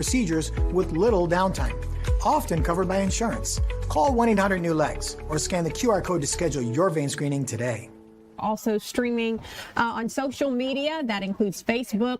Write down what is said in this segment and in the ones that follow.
procedures with little downtime, often covered by insurance. Call 1-800-NEW-LEGS or scan the QR code to schedule your vein screening today. Also streaming on social media, that includes Facebook.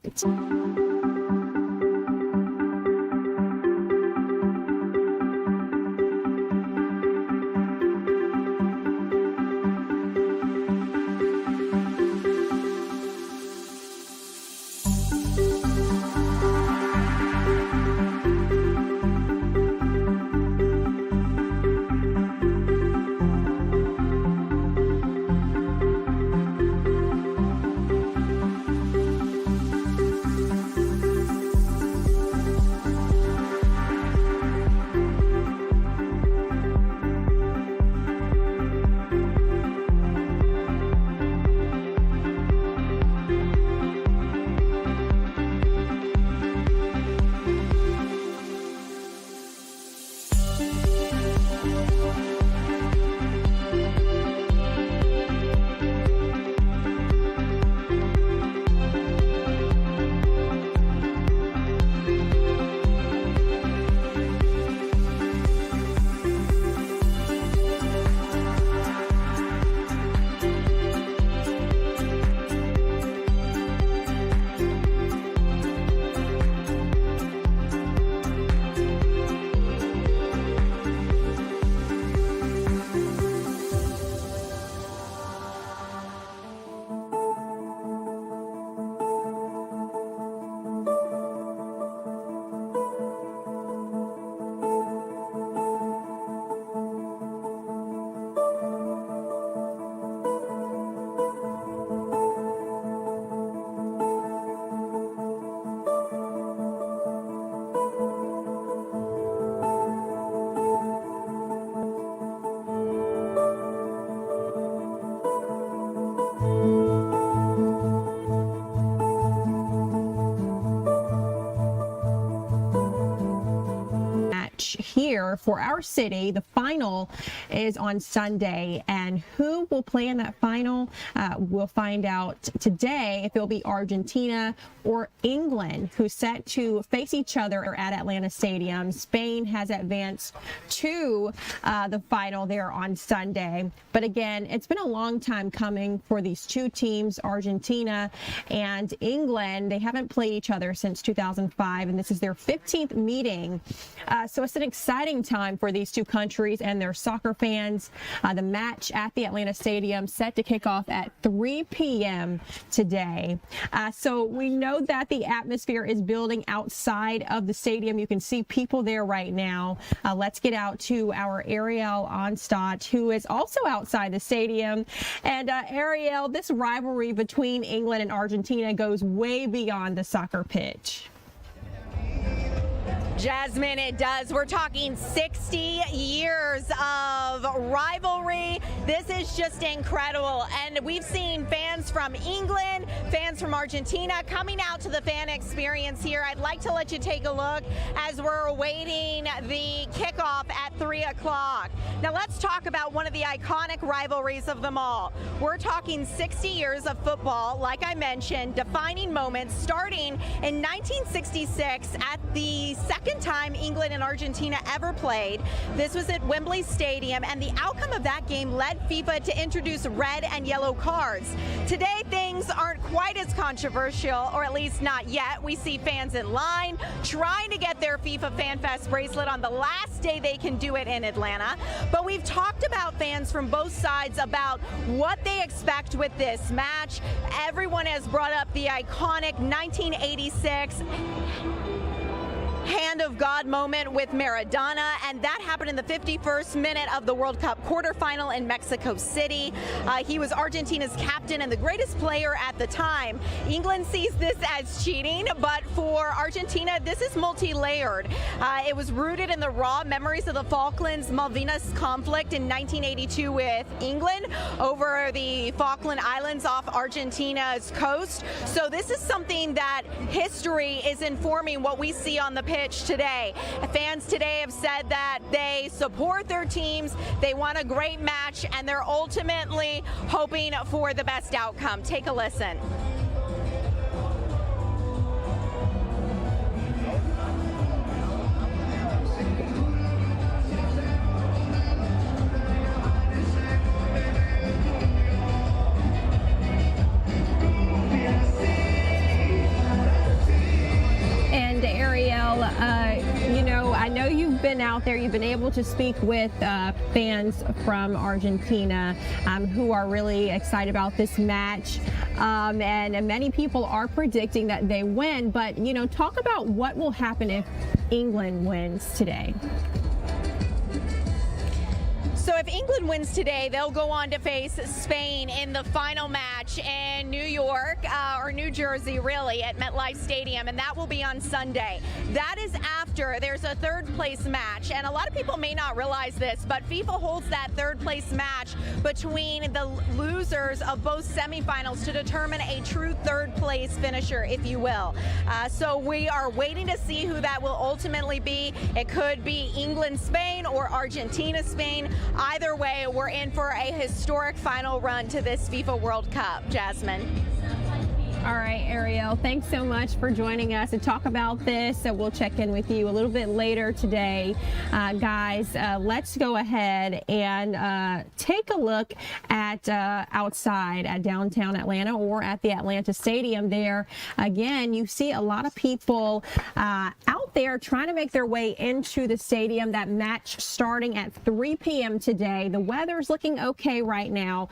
Here for our city. The final is on Sunday, and who will play in that final? We'll find out today if it'll be Argentina or England, who's set to face each other at Atlanta Stadium. Spain has advanced to the final there on Sunday. But again, it's been a long time coming for these two teams, Argentina and England. They haven't played each other since 2005, and this is their 15th meeting. So it's an exciting time for these two countries and their soccer fans. The match at the Atlanta Stadium set to kick off at 3 p.m. today. So we know that the atmosphere is building outside of the stadium. You can see people there right now. Let's get out to our Ariel Onstadt, who is also outside the stadium. And Ariel, this rivalry between England and Argentina goes way beyond the soccer pitch. Jasmine, it does. We're talking 60 years of rivalry. This is just incredible. And we've seen fans from England, fans from Argentina coming out to the fan experience here. I'd like to let you take a look as we're awaiting the kickoff at 3 o'clock. Now let's talk about one of the iconic rivalries of them all. We're talking 60 years of football, like I mentioned, defining moments starting in 1966 at the second time England and Argentina ever played. This was at Wembley Stadium, and the outcome of that game led FIFA to introduce red and yellow cards. Today, things aren't quite as controversial, or at least not yet. We see fans in line trying to get their FIFA Fan Fest bracelet on the last day they can do it in Atlanta. But we've talked about fans from both sides about what they expect with this match. Everyone has brought up the iconic 1986 hand of God moment with Maradona, and that happened in the 51st minute of the World Cup quarterfinal in Mexico City. He was Argentina's captain and the greatest player at the time. England sees this as cheating, but for Argentina, this is multi-layered. It was rooted in the raw memories of the Falklands Malvinas conflict in 1982 with England over the Falkland Islands off Argentina's coast. So this is something that history is informing what we see on the pitch today. Fans today have said that they support their teams, they want a great match, and they're ultimately hoping for the best outcome. Take a listen. you've been out there, you've been able to speak with fans from Argentina who are really excited about this match. And many people are predicting that they win. But, you know, talk about what will happen if England wins today. So if England wins today, they'll go on to face Spain in the final match in New York, or New Jersey, really, at MetLife Stadium, and that will be on Sunday. That is after there's a third-place match, and a lot of people may not realize this, but FIFA holds that third-place match between the losers of both semifinals to determine a true third-place finisher, if you will. So we are waiting to see who that will ultimately be. It could be England-Spain or Argentina-Spain. Either way, we're in for a historic final run to this FIFA World Cup. Jasmyn. All right, Ariel, thanks so much for joining us to talk about this. So we'll check in with you a little bit later today. Guys, let's go ahead and take a look at outside at downtown Atlanta or at the Atlanta Stadium there. Again, you see a lot of people out there trying to make their way into the stadium. That match starting at 3 p.m. today. The weather's looking okay right now,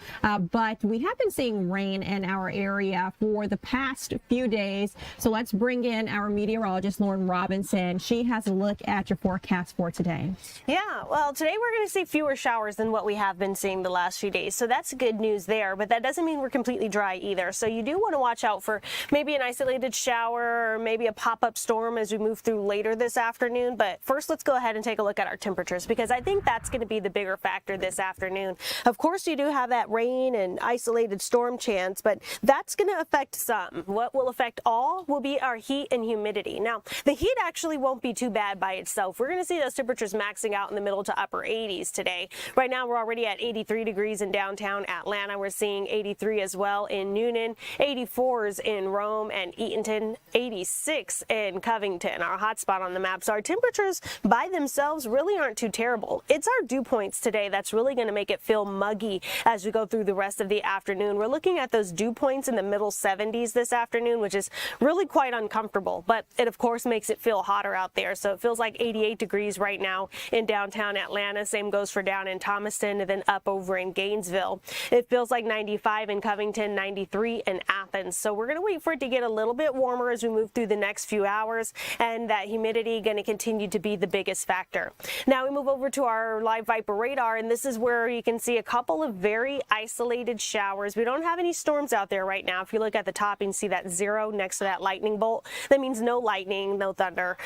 but we have been seeing rain in our area for the past few days. So let's bring in our meteorologist, Lauren Robinson. She has a look at your forecast for today. Yeah, well, today we're going to see fewer showers than what we have been seeing the last few days. So that's good news there, but that doesn't mean we're completely dry either. So you do want to watch out for maybe an isolated shower or maybe a pop-up storm as we move through later this afternoon. But first, let's go ahead and take a look at our temperatures, because I think that's going to be the bigger factor this afternoon. Of course, you do have that rain and isolated storm chance, but that's going to affect some. What will affect all will be our heat and humidity. Now, the heat actually won't be too bad by itself. We're going to see those temperatures maxing out in the middle to upper 80s today. Right now, we're already at 83 degrees in downtown Atlanta. We're seeing 83 as well in Noonan, 84s in Rome and Eatonton, 86 in Covington, our hotspot on the map. So our temperatures by themselves really aren't too terrible. It's our dew points today that's really going to make it feel muggy as we go through the rest of the afternoon. We're looking at those dew points in the middle 70s this afternoon, which is really quite uncomfortable, but it of course makes it feel hotter out there. So it feels like 88 degrees right now in downtown Atlanta. Same goes for down in Thomaston and then up over in Gainesville. It feels like 95 in Covington, 93 in Athens. So we're going to wait for it to get a little bit warmer as we move through the next few hours, and that humidity going to continue to be the biggest factor. Now we move over to our live Viper radar, and this is where you can see a couple of very isolated showers. We don't have any storms out there right now. If you look at the top, you can see that 0 next to that lightning bolt. That means no lightning, no thunder.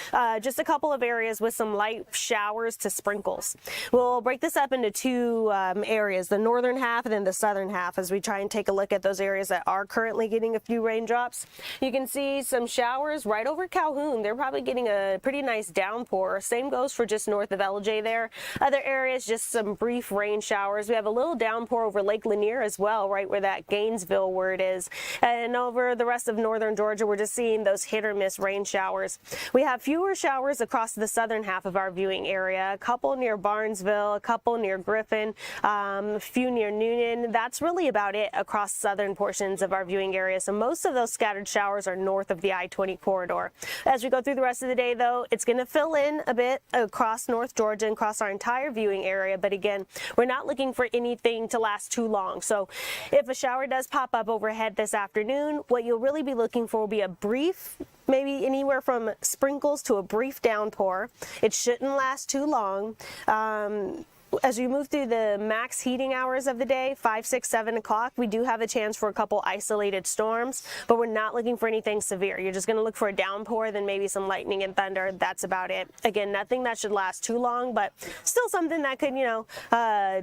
Just a couple of areas with some light showers to sprinkles. We'll break this up into two areas, the northern half and then the southern half, as we try and take a look at those areas that are currently getting a few raindrops. You can see some showers right over Calhoun. They're probably getting a pretty nice downpour. Same goes for just north of LJ there. Other areas, just some brief rain showers. We have a little downpour over Lake Lanier as well, right where that Gainesville word is. And over the rest of northern Georgia, we're just seeing those hit or miss rain showers. We have fewer showers across the southern half of our viewing area, a couple near Barnesville, a couple near Griffin, a few near Noonan. That's really about it across southern portions of our viewing area. So most of those scattered showers are north of the I-20 corridor. As we go through the rest of the day, though, it's going to fill in a bit across North Georgia and across our entire viewing area. But again, we're not looking for anything to last too long. So if a shower does pop up overhead this afternoon, what you'll really be looking for will be a brief, maybe anywhere from sprinkles to a brief downpour. It shouldn't last too long. As we move through the max heating hours of the day, 5, 6, 7 o'clock, we do have a chance for a couple isolated storms, but we're not looking for anything severe. You're just going to look for a downpour, then maybe some lightning and thunder. That's about it. Again, nothing that should last too long, but still something that could,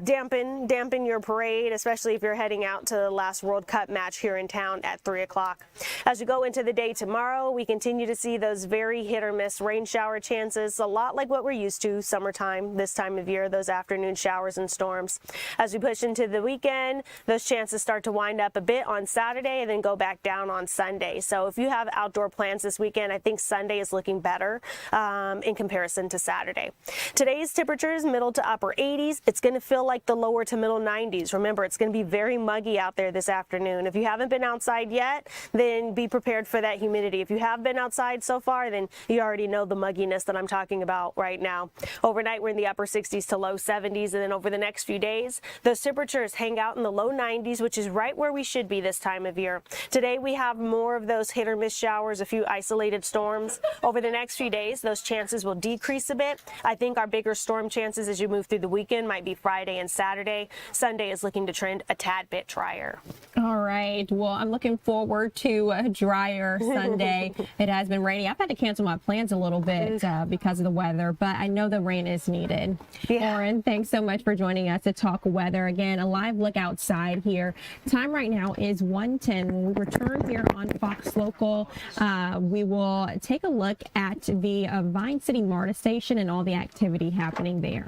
dampen your parade, especially if you're heading out to the last World Cup match here in town at 3 o'clock. As we go into the day tomorrow, we continue to see those very hit or miss rain shower chances, a lot like what we're used to summertime, this time of year, those afternoons afternoon showers and storms. As we push into the weekend, those chances start to wind up a bit on Saturday and then go back down on Sunday. So if you have outdoor plans this weekend, I think Sunday is looking better in comparison to Saturday. Today's temperatures middle to upper 80s. It's going to feel like the lower to middle 90s. Remember, it's going to be very muggy out there this afternoon. If you haven't been outside yet, then be prepared for that humidity. If you have been outside so far, then you already know the mugginess that I'm talking about right now. Overnight, we're in the upper 60s to low 70s, and then over the next few days, those temperatures hang out in the low 90s, which is right where we should be this time of year. Today, we have more of those hit or miss showers, a few isolated storms. Over the next few days, those chances will decrease a bit. I think our bigger storm chances as you move through the weekend might be Friday and Saturday. Sunday is looking to trend a tad bit drier. All right. Well, I'm looking forward to a drier Sunday. It has been rainy. I've had to cancel my plans a little bit because of the weather, but I know the rain is needed. Yeah. Lauren, thanks so much for joining us to talk weather. Again, a live look outside here. Time right now is 1:10. When we return here on Fox Local, we will take a look at the Vine City MARTA station and all the activity happening there.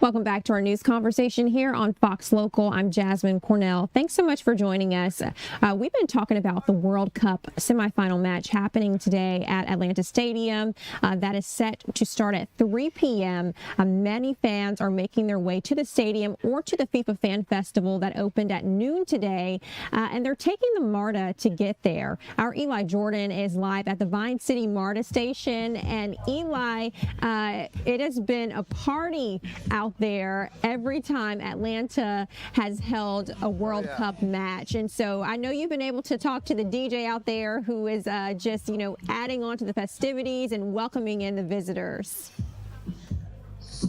Welcome back to our news conversation here on Fox Local. I'm Jasmyn Cornell. Thanks so much for joining us. We've been talking about the World Cup semifinal match happening today at Atlanta Stadium. That is set to start at 3 p.m. Many fans are making their way to the stadium or to the FIFA Fan Festival that opened at noon today, and they're taking the MARTA to get there. Our Eli Jordan is live at the Vine City MARTA station, and Eli, it has been a party out there every time Atlanta has held a World Cup match. And so I know you've been able to talk to the DJ out there who is just, adding on to the festivities and welcoming in the visitors.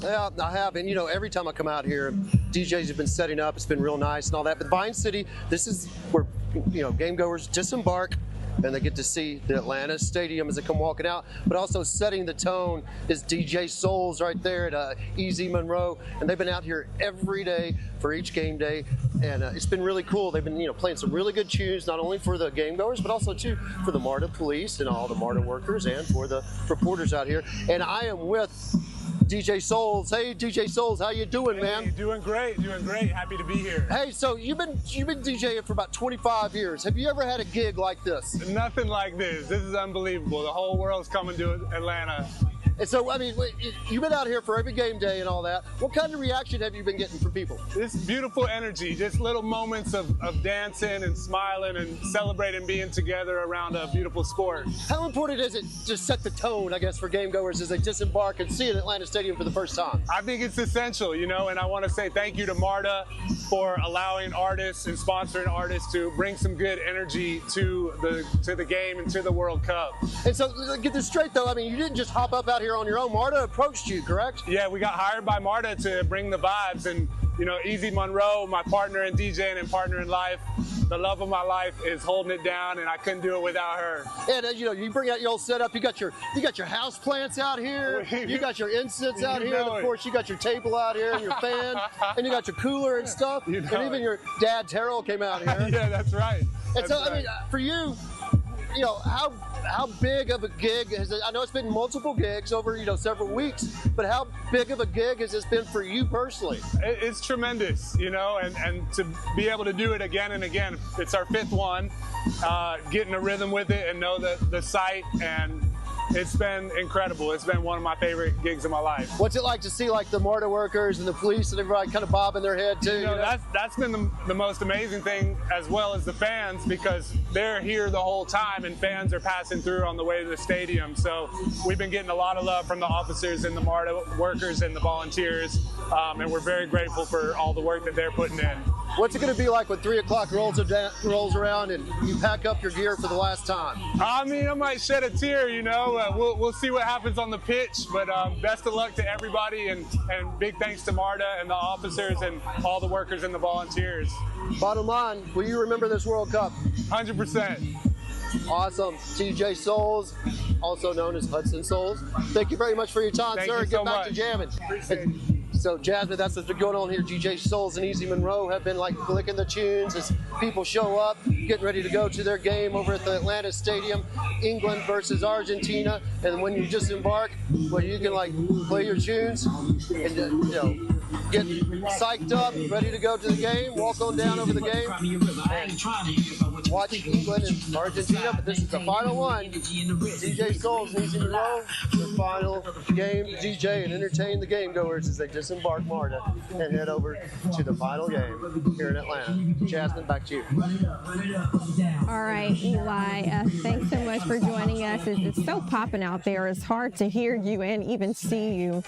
Yeah, I have, and every time I come out here, DJs have been setting up. It's been real nice and all that. But Vine City, this is where game goers disembark and they get to see the Atlanta Stadium as they come walking out. But also setting the tone is DJ Souls right there at EZ Monroe, and they've been out here every day for each game day, and it's been really cool. They've been playing some really good tunes, not only for the game goers, but also too for the MARTA police and all the MARTA workers and for the reporters out here. And I am with DJ Souls. Hey, DJ Souls, how you doing, man? Doing great, Happy to be here. Hey, so you've been DJing for about 25 years. Have you ever had a gig like this? Nothing like this. This is unbelievable. The whole world's coming to Atlanta And so, I mean, you've been out here for every game day and all that. What kind of reaction have you been getting from people? This beautiful energy, just little moments of dancing and smiling and celebrating being together around a beautiful sport. How important is it to set the tone, I guess, for game goers as they disembark and see an Atlanta Stadium for the first time? I think it's essential, you know, and I want to say thank you to MARTA for allowing artists and sponsoring artists to bring some good energy to the game and to the World Cup. And so, get this straight though, I mean, you didn't just hop up out here on your own. MARTA approached you, correct? Yeah, we got hired by MARTA to bring the vibes, and you know, Easy Monroe, my partner in DJing and partner in life, the love of my life, is holding it down, and I couldn't do it without her. And you know, you bring out your old setup. You got your house plants out here. You got your incense out here. And of course, you got your table out here and your fan, and you got your cooler and stuff. And even your dad Terrell came out here. Yeah, that's right. And so, I mean, for you, you know, how big of a gig has it? I know it's been multiple gigs over, you know, several weeks, but how big of a gig has this been for you personally? It's tremendous, you know, and to be able to do it again and again. It's our 5th one, getting a rhythm with it and know the site, and it's been incredible. It's been one of my favorite gigs of my life. What's it like to see like the MARTA workers and the police and everybody kind of bobbing their head too? You know, that's been the most amazing thing, as well as the fans, because they're here the whole time and fans are passing through on the way to the stadium. So we've been getting a lot of love from the officers and the MARTA workers and the volunteers, and we're very grateful for all the work that they're putting in. What's it going to be like when 3 o'clock rolls around and you pack up your gear for the last time? I mean, I might shed a tear, you know. We'll see what happens on the pitch, but best of luck to everybody, and big thanks to MARTA and the officers and all the workers and the volunteers. Bottom line, will you remember this World Cup? 100%. Awesome. TJ Souls, also known as Hudson Souls. Thank you very much for your time, Thank sir. you Get so back much. to jamming. Appreciate it. So, Jasmyn, that's what's been going on here. DJ Souls and Easy Monroe have been like clicking the tunes as people show up, getting ready to go to their game over at the Atlanta Stadium, England versus Argentina. And when you disembark, well, you can like play your tunes and you know, get psyched up, ready to go to the game, walk on down over the game, and watch England and Argentina. But this is the final one. DJ Souls and Easy Monroe, the final game to DJ and entertain the game goers as they disembark MARTA and head over to the final game here in Atlanta. Jasmyn, back to you. All right, Eli, thanks so much for joining us. It's so popping out there. It's hard to hear you and even see you.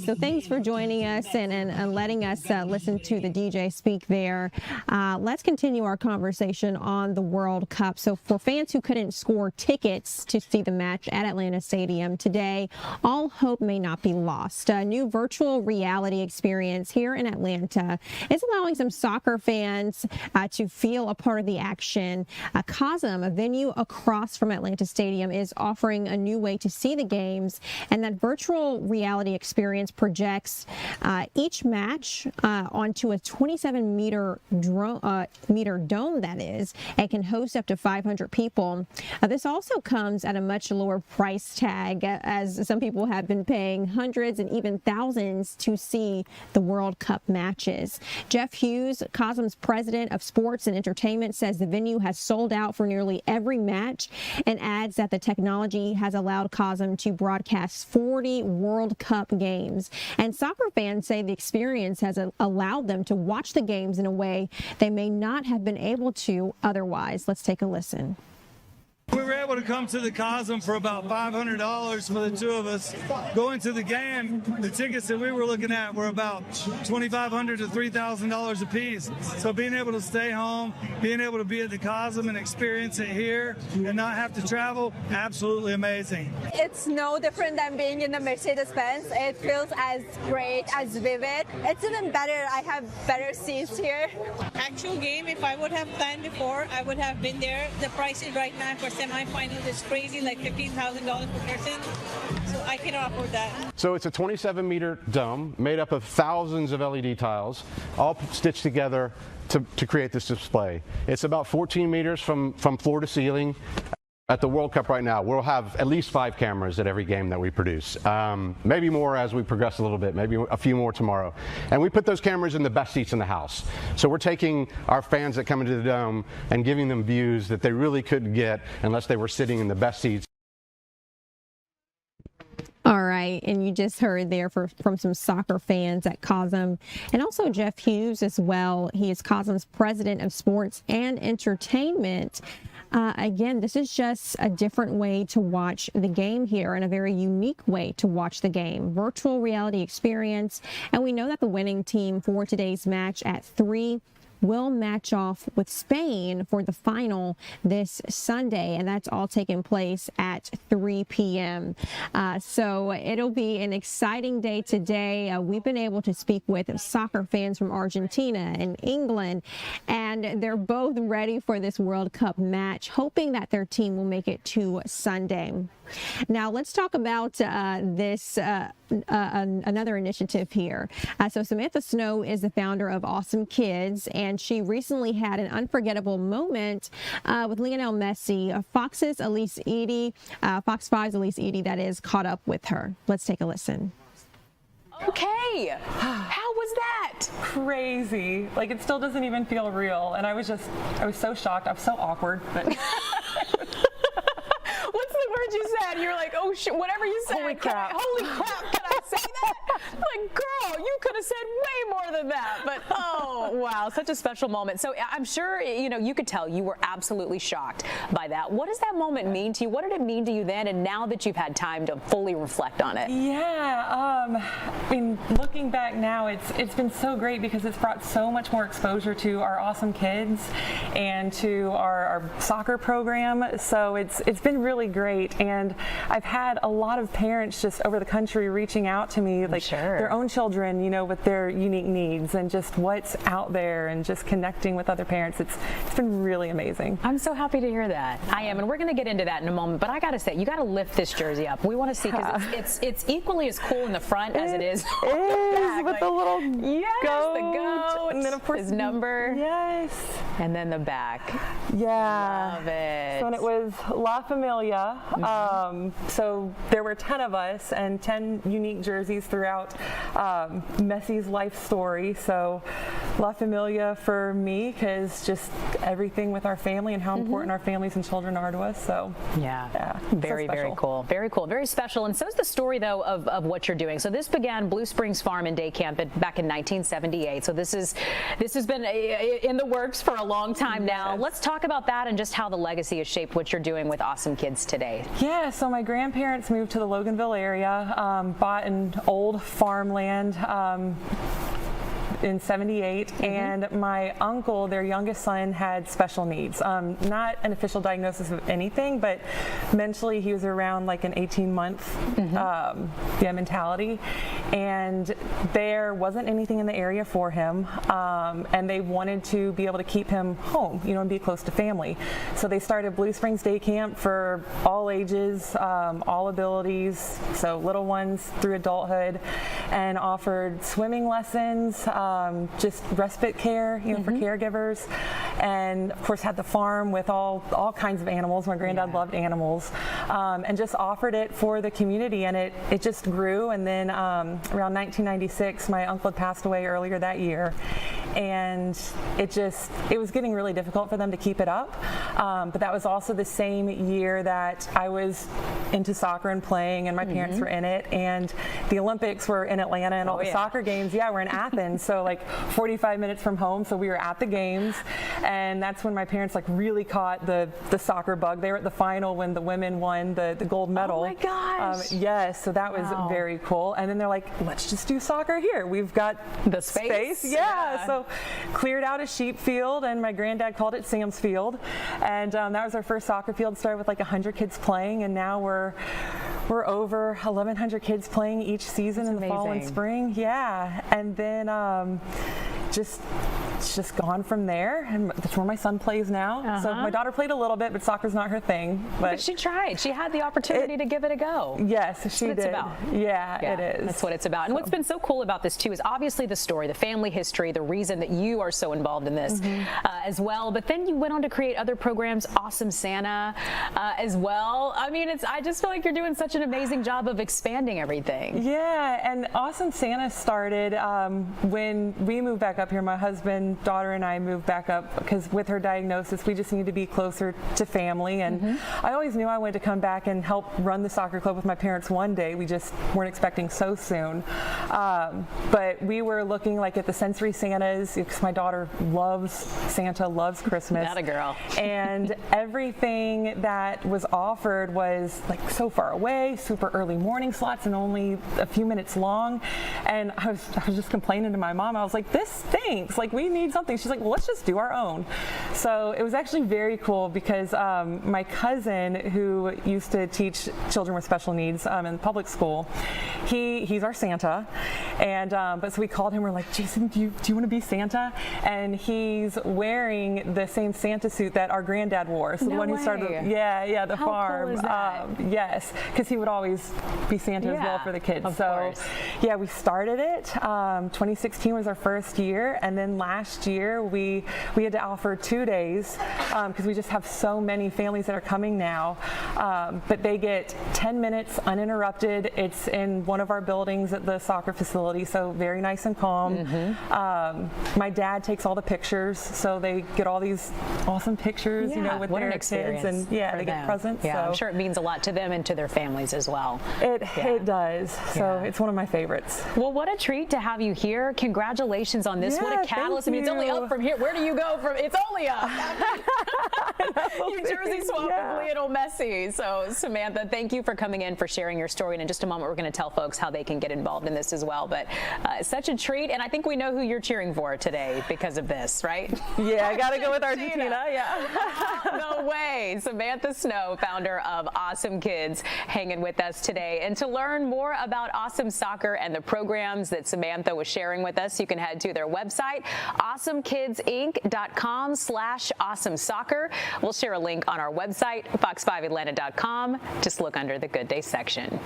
So thanks for joining us and letting us listen to the DJ speak there. Let's continue our conversation on the World Cup. So for fans who couldn't score tickets to see the match at Atlanta Stadium today, all hope may not be lost. A new virtual reality experience here in Atlanta is allowing some soccer fans to feel a part of the action. COSM, a venue across from Atlanta Stadium, is offering a new way to see the games, and that virtual reality experience projects each match onto a 27-meter dome, that is, and can host up to 500 people. This also comes at a much lower price tag, as some people have been paying hundreds and even thousands to see the World Cup matches. Jeff Hughes, COSM's president of sports and entertainment, says the venue has sold out for nearly every match, and adds that the technology has allowed COSM to broadcast 40 World Cup games. And soccer fans say the experience has allowed them to watch the games in a way they may not have been able to otherwise. Let's take a listen. We were able to come to the COSM for about $500 for the two of us. Going to the game, the tickets that we were looking at were about $2,500 to $3,000 a piece. So being able to stay home, being able to be at the COSM and experience it here and not have to travel, absolutely amazing. It's no different than being in the Mercedes-Benz. It feels as great, as vivid. It's even better. I have better seats here. Actual game, if I would have planned before, I would have been there. The prices right now for semifinal is crazy, like $15,000 per person. So I cannot afford that. So it's a 27-meter dome made up of thousands of LED tiles, all stitched together to create this display. It's about 14 meters from floor to ceiling. At the World Cup right now, we'll have at least 5 cameras at every game that we produce. Maybe more as we progress a little bit, maybe a few more tomorrow. And we put those cameras in the best seats in the house. So we're taking our fans that come into the dome and giving them views that they really couldn't get unless they were sitting in the best seats. All right. Right, and you just heard there from some soccer fans at COSM, and also Jeff Hughes as well. He is COSM's president of sports and entertainment. Again, this is just a different way to watch the game here and a very unique way to watch the game. Virtual reality experience, and we know that the winning team for today's match at 3 will match off with Spain for the final this Sunday, and that's all taking place at 3 p.m. So it'll be an exciting day today. We've been able to speak with soccer fans from Argentina and England, and they're both ready for this World Cup match, hoping that their team will make it to Sunday. Now let's talk about another initiative here. So Samantha Snow is the founder of Awesome Kids, and she recently had an unforgettable moment with Lionel Messi. Fox 5's Elise Edie, that is, caught up with her. Let's take a listen. Okay, how was that? Crazy. Like, it still doesn't even feel real. And I was so shocked. I was so awkward. But what's the word you said? You were like, oh shit, whatever you said. Holy crap. Holy crap, can I say that? Like, girl, you could have said way more than that. But oh, wow, such a special moment. So I'm sure, you could tell you were absolutely shocked by that. What does that moment mean to you? What did it mean to you then, and now that you've had time to fully reflect on it? Yeah, I mean, looking back now, it's been so great because it's brought so much more exposure to our Awesome Kids and to our soccer program. So it's been really great, and I've had a lot of parents just over the country reaching out to me, like their own children, with their unique needs and just what's out there, and just connecting with other parents. It's been really amazing. I'm so happy to hear that. I am, and we're going to get into that in a moment. But I got to say, you got to lift this jersey up. We want to see, because it's equally as cool in the front as it is on the back. With the little goat, and then of course his number, and then the back. Yeah, love it. So, and it was La Familia. So there were 10 of us and 10 unique jerseys throughout Messi's life story. So La Familia for me, because just everything with our family and how important our families and children are to us. So yeah, very, very cool. Very cool. Very special. And so is the story, though, of what you're doing. So this began Blue Springs Farm and Day Camp back in 1978. So this has been in the works for a long time now. Let's talk about that and just how the legacy has shaped what you're doing with Awesome Kids today. Yeah, so my grandparents moved to the Loganville area, bought an old farmland in 78, and my uncle, their youngest son, had special needs. Not an official diagnosis of anything, but mentally he was around like an 18-month mentality, and there wasn't anything in the area for him, and they wanted to be able to keep him home, and be close to family. So they started Blue Springs Day Camp for all ages, all abilities, so little ones through adulthood, and offered swimming lessons, just respite care, for caregivers, and of course had the farm with all kinds of animals. My granddad loved animals, and just offered it for the community, and it just grew. And then around 1996, my uncle had passed away earlier that year, and it was getting really difficult for them to keep it up. But that was also the same year that I was into soccer and playing, and my parents were in it, and the Olympics were in Atlanta, and all the soccer games were in Athens, so like 45 minutes from home. So we were at the games, and that's when my parents really caught the soccer bug. They were at the final when the women won the gold medal. Oh my gosh! Yes, so that was very cool. And then they're like, let's just do soccer here. We've got the space. Yeah. So cleared out a sheep field, and my granddad called it Sam's Field, and that was our first soccer field. Started with like 100 kids playing, and now we're over 1,100 kids playing each season in the fall and spring. Yeah, and then it's just gone from there, and that's where my son plays now. So my daughter played a little bit, but soccer's not her thing. But she tried. She had the opportunity to give it a go. Yes, she did. That's what it's about. Yeah, it is. That's what it's about. And what's been so cool about this too is obviously the story, the family history, the reason that you are so involved in this as well. But then you went on to create other programs, Awesome Santa as well. I mean, I just feel like you're doing such an amazing job of expanding everything. Yeah, and Awesome Santa started when we moved back up here. My husband daughter and I moved back up because with her diagnosis, we just needed to be closer to family. And I always knew I wanted to come back and help run the soccer club with my parents one day. We just weren't expecting so soon. But we were looking like at the sensory Santas because my daughter loves Santa, loves Christmas. Not a girl. And everything that was offered was like so far away, super early morning slots and only a few minutes long. And I was just complaining to my mom. I was like, this stinks. Like, we need something. She's like, well, let's just do our own. So it was actually very cool because my cousin, who used to teach children with special needs in public school, he's our Santa. And but so we called him. We're like, Jason, do you want to be Santa? And he's wearing the same Santa suit that our granddad wore. So the one who started, the How farm. Cool is that? Yes, because he would always be Santa as well for the kids. Of so course. yeah, we started it. 2016 was our first year, and then last year we had to offer 2 days because we just have so many families that are coming now. But they get 10 minutes uninterrupted. It's in one of our buildings at the soccer facility, so very nice and calm. My dad takes all the pictures, so they get all these awesome pictures, you know, with what their an experience kids, and they get presents. Yeah, so. I'm sure it means a lot to them and to their families as well. It does. So it's one of my favorites. Well, what a treat to have you here. Congratulations on this. What a catalyst. I mean, it's only up from here. Where do you go from? It's only up. You Jersey swap with Lionel Messi. So, Samantha, thank you for coming in, for sharing your story. And in just a moment, we're going to tell folks how they can get involved in this as well. But such a treat. And I think we know who you're cheering for today because of this, right? Yeah, I got to go with Argentina. Yeah. No way. Samantha Snow, founder of Awesome Kids, hanging with us today. And to learn more about Awesome Soccer and the programs that Samantha was sharing with us, you can head to their website, awesomekidsinc.com/awesomesoccer. We'll share a link on our website, fox5atlanta.com. Just look under the Good Day section.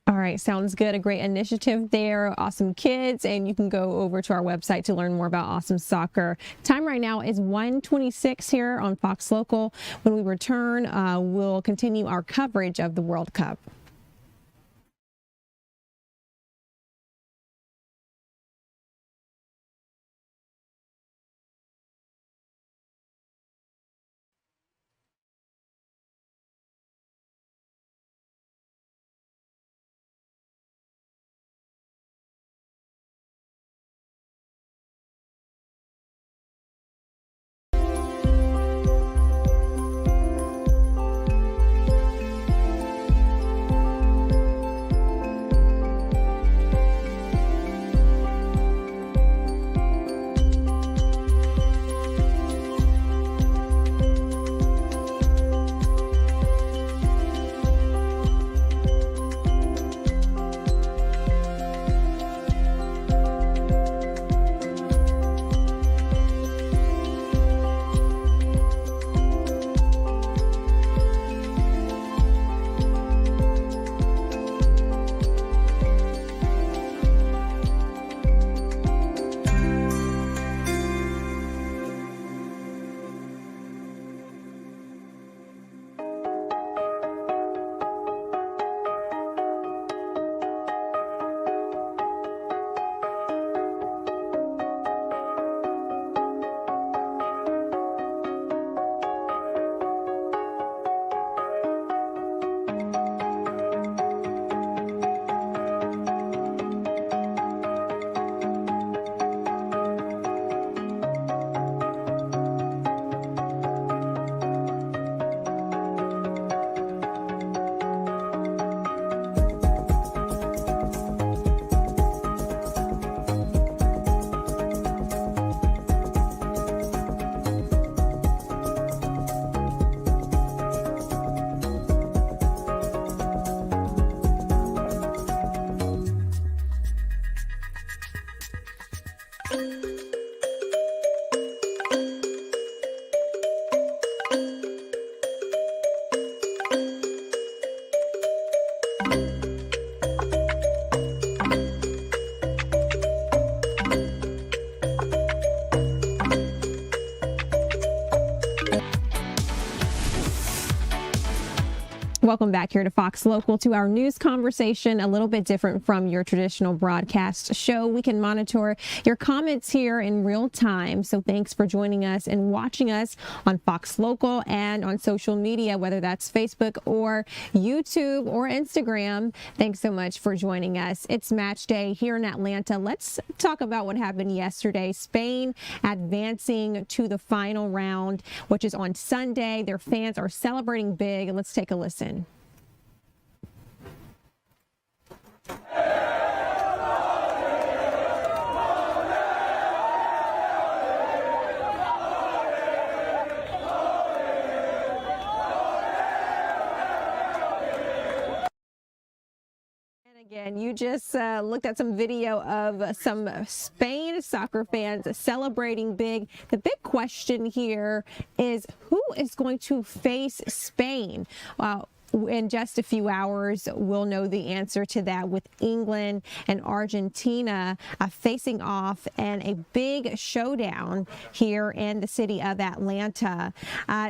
All right, sounds good. A great initiative there, Awesome Kids, and you can go over to our website to learn more about Awesome Soccer. Time right now is 1:26 here on Fox Local. When we return, we'll continue our coverage of the World Cup. Welcome back here to Fox Local, to our news conversation, a little bit different from your traditional broadcast show. We can monitor your comments here in real time. So thanks for joining us and watching us on Fox Local and on social media, whether that's Facebook or YouTube or Instagram. Thanks so much for joining us. It's match day here in Atlanta. Let's talk about what happened yesterday. Spain advancing to the final round, which is on Sunday. Their fans are celebrating big. Let's take a listen. Again, you just looked at some video of some Spain soccer fans celebrating big. The big question here is, who is going to face Spain? In just a few hours, we'll know the answer to that, with England and Argentina facing off in a big showdown here in the city of Atlanta.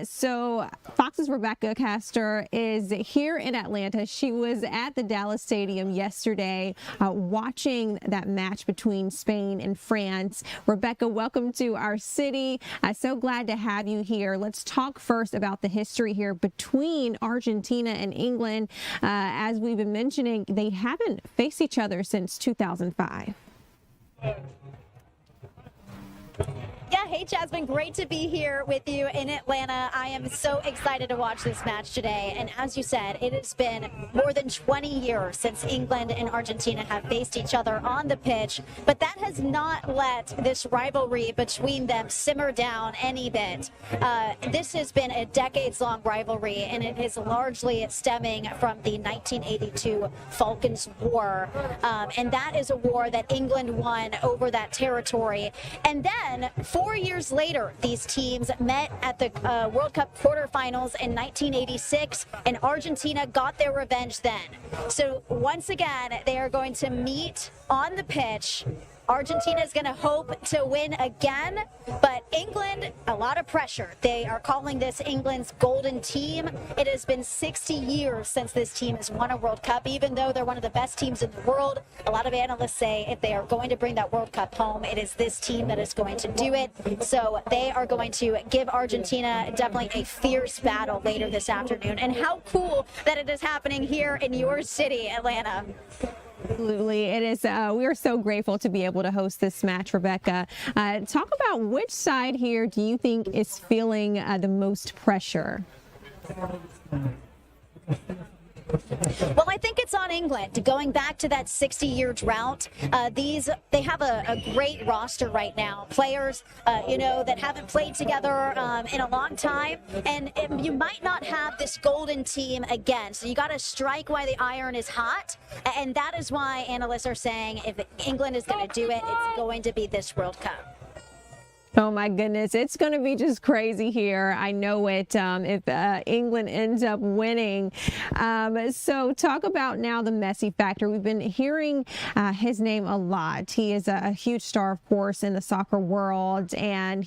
So Fox's Rebecca Castor is here in Atlanta. She was at the Dallas Stadium yesterday watching that match between Spain and France. Rebecca, welcome to our city. So glad to have you here. Let's talk first about the history here between Argentina and England. As we've been mentioning, they haven't faced each other since 2005. Yeah, hey Jasmine, great to be here with you in Atlanta. I am so excited to watch this match today. And as you said, it has been more than 20 years since England and Argentina have faced each other on the pitch. But that has not let this rivalry between them simmer down any bit. This has been a decades-long rivalry, and it is largely stemming from the 1982 Falklands War. And that is a war that England won over that territory. And then 4 years later, these teams met at the World Cup quarterfinals in 1986, and Argentina got their revenge then. So once again, they are going to meet on the pitch. Argentina is going to hope to win again, but England, a lot of pressure. They are calling this England's golden team. It has been 60 years since this team has won a World Cup, even though they're one of the best teams in the world. A lot of analysts say if they are going to bring that World Cup home, it is this team that is going to do it. So they are going to give Argentina definitely a fierce battle later this afternoon. And how cool that it is happening here in your city, Atlanta. Absolutely. It is. We are so grateful to be able to host this match, Rebecca. Talk about which side here do you think is feeling the most pressure? Well, I think it's on England. Going back to that 60-year drought, they have a great roster right now. Players, that haven't played together in a long time, and you might not have this golden team again. So you got to strike while the iron is hot, and that is why analysts are saying if England is going to do it, it's going to be this World Cup. Oh my goodness, it's going to be just crazy here. I know it, if England ends up winning. So talk about now the Messi factor. We've been hearing his name a lot. He is a huge star, of course, in the soccer world, and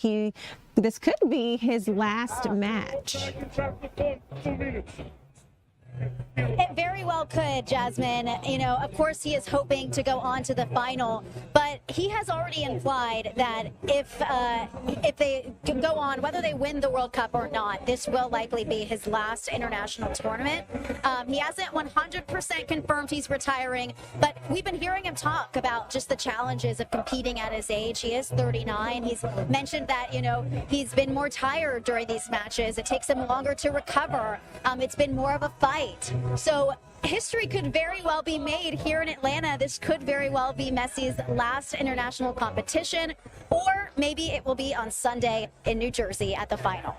this could be his last match. It very well could, Jasmine. Of course, he is hoping to go on to the final, but he has already implied that if they go on, whether they win the World Cup or not, this will likely be his last international tournament. He hasn't 100% confirmed he's retiring, but we've been hearing him talk about just the challenges of competing at his age. He is 39. He's mentioned that, he's been more tired during these matches. It takes him longer to recover. It's been more of a fight. So history could very well be made here in Atlanta. This could very well be Messi's last international competition, or maybe it will be on Sunday in New Jersey at the final.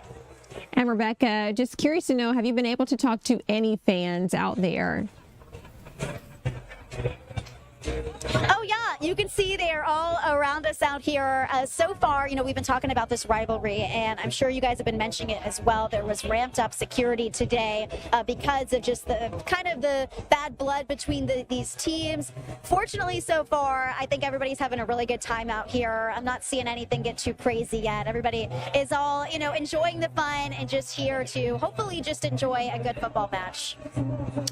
And Rebecca, just curious to know, have you been able to talk to any fans out there? Oh yeah, you can see they're all around us out here. So far, we've been talking about this rivalry, and I'm sure you guys have been mentioning it as well. There was ramped up security today because of just the kind of the bad blood between these teams. Fortunately, so far, I think everybody's having a really good time out here. I'm not seeing anything get too crazy yet. Everybody is all, enjoying the fun and just here to hopefully just enjoy a good football match.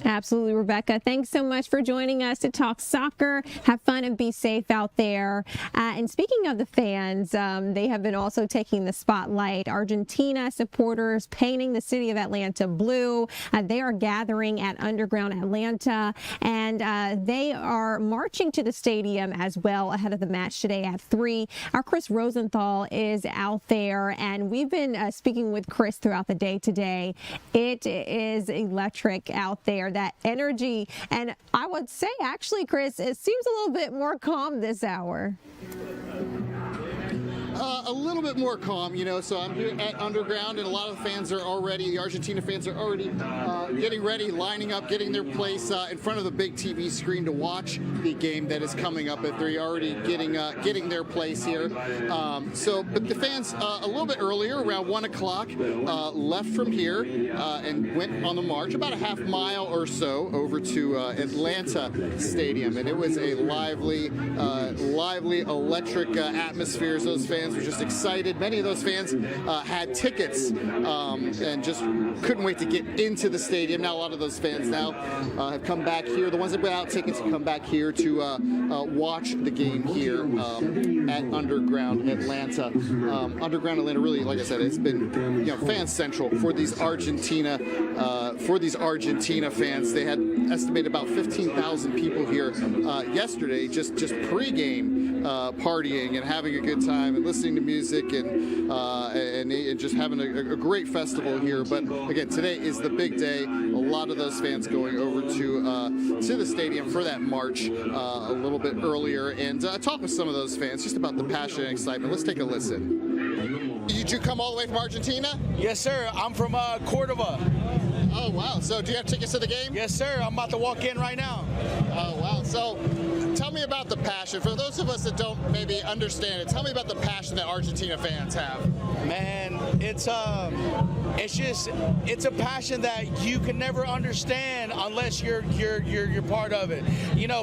Absolutely, Rebecca. Thanks so much for joining us to talk soccer. Have fun and be safe out there. And speaking of the fans, they have been also taking the spotlight. Argentina supporters painting the city of Atlanta blue. They are gathering at Underground Atlanta, and they are marching to the stadium as well ahead of the match today at 3. Our Chris Rosenthal is out there, and we've been speaking with Chris throughout the day today. It is electric out there, that energy, and I would say actually, Chris, it seems a little bit more calm this hour. A little bit more calm, so I'm here at Underground, and a lot of the Argentina fans are already getting ready, lining up, getting their place in front of the big TV screen to watch the game that is coming up at 3, already getting their place here. But the fans a little bit earlier, around 1 o'clock, left from here and went on the march about a half mile or so over to Atlanta Stadium, and it was a lively, electric atmosphere. So those fans were just excited. Many of those fans had tickets and just couldn't wait to get into the stadium. Now a lot of those fans now have come back here. The ones that without tickets have come back here to watch the game here at Underground Atlanta. Underground Atlanta, really, like I said, it's been fan central for these Argentina fans. They had estimated about 15,000 people here yesterday, just pre-game partying and having a good time and listening to music and just having a great festival here. But again, today is the big day. A lot of those fans going over to the stadium for that march a little bit earlier, and talk with some of those fans just about the passion and excitement. Let's take a listen. Did you come all the way from Argentina? Yes, sir. I'm from Cordova. Oh, wow. So do you have tickets to the game? Yes, sir. I'm about to walk in right now. Oh, wow. So tell me about the passion. For those of us that don't maybe understand it, tell me about the passion that Argentina fans have. Man, it's a passion that you can never understand unless you're part of it.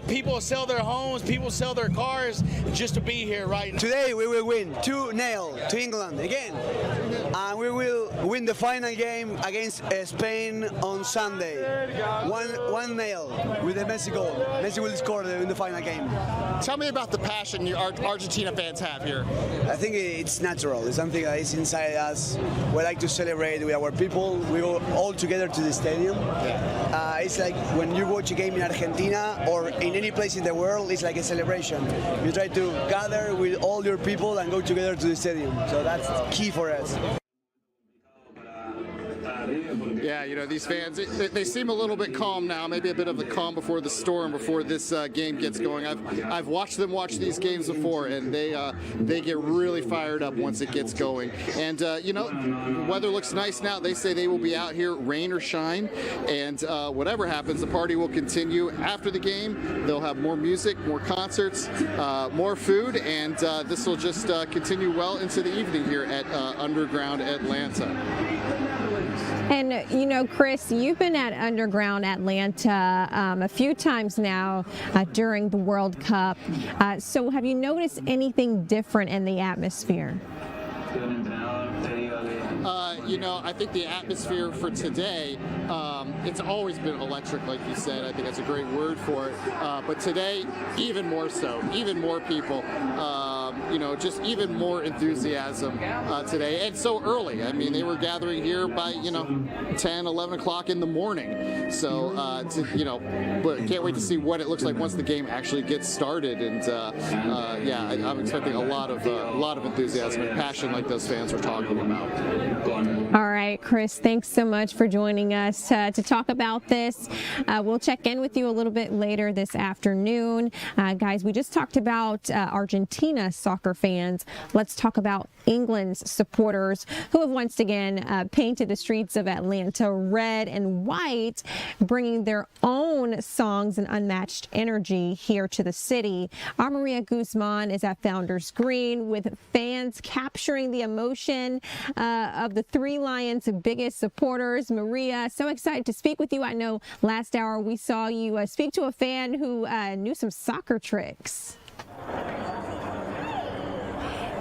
People sell their homes, people sell their cars just to be here right now. Today we will win 2-0 to England again, and we will win the final game against Spain on Sunday. 1-0 with the Messi goal. Messi will score in the final game. Tell me about the passion your Argentina fans have here. I think it's natural. It's something that is inside us. We like to celebrate with our people. We go all together to the stadium. It's like when you watch a game in Argentina or in any place in the world, it's like a celebration. You try to gather with all your people and go together to the stadium. So that's key for us. Yeah, these fans, they seem a little bit calm now, maybe a bit of the calm before the storm, before this game gets going. I've watched them watch these games before, and they get really fired up once it gets going. And, weather looks nice now. They say they will be out here, rain or shine, and whatever happens, the party will continue. After the game, they'll have more music, more concerts, more food, and this will just continue well into the evening here at Underground Atlanta. And, Chris, you've been at Underground Atlanta a few times now during the World Cup. So have you noticed anything different in the atmosphere? I think the atmosphere for today, it's always been electric, like you said. I think that's a great word for it. But today, even more so, even more people, just even more enthusiasm today. And so early. I mean, they were gathering here by, 10, 11 o'clock in the morning. So, but can't wait to see what it looks like once the game actually gets started. And I'm expecting a lot of enthusiasm and passion like those fans were talking about. All right, Chris, thanks so much for joining us to talk about this. We'll check in with you a little bit later this afternoon. Guys, we just talked about Argentina soccer fans. Let's talk about England's supporters who have once again painted the streets of Atlanta red and white, bringing their own songs and unmatched energy here to the city. Our Maria Guzman is at Founders Green with fans capturing the emotion of the Three Lions' biggest supporters. Maria, so excited to speak with you. I know last hour we saw you speak to a fan who knew some soccer tricks.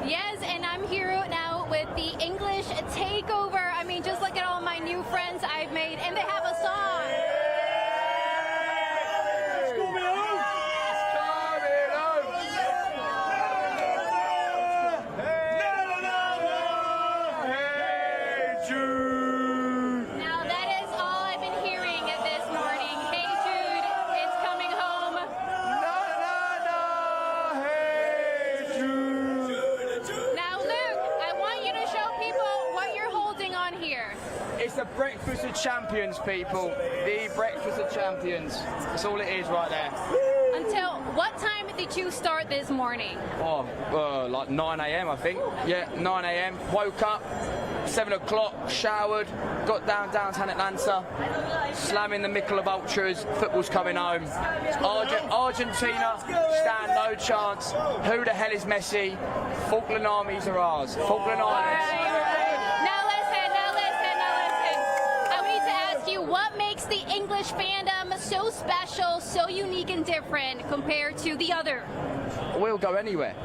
Yes, and I'm here now with the English takeover. I mean, just look at all my new friends I've made, and they have a song. Now that is all I've been hearing this morning. Hey Jude, it's coming home. Now Luke, I want you to show people what you're holding on here. It's the breakfast of champions, people. The breakfast of champions. That's all it is right there. Until what time did you start this morning? Oh, like 9 a.m. I think. Yeah, 9 a.m. Woke up, 7 o'clock, showered, got downtown Atlanta, slamming the Michelob Ultras. Football's coming home. Argentina stand no chance. Who the hell is Messi? Falkland Armies are ours. Falkland Islands. Now listen. I need to ask you, what makes the English fandom so special, so unique and different compared to the other? We'll go anywhere.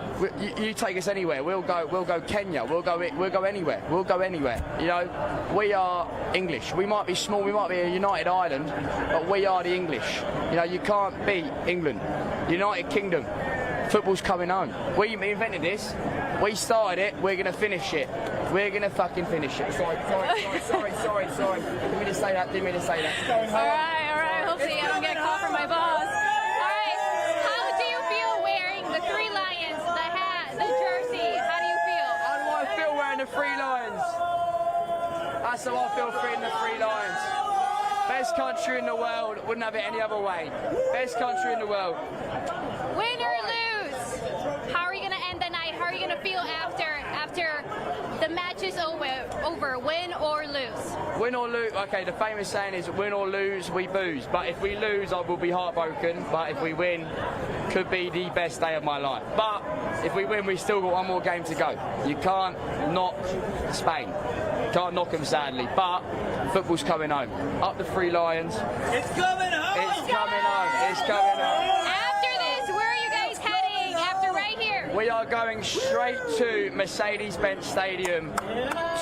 You take us anywhere. We'll go Kenya. We'll go anywhere. We'll go anywhere. You know, we are English. We might be small. We might be a united island, but we are the English. You know, you can't beat England. United Kingdom. Football's coming home. We invented this. We started it. We're gonna finish it. We're gonna fucking finish it. Sorry. Didn't mean to say that. All right. Hopefully I don't get a call from my boss. All right. How do you feel wearing the Three Lions, the hat, the jersey? How do you feel? How do I feel wearing the Three Lions? That's how I feel wearing the Three Lions. Best country in the world. Wouldn't have it any other way. Best country in the world. Win or lose? How are you going to end the night? How are you going to feel after the match is over? Win or lose? Win or lose. Okay, the famous saying is win or lose, we booze. But if we lose, I will be heartbroken. But if we win, could be the best day of my life. But if we win, we've still got one more game to go. You can't knock Spain. Can't knock them, sadly. But football's coming home. Up the Three Lions. It's coming home! It's coming home. It's coming home. After this, where are you guys heading? After right here? We are going straight to Mercedes-Benz Stadium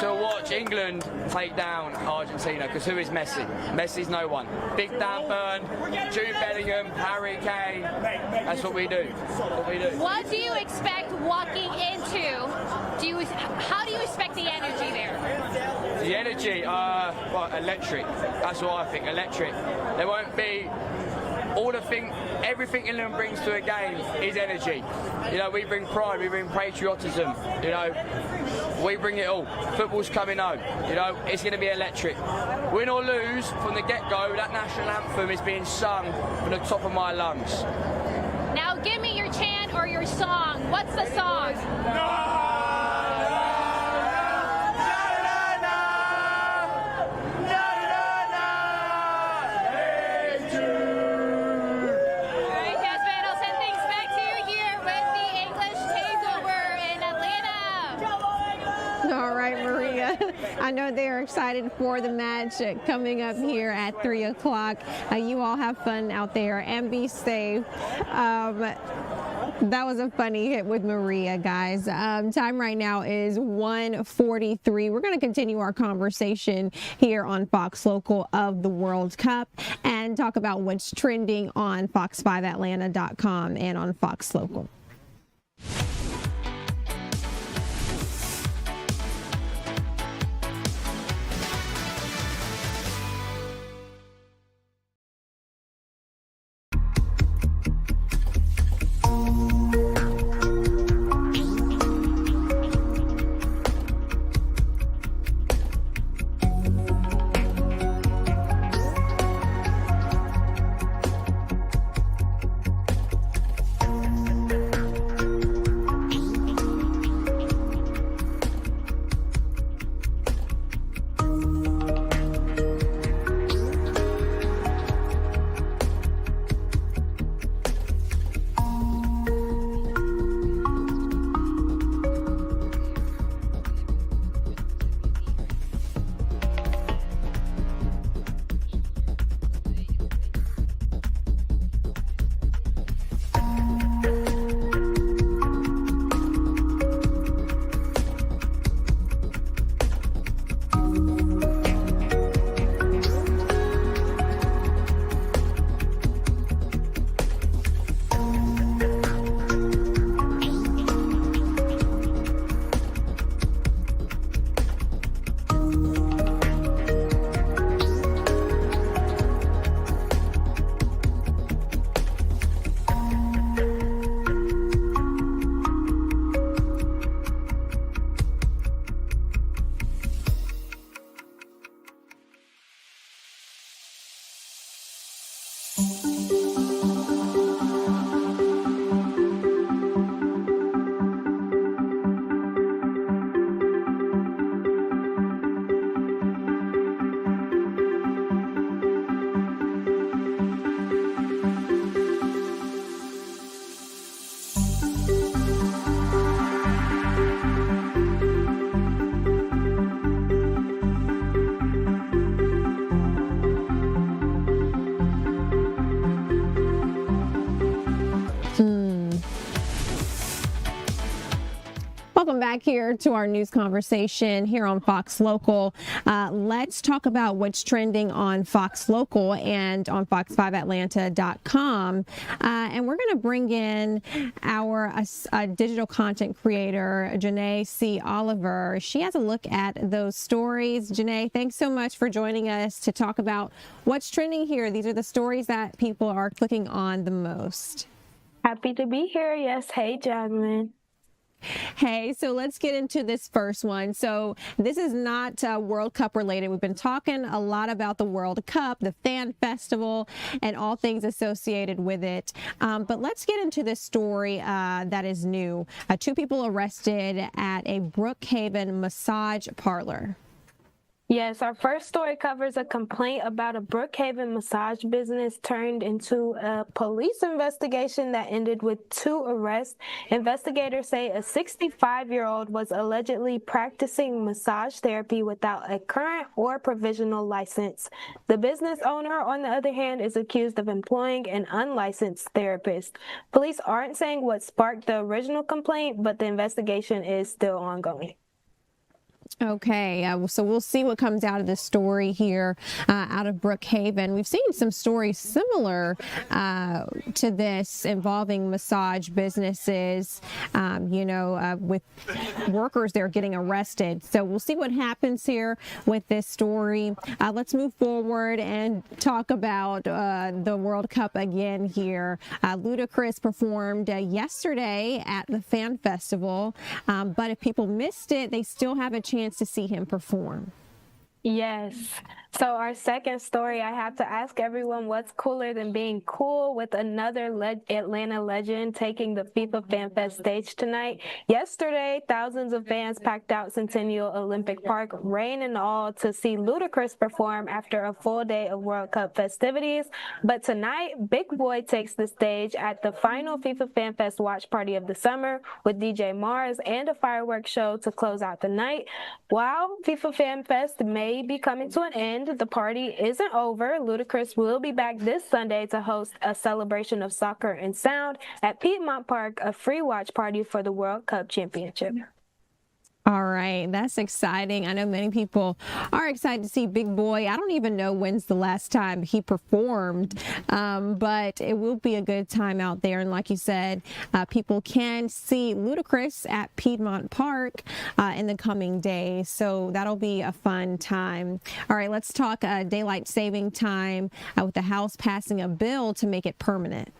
to watch England take down Argentina. Because who is Messi? Messi's no one. Big Dan Burn, Jude Bellingham, Harry Kane. That's what we do. What do you expect walking into? How do you expect the energy there? The energy, electric. That's what I think, electric. There won't be everything England brings to a game is energy. You know, we bring pride, we bring patriotism. You know, we bring it all. Football's coming home. You know, it's going to be electric. Win or lose, from the get-go, that national anthem is being sung from the top of my lungs. Now give me your chant or your song. What's the song? I know they're excited for the match coming up here at 3 o'clock. You all have fun out there and be safe. That was a funny hit with Maria, guys. Time right now is 1:43. We're going to continue our conversation here on Fox Local of the World Cup and talk about what's trending on fox5atlanta.com and on Fox Local. Welcome back here to our news conversation here on Fox Local. Let's talk about what's trending on Fox Local and on fox5atlanta.com. And we're going to bring in our digital content creator, Janae C. Oliver. She has a look at those stories. Janae, thanks so much for joining us to talk about what's trending here. These are the stories that people are clicking on the most. Happy to be here. Yes. Hey, Jasmine. Hey, so let's get into this first one. So this is not World Cup related. We've been talking a lot about the World Cup, the fan festival, and all things associated with it. But let's get into this story that is new. 2 people arrested at a Brookhaven massage parlor. Yes, our first story covers a complaint about a Brookhaven massage business turned into a police investigation that ended with 2 arrests. Investigators say a 65-year-old was allegedly practicing massage therapy without a current or provisional license. The business owner, on the other hand, is accused of employing an unlicensed therapist. Police aren't saying what sparked the original complaint, but the investigation is still ongoing. Okay, so we'll see what comes out of this story here out of Brookhaven. We've seen some stories similar to this involving massage businesses, with workers there getting arrested. So we'll see what happens here with this story. Let's move forward and talk about the World Cup again here. Ludacris performed yesterday at the fan festival, but if people missed it, they still have a chance to see him perform. Yes. So our second story, I have to ask everyone what's cooler than being cool with another Atlanta legend taking the FIFA Fan Fest stage tonight. Yesterday, thousands of fans packed out Centennial Olympic Park, rain and all, to see Ludacris perform after a full day of World Cup festivities. But tonight, Big Boy takes the stage at the final FIFA Fan Fest watch party of the summer with DJ Mars and a fireworks show to close out the night. While FIFA Fan Fest may be coming to an end, the party isn't over. Ludacris will be back this Sunday to host a celebration of soccer and sound at Piedmont Park, a free watch party for the World Cup Championship. All right, that's exciting. I know many people are excited to see Big Boy. I don't even know when's the last time he performed, but it will be a good time out there. And like you said, people can see Ludacris at Piedmont Park in the coming days, so that'll be a fun time. All right, let's talk daylight saving time with the House passing a bill to make it permanent.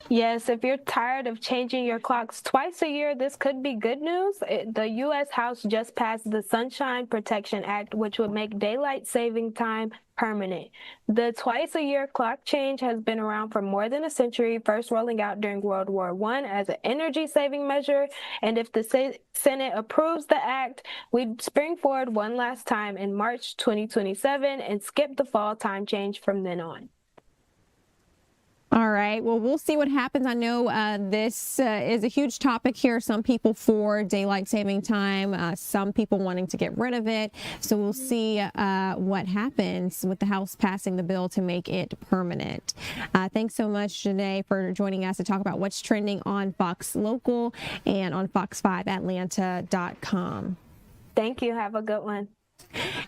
Yes, if you're tired of changing your clocks twice a year, this could be good news. The U.S. House just passed the Sunshine Protection Act, which would make daylight saving time permanent. The twice-a-year clock change has been around for more than a century, first rolling out during World War I as an energy-saving measure. And if the Senate approves the act, we'd spring forward one last time in March 2027 and skip the fall time change from then on. All right. Well, we'll see what happens. I know this is a huge topic here. Some people for daylight saving time, some people wanting to get rid of it. So we'll see what happens with the House passing the bill to make it permanent. Thanks so much, Janae, for joining us to talk about what's trending on Fox Local and on fox5atlanta.com. Thank you. Have a good one.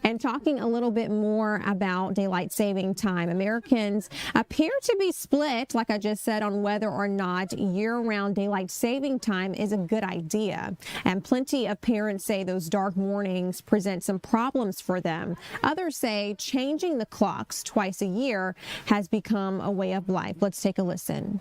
And talking a little bit more about daylight saving time, Americans appear to be split, like I just said, on whether or not year-round daylight saving time is a good idea. And plenty of parents say those dark mornings present some problems for them. Others say changing the clocks twice a year has become a way of life. Let's take a listen.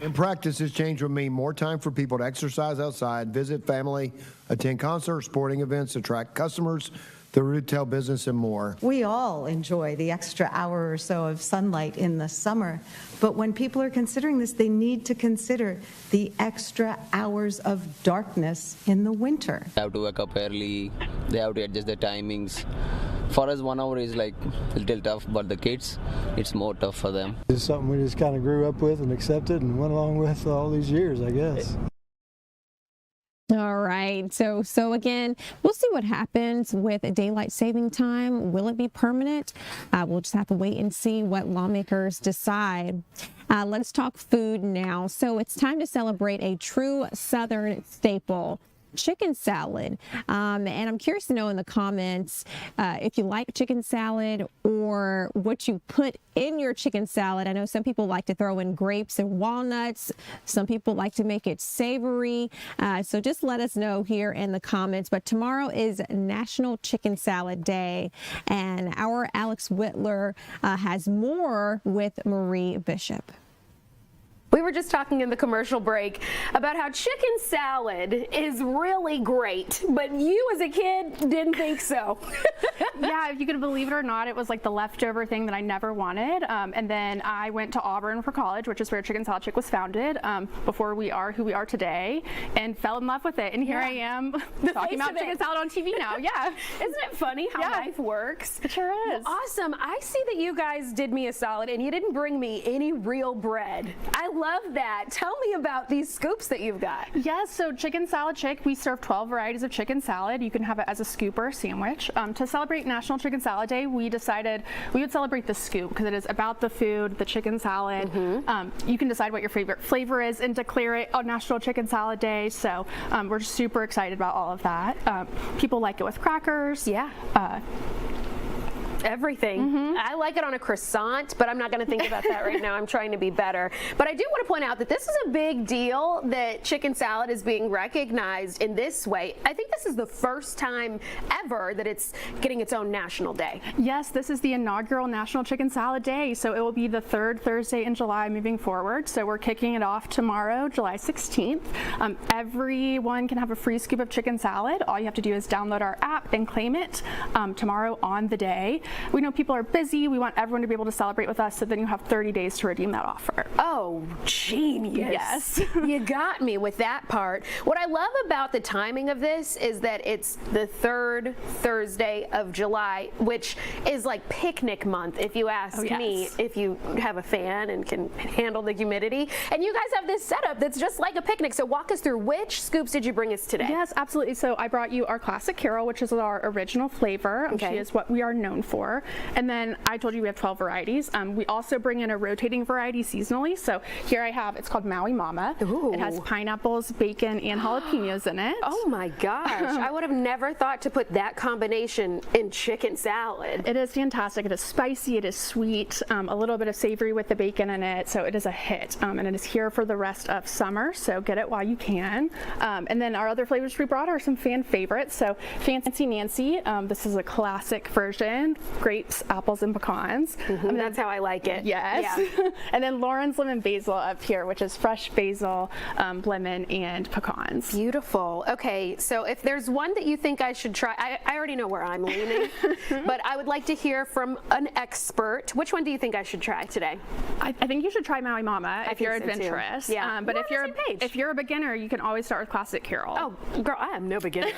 In practice, this change would mean more time for people to exercise outside, visit family, attend concerts, sporting events, attract customers. the retail business, and more. We all enjoy the extra hour or so of sunlight in the summer, but when people are considering this, they need to consider the extra hours of darkness in the winter. They have to wake up early, they have to adjust the timings. For us, 1 hour is like a little tough, but the kids, it's more tough for them. It's something we just kind of grew up with and accepted and went along with all these years, I guess. All right. So again, we'll see what happens with daylight saving time. Will it be permanent? We'll just have to wait and see what lawmakers decide. Let's talk food now. So it's time to celebrate a true Southern staple, chicken salad. And I'm curious to know in the comments if you like chicken salad or what you put in your chicken salad. I know some people like to throw in grapes and walnuts. Some people like to make it savory. So just let us know here in the comments. But tomorrow is National Chicken Salad Day, and our Alex Whitler has more with Marie Bishop. We were just talking in the commercial break about how chicken salad is really great, but you as a kid didn't think so. Yeah, if you could believe it or not, it was like the leftover thing that I never wanted. And then I went to Auburn for college, which is where Chicken Salad Chick was founded, before we are who we are today, and fell in love with it. And here I am talking about chicken salad on TV now. Yeah. Isn't it funny how life works? It sure is. Well, awesome. I see that you guys did me a solid and you didn't bring me any real bread. I love that. Tell me about these scoops that you've got. Yes, so Chicken Salad Chick, we serve 12 varieties of chicken salad. You can have it as a scoop or a sandwich. To celebrate National Chicken Salad Day, we decided we would celebrate the scoop because it is about the food, the chicken salad. You can decide what your favorite flavor is and declare it on National Chicken Salad Day. So we're super excited about all of that. People like it with crackers. Yeah. Everything. I like it on a croissant, but I'm not going to think about that right now. I'm trying to be better. But I do want to point out that this is a big deal that chicken salad is being recognized in this way. I think this is the first time ever that it's getting its own national day. Yes, this is the inaugural National Chicken Salad Day. So it will be the third Thursday in July moving forward. So we're kicking it off tomorrow, July 16th. Everyone can have a free scoop of chicken salad. All you have to do is download our app and claim it tomorrow on the day. We know people are busy. We want everyone to be able to celebrate with us, so then you have 30 days to redeem that offer. Oh, genius. Yes. You got me with that part. What I love about the timing of this is that it's the third Thursday of July, which is like picnic month, if you ask me, if you have a fan and can handle the humidity. And you guys have this setup that's just like a picnic. So walk us through, which scoops did you bring us today? Yes, absolutely. So I brought you our Classic Carol, which is our original flavor. She is what we are known for. And then I told you we have 12 varieties. We also bring in a rotating variety seasonally. So here I have, it's called Maui Mama. Ooh. It has pineapples, bacon, and jalapenos in it. Oh my gosh. I would have never thought to put that combination in chicken salad. It is fantastic. It is spicy, it is sweet, a little bit of savory with the bacon in it. So it is a hit. And it is here for the rest of summer. So get it while you can. And then our other flavors we brought are some fan favorites. So Fancy Nancy, this is a classic version. Grapes, apples, and pecans. And that's how I like it. Yes. Yeah. And then Lauren's lemon basil up here, which is fresh basil, lemon, and pecans. Beautiful. Okay, so if there's one that you think I should try, I already know where I'm leaning, but I would like to hear from an expert. Which one do you think I should try today? I think you should try Maui Mama if you're adventurous. Yeah. But if you're a beginner, you can always start with Classic Carol. Oh, girl, I am no beginner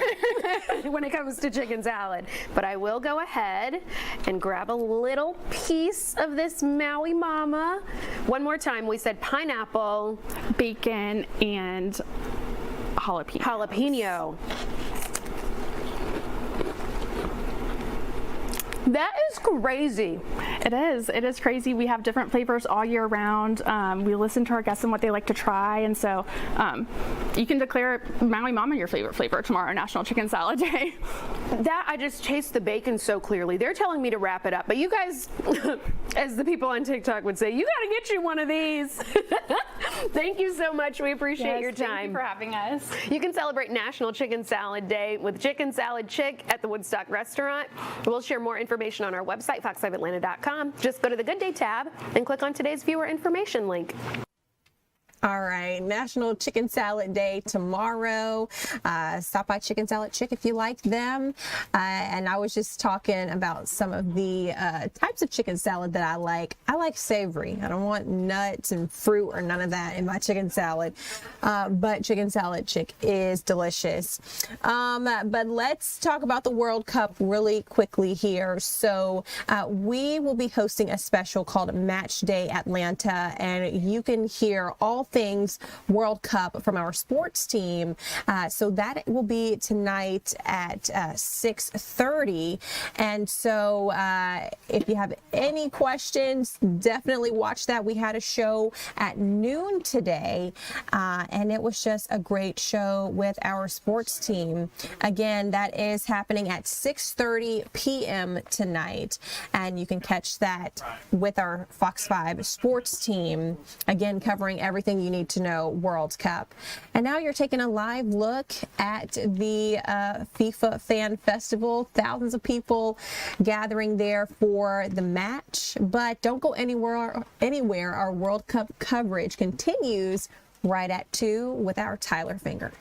when it comes to chicken salad. But I will go ahead and grab a little piece of this Maui Mama. One more time, we said pineapple, bacon, and jalapeno. That is crazy. It is. It is crazy. We have different flavors all year round. We listen to our guests and what they like to try, and so you can declare Maui Mama your favorite flavor tomorrow, National Chicken Salad Day. That I just taste the bacon so clearly. They're telling me to wrap it up, but you guys, as the people on TikTok would say, you got to get you one of these. Thank you so much. We appreciate your time. Thank you for having us. You can celebrate National Chicken Salad Day with Chicken Salad Chick at the Woodstock Restaurant. We'll share more information on our website, fox5atlanta.com. Just go to the Good Day tab and click on today's viewer information link. All right, National Chicken Salad Day tomorrow. Stop by Chicken Salad Chick if you like them. And I was just talking about some of the types of chicken salad that I like. I like savory. I don't want nuts and fruit or none of that in my chicken salad. But Chicken Salad Chick is delicious. But let's talk about the World Cup really quickly here. So we will be hosting a special called Matchday Atlanta, and you can hear all things World Cup from our sports team. So that will be tonight at 6:30. And so if you have any questions, definitely watch that. We had a show at noon today, and it was just a great show with our sports team. Again, that is happening at 6:30 p.m. tonight, and you can catch that with our Fox 5 sports team, again covering everything you need to know World Cup. And now you're taking a live look at the FIFA Fan Festival. Thousands of people gathering there for the match, but don't go anywhere. Our World Cup coverage continues right at 2 with our Tyler Fingert.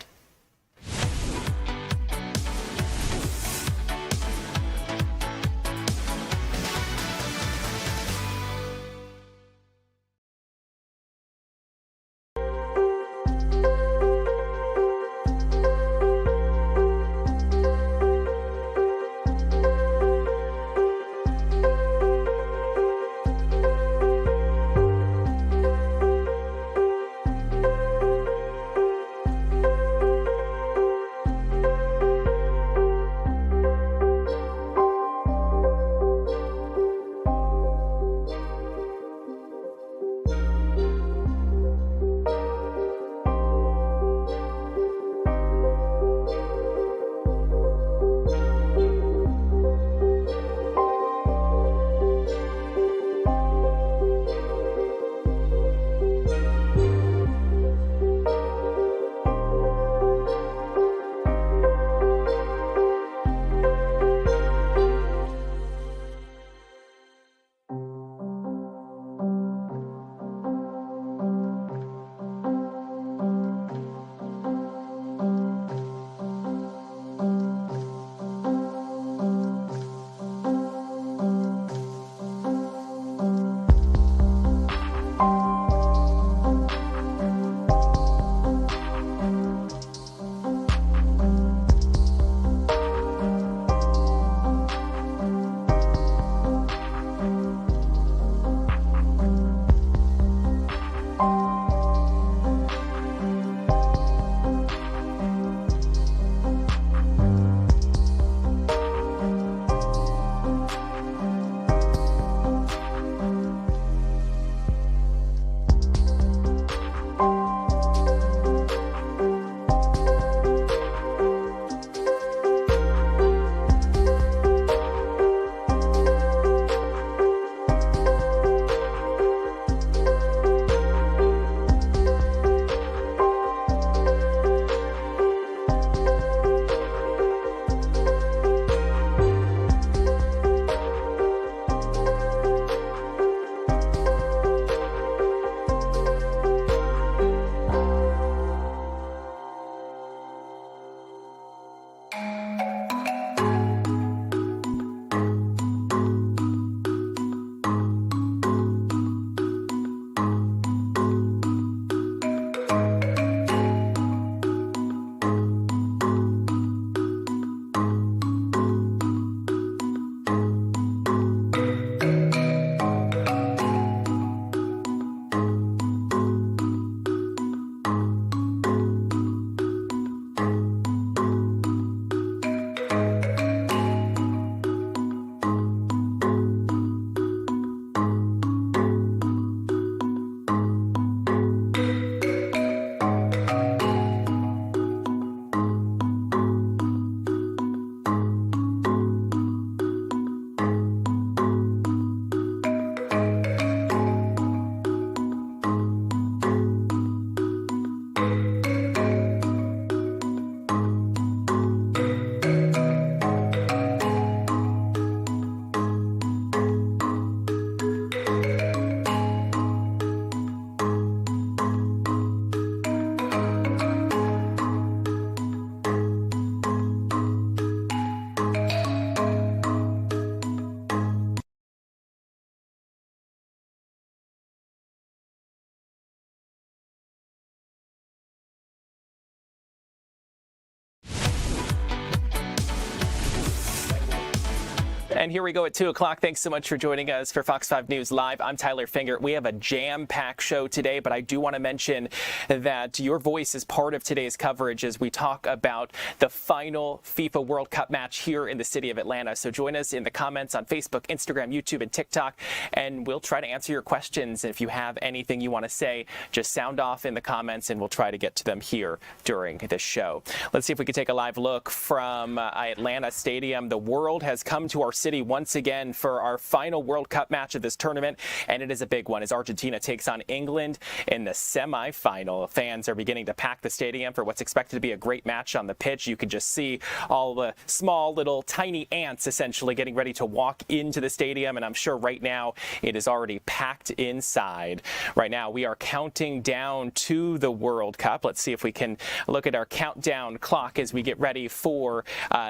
And here we go at 2 o'clock. Thanks so much for joining us for Fox 5 News Live. I'm Tyler Finger. We have a jam-packed show today, but I do want to mention that your voice is part of today's coverage as we talk about the final FIFA World Cup match here in the city of Atlanta. So join us in the comments on Facebook, Instagram, YouTube, and TikTok, and we'll try to answer your questions. If you have anything you want to say, just sound off in the comments, and we'll try to get to them here during this show. Let's see if we can take a live look from Atlanta Stadium. The world has come to our city once again for our final World Cup match of this tournament, and it is a big one as Argentina takes on England in the semifinal. Fans are beginning to pack the stadium for what's expected to be a great match on the pitch. You can just see all the small little tiny ants essentially getting ready to walk into the stadium, and I'm sure right now it is already packed inside. Right now we are counting down to the World Cup. Let's see if we can look at our countdown clock as we get ready for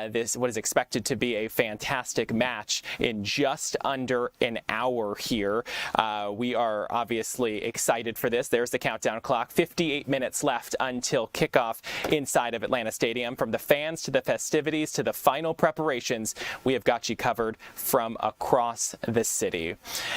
this what is expected to be a fantastic match in just under an hour here. We are obviously excited for this. There's the countdown clock. 58 minutes left until kickoff inside of Atlanta Stadium. From the fans to the festivities to the final preparations, we have got you covered from across the city.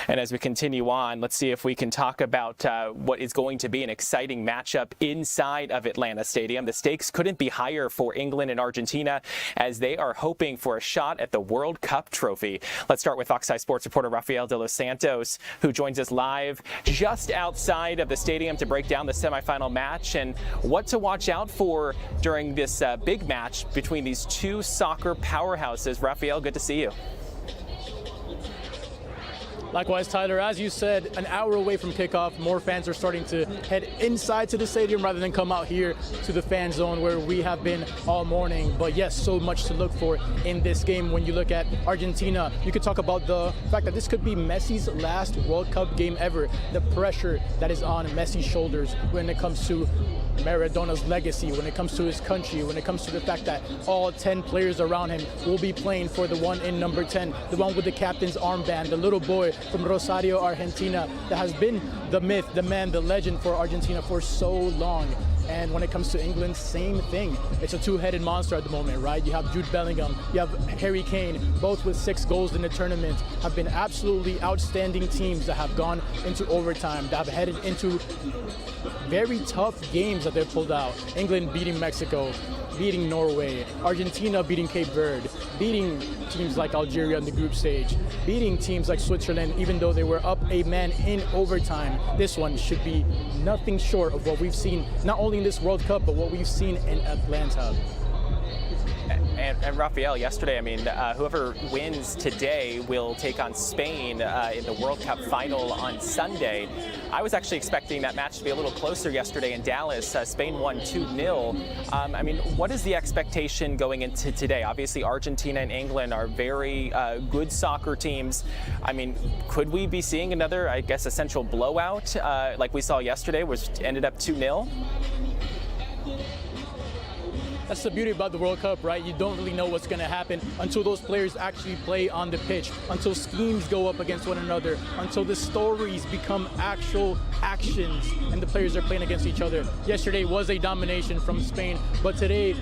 And as we continue on, let's see if we can talk about what is going to be an exciting matchup inside of Atlanta Stadium. The stakes couldn't be higher for England and Argentina as they are hoping for a shot at the World Cup trophy. Let's start with Fox 5 Sports reporter Rafael de los Santos, who joins us live just outside of the stadium to break down the semifinal match and what to watch out for during this big match between these two soccer powerhouses. Rafael, good to see you. Likewise, Tyler, as you said, an hour away from kickoff, more fans are starting to head inside to the stadium rather than come out here to the fan zone where we have been all morning. But yes, so much to look for in this game. When you look at Argentina, you could talk about the fact that this could be Messi's last World Cup game ever. The pressure that is on Messi's shoulders when it comes to Maradona's legacy, when it comes to his country, when it comes to the fact that all 10 players around him will be playing for the one in number 10, the one with the captain's armband, the little boy from Rosario, Argentina, that has been the myth, the man, the legend for Argentina for so long. And when it comes to England, same thing. It's a two-headed monster at the moment, right? You have Jude Bellingham, you have Harry Kane, both with 6 goals in the tournament, have been absolutely outstanding teams that have gone into overtime, that have headed into very tough games that they've pulled out. England beating Mexico, beating Norway, Argentina beating Cape Verde, beating teams like Algeria in the group stage, beating teams like Switzerland, even though they were up a man in overtime. This one should be nothing short of what we've seen, not only in this World Cup, but what we've seen in Atlanta. And Rafael, yesterday, I mean, whoever wins today will take on Spain in the World Cup final on Sunday. I was actually expecting that match to be a little closer yesterday in Dallas. Spain won 2-0. I mean, what is the expectation going into today? Obviously, Argentina and England are very good soccer teams. I mean, could we be seeing another, I guess, essential blowout like we saw yesterday, which ended up 2-0? That's the beauty about the World Cup, right? You don't really know what's going to happen until those players actually play on the pitch, until schemes go up against one another, until the stories become actual actions and the players are playing against each other. Yesterday was a domination from Spain, but today,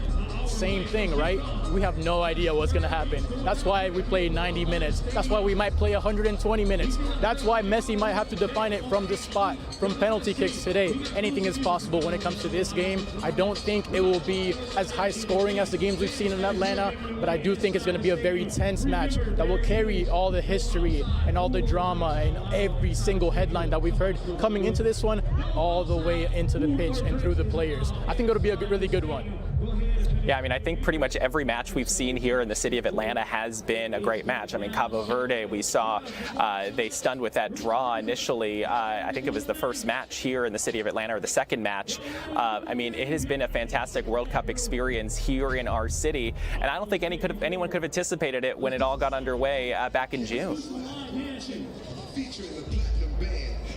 same thing, right? We have no idea what's going to happen. That's why we play 90 minutes. That's why we might play 120 minutes. That's why Messi might have to define it from the spot, from penalty kicks today. Anything is possible when it comes to this game. I don't think it will be as high scoring as the games we've seen in Atlanta, but I do think it's going to be a very tense match that will carry all the history and all the drama and every single headline that we've heard coming into this one all the way into the pitch and through the players. I think it'll be a really good one. Yeah, I mean, I think pretty much every match we've seen here in the city of Atlanta has been a great match. I mean, Cabo Verde, we saw they stunned with that draw initially. I think it was the first match here in the city of Atlanta, or the second match. I mean, it has been a fantastic World Cup experience here in our city, and I don't think anyone could have anticipated it when it all got underway back in June.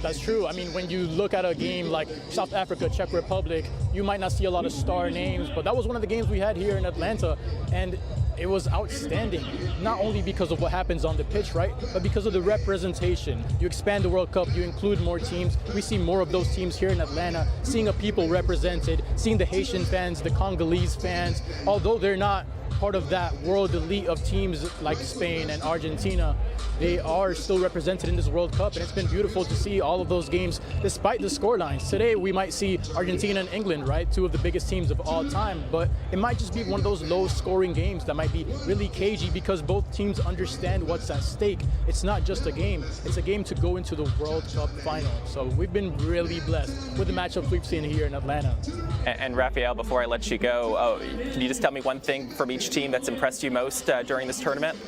That's true. I mean, when you look at a game like South Africa, Czech Republic, you might not see a lot of star names, but that was one of the games we had here in Atlanta, and it was outstanding, not only because of what happens on the pitch, right, but because of the representation. You expand the World Cup, you include more teams. We see more of those teams here in Atlanta, seeing a people represented, seeing the Haitian fans, the Congolese fans, although they're not part of that world elite of teams like Spain and Argentina, they are still represented in this World Cup, and it's been beautiful to see all of those games despite the scorelines. Today we might see Argentina and England, right, two of the biggest teams of all time, but it might just be one of those low-scoring games that might be really cagey because both teams understand what's at stake. It's not just a game, it's a game to go into the World Cup final. So we've been really blessed with the matchups we've seen here in Atlanta. And Rafael, before I let you go, can you just tell me one thing from each team that's impressed you most during this tournament?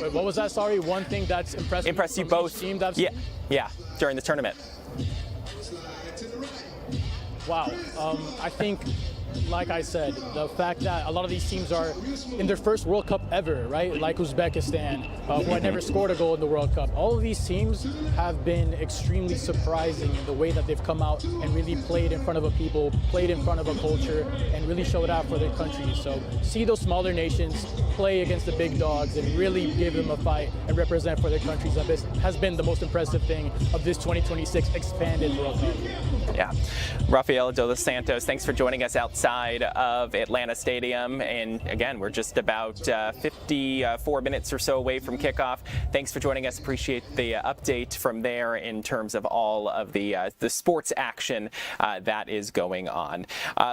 Wait, what was that? Sorry, one thing that's impressed you both. Team that's yeah, during the tournament. Wow, I think, like I said, the fact that a lot of these teams are in their first World Cup ever, right? Like Uzbekistan, who had never scored a goal in the World Cup. All of these teams have been extremely surprising in the way that they've come out and really played in front of a people, played in front of a culture, and really showed out for their countries. So see those smaller nations play against the big dogs and really give them a fight and represent for their countries. This has been the most impressive thing of this 2026 expanded World Cup. Yeah. Rafael dos Santos, thanks for joining us outside of Atlanta Stadium. And again, we're just about 54 minutes or so away from kickoff. Thanks for joining us. Appreciate the update from there in terms of all of the sports action that is going on.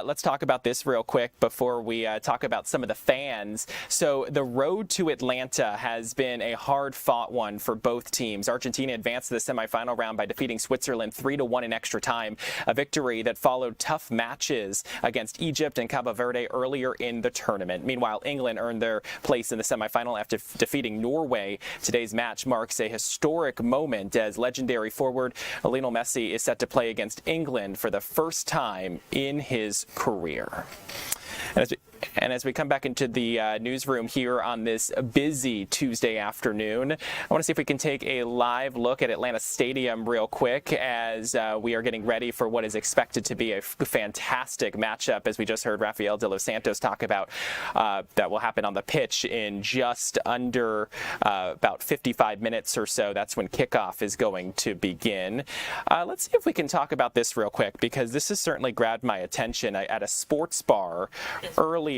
Let's talk about this real quick before we talk about some of the fans. So the road to Atlanta has been a hard-fought one for both teams. Argentina advanced to the semifinal round by defeating Switzerland 3-1 in extra time, a victory that followed tough matches against Egypt and Cabo Verde earlier in the tournament. Meanwhile, England earned their place in the semifinal after defeating Norway. Today's match marks a historic moment as legendary forward Lionel Messi is set to play against England for the first time in his career. And as we come back into the newsroom here on this busy Tuesday afternoon, I want to see if we can take a live look at Atlanta Stadium real quick as we are getting ready for what is expected to be a fantastic matchup, as we just heard Rafael dos Santos talk about, that will happen on the pitch in just under about 55 minutes or so. That's when kickoff is going to begin. Let's see if we can talk about this real quick, because this has certainly grabbed my attention. At a sports bar earlier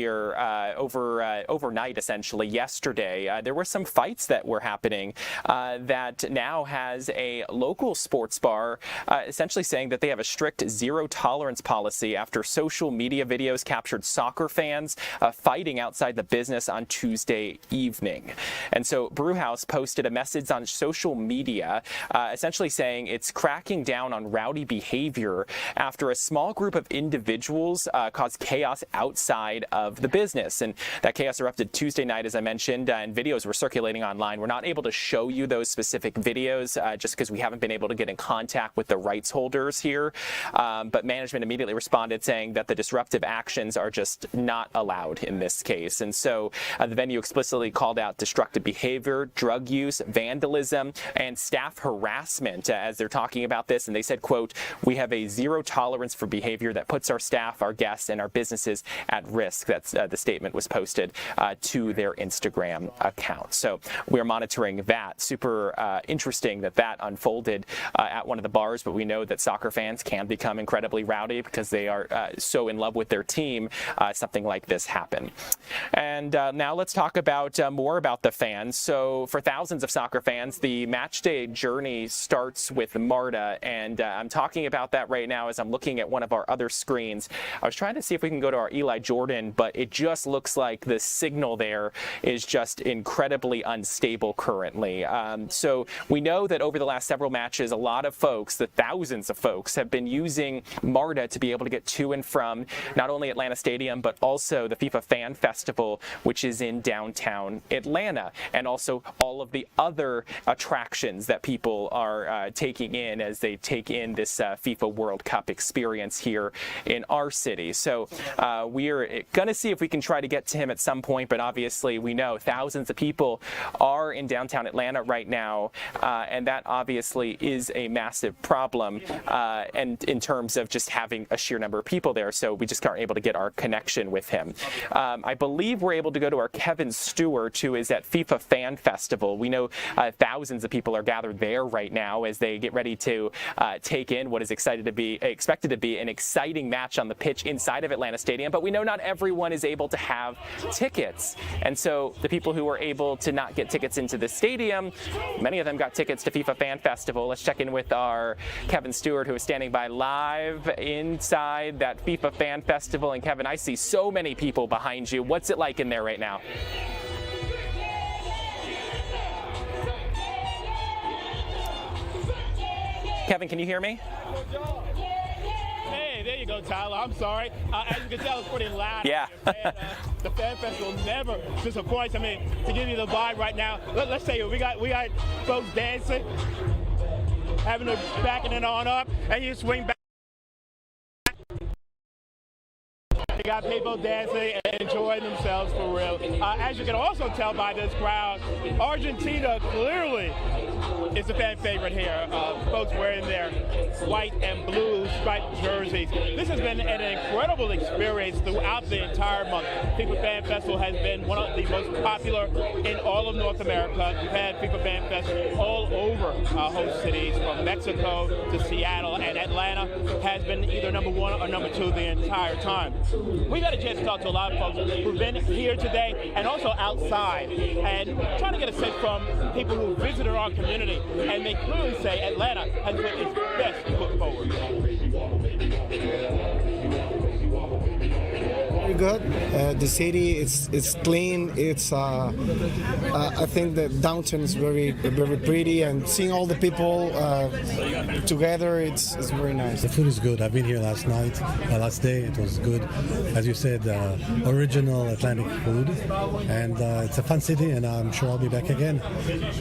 overnight, essentially yesterday, there were some fights that were happening that now has a local sports bar essentially saying that they have a strict zero tolerance policy after social media videos captured soccer fans fighting outside the business on Tuesday evening. And so Brewhouse posted a message on social media essentially saying it's cracking down on rowdy behavior after a small group of individuals caused chaos outside of the business. And that chaos erupted Tuesday night, as I mentioned, and videos were circulating online. We're not able to show you those specific videos just because we haven't been able to get in contact with the rights holders here. But management immediately responded saying that the disruptive actions are just not allowed in this case. And so the venue explicitly called out destructive behavior, drug use, vandalism, and staff harassment as they're talking about this. And they said, quote, "We have a zero tolerance for behavior that puts our staff, our guests, and our businesses at risk." That's the statement was posted to their Instagram account. So we're monitoring that. Super interesting that unfolded at one of the bars, but we know that soccer fans can become incredibly rowdy because they are so in love with their team. Something like this happened. And now let's talk about more about the fans. So for thousands of soccer fans, the matchday journey starts with MARTA, and I'm talking about that right now as I'm looking at one of our other screens. I was trying to see if we can go to our Eli Jordan, but it just looks like the signal there is just incredibly unstable currently. So we know that over the last several matches, a lot of folks, the thousands of folks, have been using MARTA to be able to get to and from not only Atlanta Stadium, but also the FIFA Fan Festival, which is in downtown Atlanta, and also all of the other attractions that people are taking in as they take in this FIFA World Cup experience here in our city. So we are going to to see if we can try to get to him at some point, but obviously we know thousands of people are in downtown Atlanta right now, and that obviously is a massive problem, and in terms of just having a sheer number of people there, so we just aren't able to get our connection with him. I believe we're able to go to our Kevin Stewart, who is at FIFA Fan Festival. We know thousands of people are gathered there right now as they get ready to take in what is expected to be an exciting match on the pitch inside of Atlanta Stadium, but we know not everyone is able to have tickets, and so the people who were able to not get tickets into the stadium, many of them got tickets to FIFA Fan Festival. Let's check in with our Kevin Stewart, who is standing by live inside that FIFA Fan Festival. And Kevin, I see so many people behind you. What's it like in there right now? Kevin, can you hear me? Hey, there you go, Tyler. I'm sorry. As you can tell, it's pretty loud. Yeah. The Fan Festival never disappoints. I mean, to give you the vibe right now, let's say we got folks dancing, having a backing it on up, and you swing back. You got people dancing and enjoying themselves for real. As you can also tell by this crowd, Argentina clearly is a fan favorite here. Folks wearing their white and blue striped jerseys. This has been an incredible experience throughout the entire month. FIFA Fan Festival has been one of the most popular in all of North America. We've had FIFA Fan Festival all over host cities, from Mexico to Seattle, and Atlanta has been either number 1 or number 2 the entire time. We got a chance to talk to a lot of folks who've been here today and also outside, and trying to get a sense from people who visited our community, and they clearly say Atlanta has put its best foot forward. Very good. The city it's clean. It's I think the downtown is very pretty, and seeing all the people together, it's very nice. The food is good. I've been here last day. It was good, as you said, original Atlantic food, and it's a fun city, and I'm sure I'll be back again.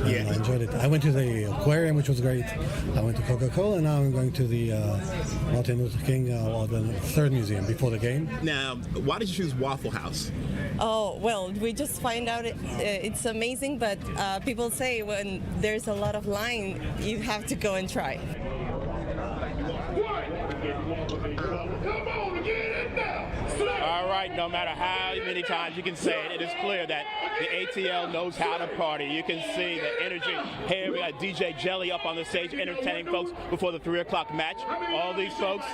Yeah, I enjoyed it. I went to the aquarium, which was great. I went to Coca-Cola, and now I'm going to the Martin Luther King, or the third museum before the game. Now, why did you choose Waffle House? Oh, well, we just find out it's amazing, but people say when there's a lot of line, you have to go and try. All right, no matter how many times you can say it, it is clear that the ATL knows how to party. You can see the energy. Here we got DJ Jelly up on the stage entertaining folks before the 3 o'clock match. All these folks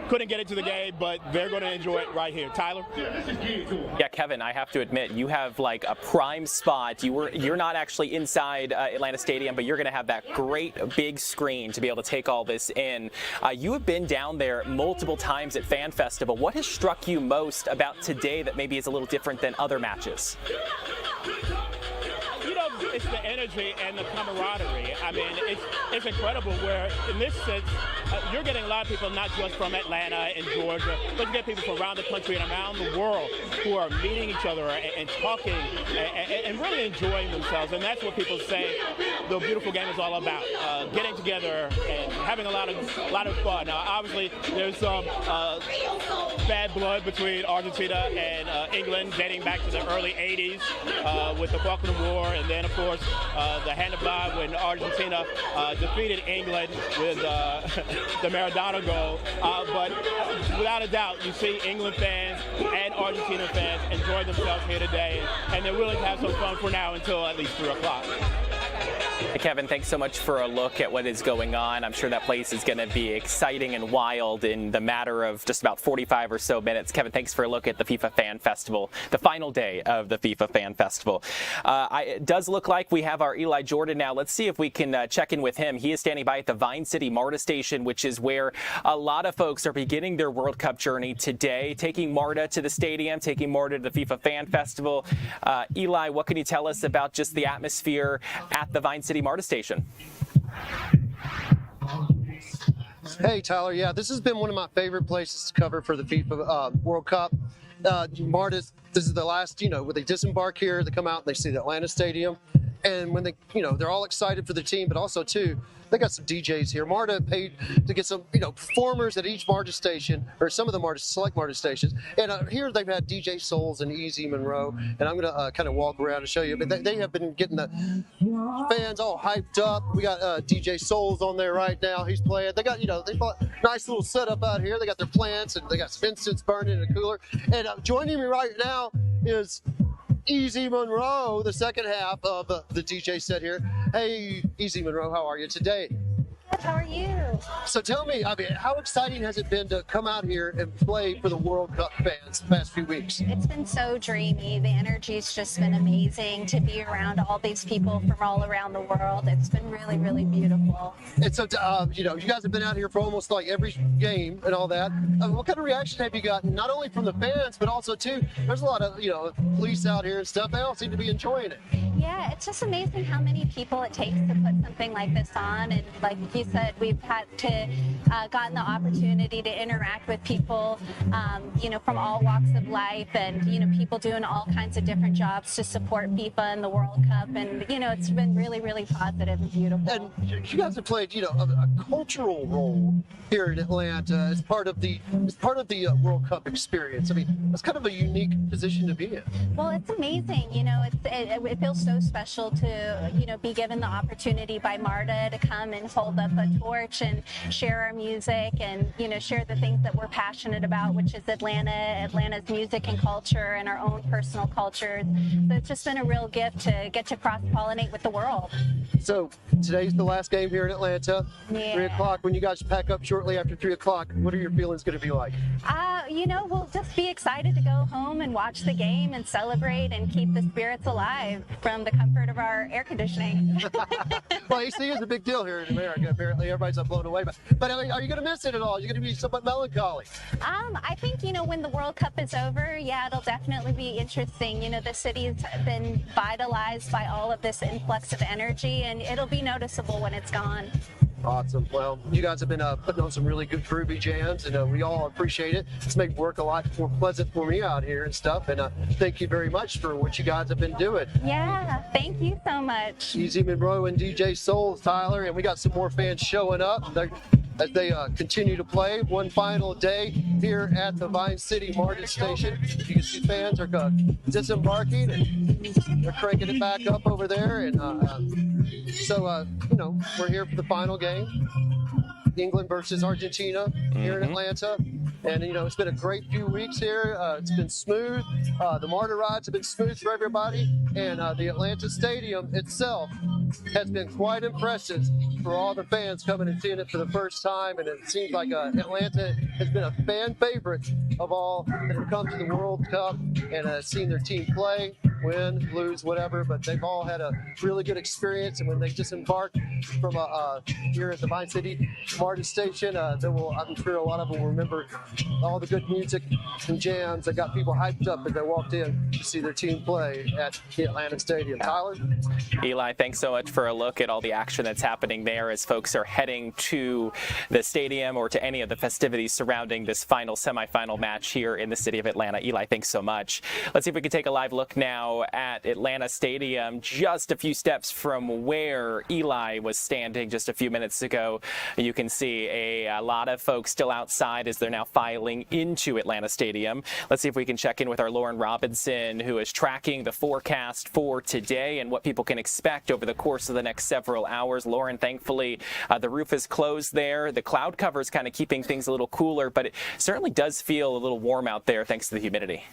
couldn't get into the game, but they're going to enjoy it right here. Tyler? Yeah, Kevin, I have to admit, you have like a prime spot. You're not actually inside Atlanta Stadium, but you're going to have that great big screen to be able to take all this in. You have been down there multiple times at Fan Festival. What has struck you most about today that maybe is a little different than other matches? You know, it's the energy and the camaraderie. I mean, it's incredible where, in this sense, you're getting a lot of people not just from Atlanta and Georgia, but you get people from around the country and around the world who are meeting each other and talking and really enjoying themselves. And that's what people say the beautiful game is all about, getting together and having a lot of fun. Now, obviously, there's some bad blood between Argentina and England dating back to the early 80s with the Falkland War, and then, of course, the hand of God when Argentina defeated England with the Maradona goal. But without a doubt, you see England fans and Argentina fans enjoy themselves here today, and they're willing to have some fun for now until at least 3 o'clock. Hey, Kevin, thanks so much for a look at what is going on. I'm sure that place is going to be exciting and wild in the matter of just about 45 or so minutes. Kevin, thanks for a look at the FIFA Fan Festival, the final day of the FIFA Fan Festival. It does look like we have our Eli Jordan now. Let's see if we can check in with him. He is standing by at the Vine City MARTA station, which is where a lot of folks are beginning their World Cup journey today, taking MARTA to the stadium, taking MARTA to the FIFA Fan Festival. Eli, what can you tell us about just the atmosphere at the Vine City MARTA station? Hey, Tyler. Yeah, this has been one of my favorite places to cover for the FIFA World Cup. MARTA, this is the last, when they disembark here, they come out and they see the Atlanta Stadium. And when they, they're all excited for the team, but also too, they got some DJs here. MARTA paid to get some, performers at each MARTA station, or some of the select MARTA stations. And here they've had DJ Souls and Easy Monroe, and I'm going to kind of walk around and show you. But they have been getting the fans all hyped up. We got DJ Souls on there right now. He's playing. They got, they bought a nice little setup out here. They got their plants, and they got some incense burning in a cooler. And joining me right now is Easy Monroe, the second half of the DJ set here. Hey, Easy Monroe, how are you today? Good, how are you? So tell me, how exciting has it been to come out here and play for the World Cup fans the past few weeks? It's been so dreamy. The energy's just been amazing to be around all these people from all around the world. It's been really, really beautiful. And so, you guys have been out here for almost like every game and all that. What kind of reaction have you gotten, not only from the fans, but also too, there's a lot of, police out here and stuff. They all seem to be enjoying it. Yeah, it's just amazing how many people it takes to put something like this on. And like you said, we've had to gotten the opportunity to interact with people, from all walks of life, and people doing all kinds of different jobs to support FIFA and the World Cup, and it's been really, really positive and beautiful. And you guys have played, a cultural role here in Atlanta as part of the World Cup experience. I mean, it's kind of a unique position to be in. Well, it's amazing. It feels so special to be given the opportunity by MARTA to come and hold up a torch and share our music and share the things that we're passionate about, which is Atlanta's music and culture and our own personal cultures. So it's just been a real gift to get to cross-pollinate with the world. So today's the last game here in Atlanta. Yeah. 3 o'clock. When you guys pack up shortly after 3 o'clock, what are your feelings going to be like? We'll just be excited to go home and watch the game and celebrate and keep the spirits alive from the comfort of our air conditioning. Well, AC is a big deal here in America. Apparently, everybody's blown away. But are you going to miss it at all? You're going to be somewhat melancholy. I think, when the World Cup is over, yeah, it'll definitely be interesting. The city's been vitalized by all of this influx of energy, and it'll be noticeable when it's gone. Awesome. Well, you guys have been putting on some really good groovy jams, and we all appreciate it. It's made work a lot more pleasant for me out here and stuff, and thank you very much for what you guys have been doing. Yeah, thank you so much. Easy Monroe and DJ Souls, Tyler, and we got some more fans showing up as they continue to play. One final day here at the Vine City MARTA station. You can see fans are disembarking, and they're cranking it back up over there, and we're here for the final game. England versus Argentina here in Atlanta. And, it's been a great few weeks here. It's been smooth. The MARTA rides have been smooth for everybody. And the Atlanta Stadium itself has been quite impressive for all the fans coming and seeing it for the first time. And it seems like Atlanta has been a fan favorite of all that have come to the World Cup and seen their team play, win, lose, whatever. But they've all had a really good experience. And when they disembark from here at the Vine City MARTA station, I'm sure a lot of them will remember all the good music and jams that got people hyped up as they walked in to see their team play at the Atlanta Stadium. Tyler? Eli, thanks so much for a look at all the action that's happening there as folks are heading to the stadium or to any of the festivities surrounding this final semifinal match here in the city of Atlanta. Eli, thanks so much. Let's see if we can take a live look now at Atlanta Stadium, just a few steps from where Eli was standing just a few minutes ago. You can see a lot of folks still outside as they're now filing into Atlanta Stadium. Let's see if we can check in with our Lauren Robinson, who is tracking the forecast for today and what people can expect over the course of the next several hours. Lauren, thankfully, the roof is closed there. The cloud cover is kind of keeping things a little cooler, but it certainly does feel a little warm out there thanks to the humidity.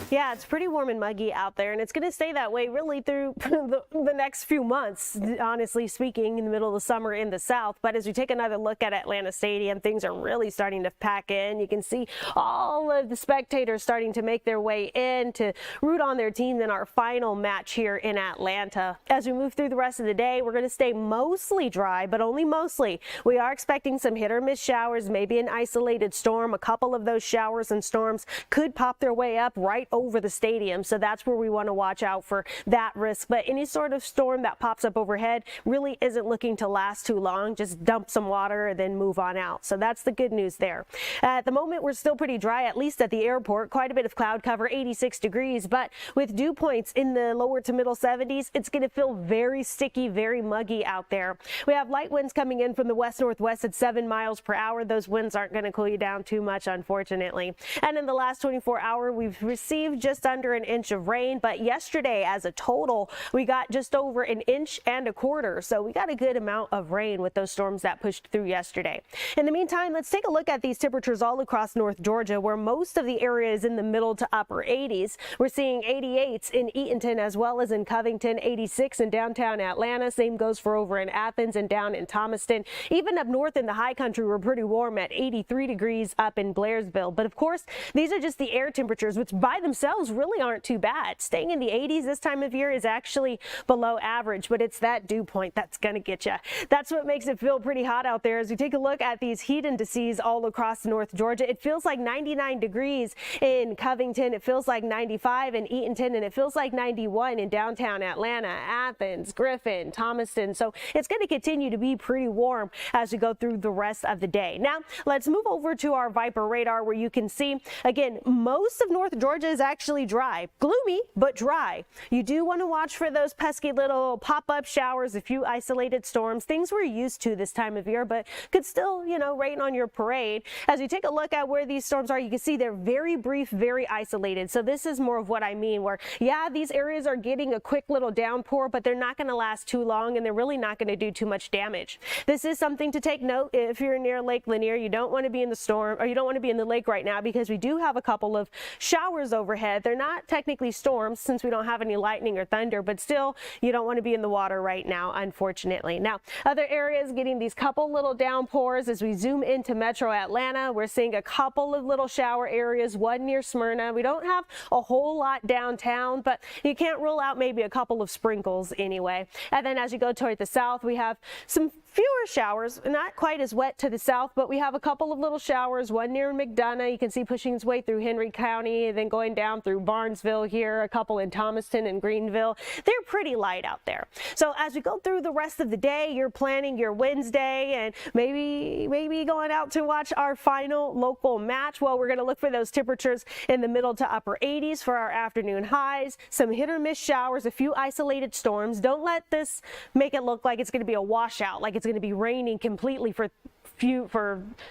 Yeah, it's pretty warm and muggy out there, and it's going to stay that way really through the next few months, honestly speaking, in the middle of the summer in the south. But as we take another look at Atlanta Stadium, things are really starting to pack in. You can see all of the spectators starting to make their way in to root on their team in our final match here in Atlanta. As we move through the rest of the day, we're going to stay mostly dry, but only mostly. We are expecting some hit or miss showers, maybe an isolated storm. A couple of those showers and storms could pop their way up right right over the stadium. So that's where we want to watch out for that risk. But any sort of storm that pops up overhead really isn't looking to last too long. Just dump some water and then move on out. So that's the good news there. At the moment, we're still pretty dry, at least at the airport. Quite a bit of cloud cover, 86 degrees. But with dew points in the lower to middle 70s, it's going to feel very sticky, very muggy out there. We have light winds coming in from the west-northwest at 7 miles per hour. Those winds aren't going to cool you down too much, unfortunately. And in the last 24 hours, we've received just under an inch of rain. But yesterday, as a total, we got just over an inch and a quarter. So we got a good amount of rain with those storms that pushed through yesterday. In the meantime, let's take a look at these temperatures all across North Georgia, where most of the area is in the middle to upper 80s. We're seeing 88s in Eatonton as well as in Covington, 86 in downtown Atlanta. Same goes for over in Athens and down in Thomaston. Even up north in the high country, we're pretty warm at 83 degrees up in Blairsville. But of course, these are just the air temperatures, which by themselves really aren't too bad. Staying in the 80s this time of year is actually below average, but it's that dew point that's going to get you. That's what makes it feel pretty hot out there. As we take a look at these heat indices all across North Georgia, it feels like 99 degrees in Covington, it feels like 95 in Eatonton, and it feels like 91 in downtown Atlanta, Athens, Griffin, Thomaston. So it's going to continue to be pretty warm as we go through the rest of the day. Now, let's move over to our Viper radar, where you can see, again, most of North Georgia is actually dry. Gloomy, but dry. You do want to watch for those pesky little pop-up showers, a few isolated storms, things we're used to this time of year, but could still, rain on your parade. As you take a look at where these storms are, you can see they're very brief, very isolated. So this is more of what I mean, where, yeah, these areas are getting a quick little downpour, but they're not going to last too long, and they're really not going to do too much damage. This is something to take note if you're near Lake Lanier. You don't want to be in the storm, or you don't want to be in the lake right now, because we do have a couple of showers overhead. They're not technically storms since we don't have any lightning or thunder, but still, you don't want to be in the water right now, unfortunately. Now, other areas getting these couple little downpours. As we zoom into Metro Atlanta, we're seeing a couple of little shower areas, one near Smyrna. We don't have a whole lot downtown, but you can't rule out maybe a couple of sprinkles anyway. And then as you go toward the south, we have some fewer showers, not quite as wet to the south, but we have a couple of little showers, one near McDonough. You can see pushing its way through Henry County, and then going down through Barnesville here, a couple in Thomaston and Greenville. They're pretty light out there. So as we go through the rest of the day, you're planning your Wednesday and maybe going out to watch our final local match. Well, we're going to look for those temperatures in the middle to upper 80s for our afternoon highs, some hit or miss showers, a few isolated storms. Don't let this make it look like it's going to be a washout, like it's going to be raining completely for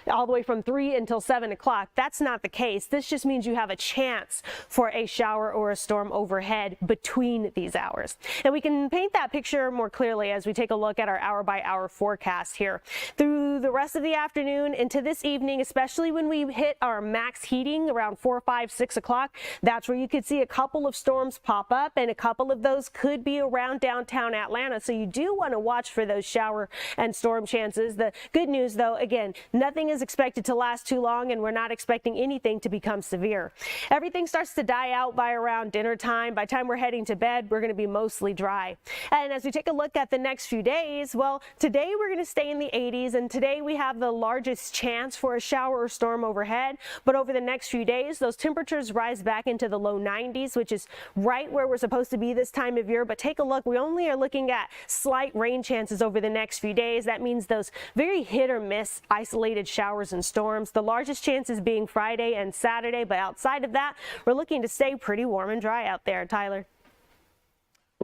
all the way from 3 until 7 o'clock. That's not the case. This just means you have a chance for a shower or a storm overhead between these hours. And we can paint that picture more clearly as we take a look at our hour-by-hour forecast here. Through the rest of the afternoon into this evening, especially when we hit our max heating around 4, 5, 6 o'clock, that's where you could see a couple of storms pop up, and a couple of those could be around downtown Atlanta. So you do want to watch for those shower and storm chances. The good news, though, again, nothing is expected to last too long, and we're not expecting anything to become severe. Everything starts to die out by around dinner time. By the time we're heading to bed, we're going to be mostly dry. And as we take a look at the next few days, well, today we're going to stay in the 80s, and today we have the largest chance for a shower or storm overhead. But over the next few days, those temperatures rise back into the low 90s, which is right where we're supposed to be this time of year. But take a look, we only are looking at slight rain chances over the next few days. That means those very hit or miss isolated showers and storms. The largest chances being Friday and Saturday, but outside of that, we're looking to stay pretty warm and dry out there. Tyler.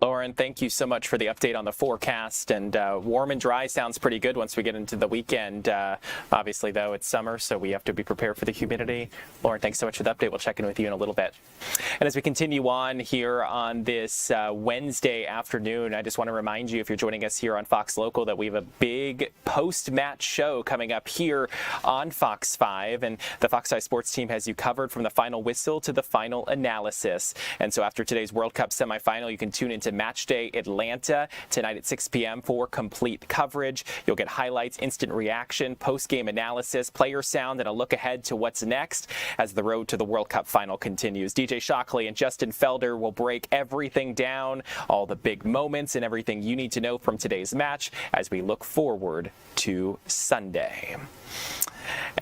Lauren, thank you so much for the update on the forecast. And warm and dry sounds pretty good once we get into the weekend. Obviously, though, it's summer, so we have to be prepared for the humidity. Lauren, thanks so much for the update. We'll check in with you in a little bit. And as we continue on here on this Wednesday afternoon, I just want to remind you, if you're joining us here on Fox Local, that we have a big post-match show coming up here on Fox 5. And the Fox 5 sports team has you covered from the final whistle to the final analysis. And so after today's World Cup semifinal, you can tune into Matchday Atlanta tonight at 6 p.m. for complete coverage. You'll get highlights, instant reaction, post-game analysis, player sound, and a look ahead to what's next as the road to the World Cup final continues. DJ Shockley and Justin Felder will break everything down, all the big moments and everything you need to know from today's match as we look forward to Sunday.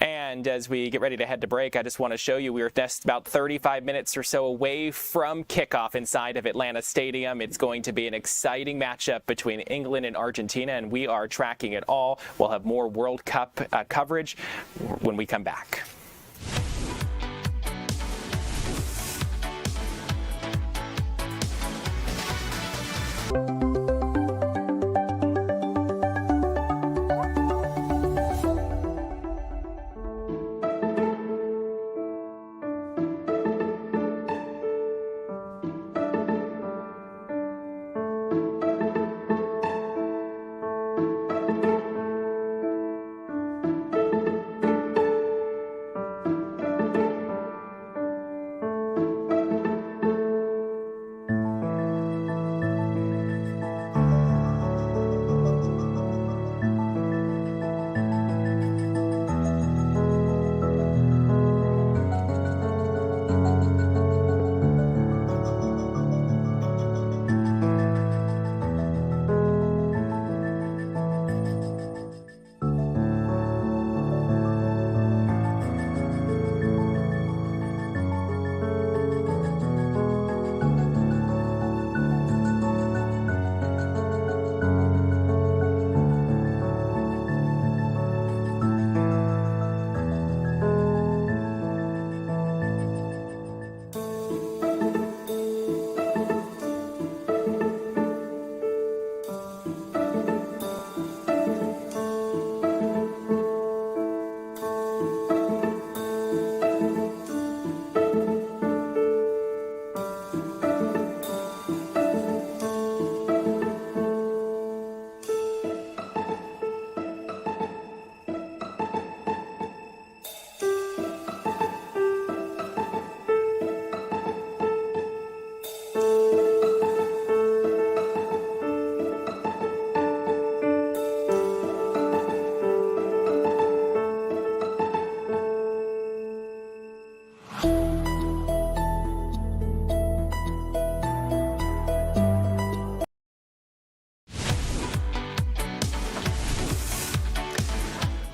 And as we get ready to head to break, I just want to show you we're just about 35 minutes or so away from kickoff inside of Atlanta Stadium. It's going to be an exciting matchup between England and Argentina, and we are tracking it all. We'll have more World Cup coverage when we come back.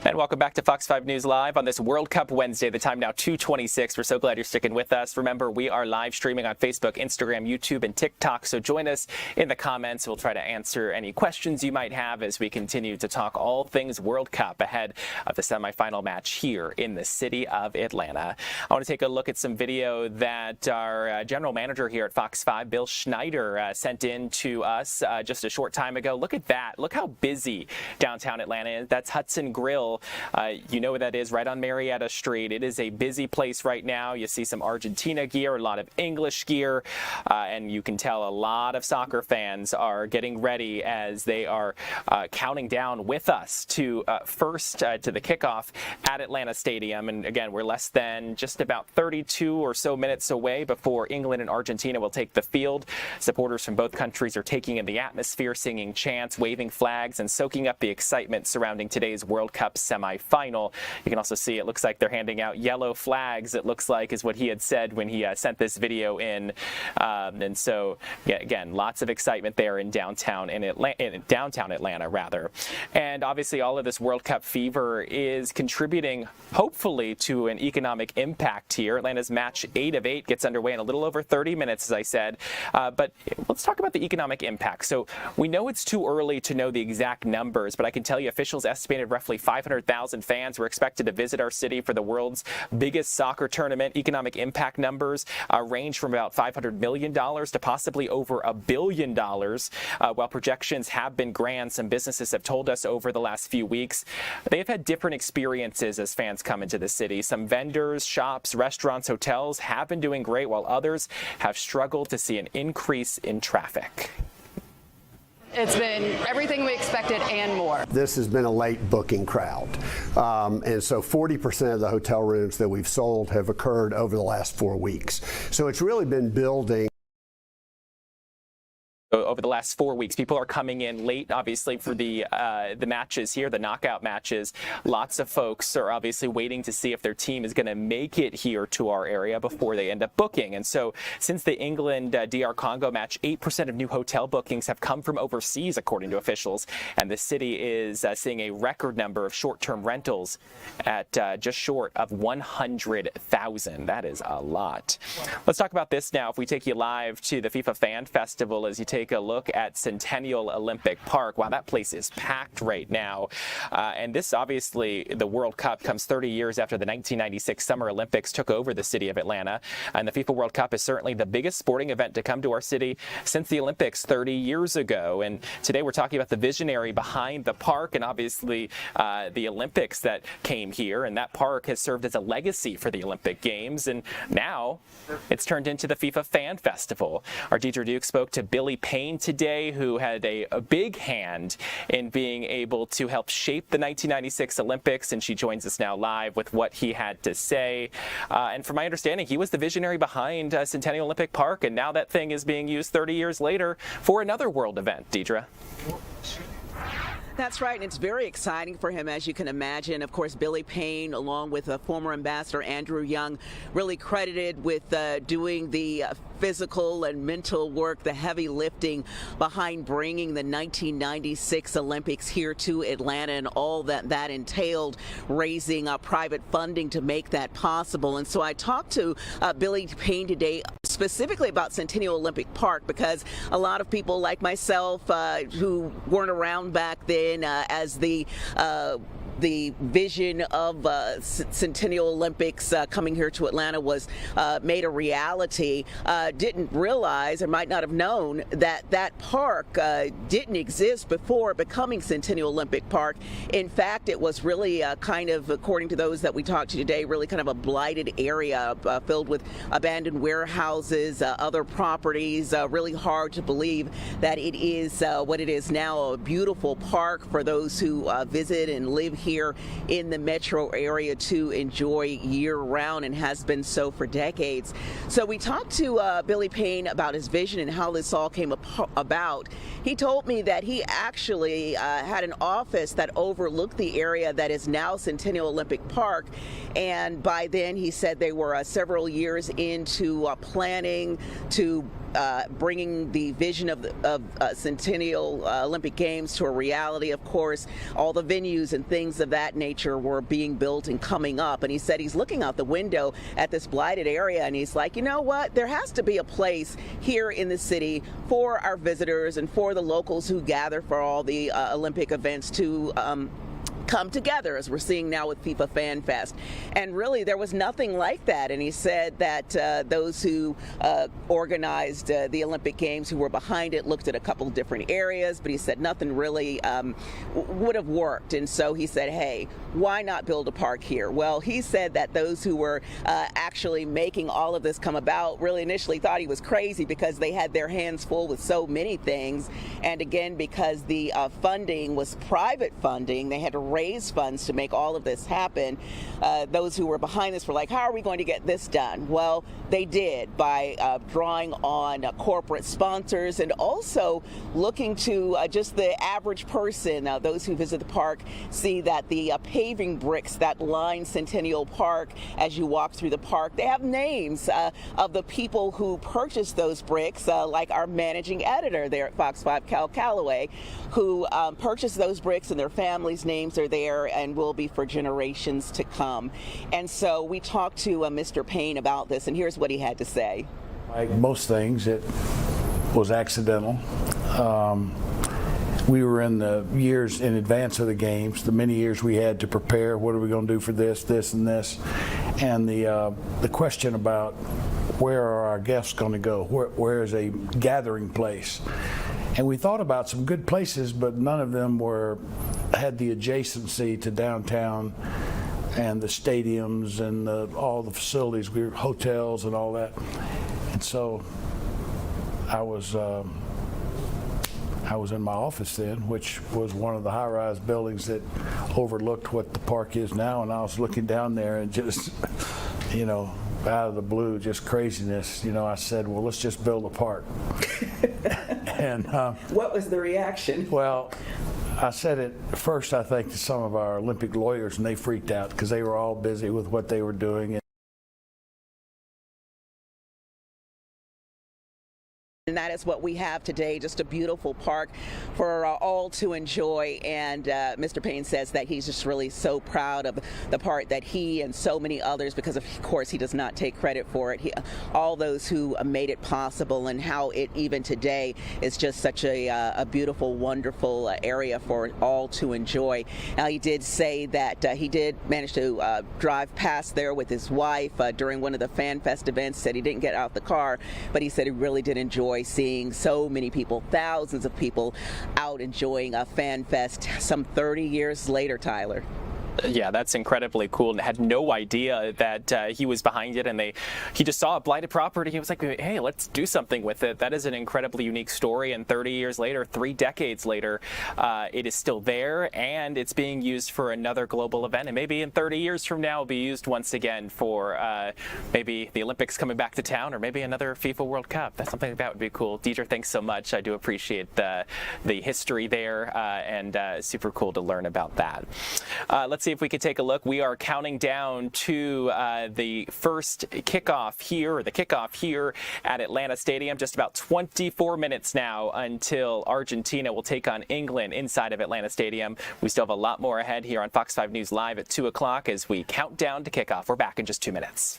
And welcome back to Fox 5 News Live on this World Cup Wednesday. The time now 2:26. We're so glad you're sticking with us. Remember, we are live streaming on Facebook, Instagram, YouTube, and TikTok. So join us in the comments. We'll try to answer any questions you might have as we continue to talk all things World Cup ahead of the semifinal match here in the city of Atlanta. I want to take a look at some video that our general manager here at Fox 5, Bill Schneider, sent in to us just a short time ago. Look at that. Look how busy downtown Atlanta is. That's Hudson Grill. You know what that is, right on Marietta Street. It is a busy place right now. You see some Argentina gear, a lot of English gear, and you can tell a lot of soccer fans are getting ready as they are counting down with us to the kickoff at Atlanta Stadium. And again, we're less than just about 32 or so minutes away before England and Argentina will take the field. Supporters from both countries are taking in the atmosphere, singing chants, waving flags, and soaking up the excitement surrounding today's World Cup semifinal. You can also see it looks like they're handing out yellow flags, it looks like, is what he had said when he sent this video in. And so, yeah, again, lots of excitement there in downtown Atlanta, rather. And obviously all of this World Cup fever is contributing, hopefully, to an economic impact here. Atlanta's match 8 of 8 gets underway in a little over 30 minutes, as I said. But let's talk about the economic impact. So we know it's too early to know the exact numbers, but I can tell you officials estimated roughly 500,000 fans were expected to visit our city for the world's biggest soccer tournament. Economic impact numbers range from about $500 million to possibly over $1 billion. While projections have been grand, some businesses have told us over the last few weeks they have had different experiences as fans come into the city. Some vendors, shops, restaurants, hotels have been doing great, while others have struggled to see an increase in traffic. It's been everything we expected and more. This has been a late booking crowd. And so 40% of the hotel rooms that we've sold have occurred over the last 4 weeks. So it's really been building. over the last 4 weeks. People are coming in late, obviously, for the matches here, the knockout matches. Lots of folks are obviously waiting to see if their team is going to make it here to our area before they end up booking. And so since the England DR Congo match, 8% of new hotel bookings have come from overseas, according to officials. And the city is seeing a record number of short-term rentals at just short of 100,000. That is a lot. Let's talk about this now. If we take you live to the FIFA Fan Festival as you take a look at Centennial Olympic Park. Wow, that place is packed right now. And this, obviously, the World Cup comes 30 years after the 1996 Summer Olympics took over the city of Atlanta. And the FIFA World Cup is certainly the biggest sporting event to come to our city since the Olympics 30 years ago. And today we're talking about the visionary behind the park and obviously the Olympics that came here. And that park has served as a legacy for the Olympic Games. And now it's turned into the FIFA Fan Festival. Our Deidre Duke spoke to Billy Payne today, who had a big hand in being able to help shape the 1996 Olympics. And she joins us now live with what he had to say. And from my understanding, he was the visionary behind Centennial Olympic Park. And now that thing is being used 30 years later for another world event. Deidre. That's right, and it's very exciting for him, as you can imagine. Of course, Billy Payne, along with former ambassador Andrew Young, really credited with doing the physical and mental work, the heavy lifting behind bringing the 1996 Olympics here to Atlanta and all that entailed, raising private funding to make that possible. And so I talked to Billy Payne today specifically about Centennial Olympic Park, because a lot of people like myself who weren't around back then as the vision of Centennial Olympics coming here to Atlanta was made a reality, didn't realize or might not have known that that park didn't exist before becoming Centennial Olympic Park. In fact, it was really kind of, according to those that we talked to today, really kind of a blighted area filled with abandoned warehouses, other properties. Really hard to believe that it is what it is now, a beautiful park for those who visit and live here in the metro area to enjoy year-round, and has been so for decades. So we talked to Billy Payne about his vision and how this all came about. He told me that he actually had an office that overlooked the area that is now Centennial Olympic Park, and by then he said they were several years into planning to bringing the vision of Centennial Olympic Games to a reality. Of course, all the venues and things of that nature were being built and coming up. And he said he's looking out the window at this blighted area, and he's like, you know what? There has to be a place here in the city for our visitors and for the locals who gather for all the Olympic events to come together, as we're seeing now with FIFA Fan Fest. And really, there was nothing like that. And he said that those who organized the Olympic Games, who were behind it, looked at a couple of different areas, but he said nothing really would have worked. And so he said, hey, why not build a park here? Well, he said that those who were actually making all of this come about really initially thought he was crazy, because they had their hands full with so many things. And again, because the funding was private funding, they had to raise funds to make all of this happen. Those who were behind this were like, how are we going to get this done? Well, they did by drawing on corporate sponsors, and also looking to just the average person. Those who visit the park see that the paving bricks that line Centennial Park as you walk through the park, they have names of the people who purchased those bricks, like our managing editor there at Fox 5, Cal Calloway, who purchased those bricks, and their families' names are there and will be for generations to come. And so we talked to Mr. Payne about this, and here's what he had to say. Like most things, it was accidental. We were in the years in advance of the games, the many years we had to prepare. What are we going to do for this, this, and this? And the question about where are our guests going to go? Where is a gathering place? And we thought about some good places, but none of them had the adjacency to downtown and the stadiums and all the facilities, hotels and all that. And so I was in my office then, which was one of the high-rise buildings that overlooked what the park is now, and I was looking down there and just, out of the blue, just craziness, I said, well, let's just build a park. And what was the reaction? Well, I said it first, I think, to some of our Olympic lawyers, and they freaked out because they were all busy with what they were doing. And that is what we have today, just a beautiful park for all to enjoy. And Mr. Payne says that he's just really so proud of the part that he and so many others, because of course he does not take credit for it, all those who made it possible, and how it even today is just such a beautiful, wonderful area for all to enjoy. Now, he did say that he did manage to drive past there with his wife during one of the Fan Fest events. Said he didn't get out the car, but he said he really did enjoy seeing so many people, thousands of people out enjoying a Fan Fest some 30 years later, Tyler. Yeah, that's incredibly cool, and had no idea that he was behind it, and he just saw a blighted property. He was like, hey, let's do something with it. That is an incredibly unique story, and 30 years later, 3 decades later, it is still there, and it's being used for another global event, and maybe in 30 years from now, it'll be used once again for maybe the Olympics coming back to town, or maybe another FIFA World Cup. That's something that would be cool. Deidre, thanks so much. I do appreciate the history there, and super cool to learn about that. Let's see if we can take a look. We are counting down to the first kickoff here, or the kickoff here at Atlanta Stadium. Just about 24 minutes now until Argentina will take on England inside of Atlanta Stadium. We still have a lot more ahead here on Fox 5 News Live at 2 o'clock as we count down to kickoff. We're back in just 2 minutes.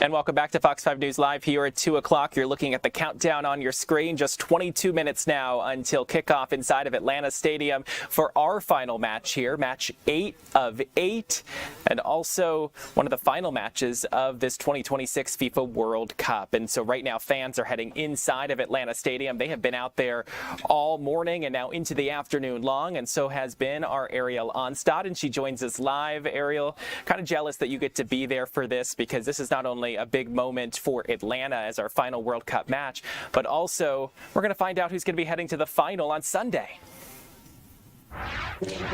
And welcome back to Fox 5 News Live here at 2 o'clock. You're looking at the countdown on your screen. Just 22 minutes now until kickoff inside of Atlanta Stadium for our final match here, match 8 of 8, and also one of the final matches of this 2026 FIFA World Cup. And so right now fans are heading inside of Atlanta Stadium. They have been out there all morning and now into the afternoon long, and so has been our Ariel Onstad, and she joins us live. Ariel, kind of jealous that you get to be there for this, because this is not only a big moment for Atlanta as our final World Cup match, but also we're going to find out who's going to be heading to the final on Sunday.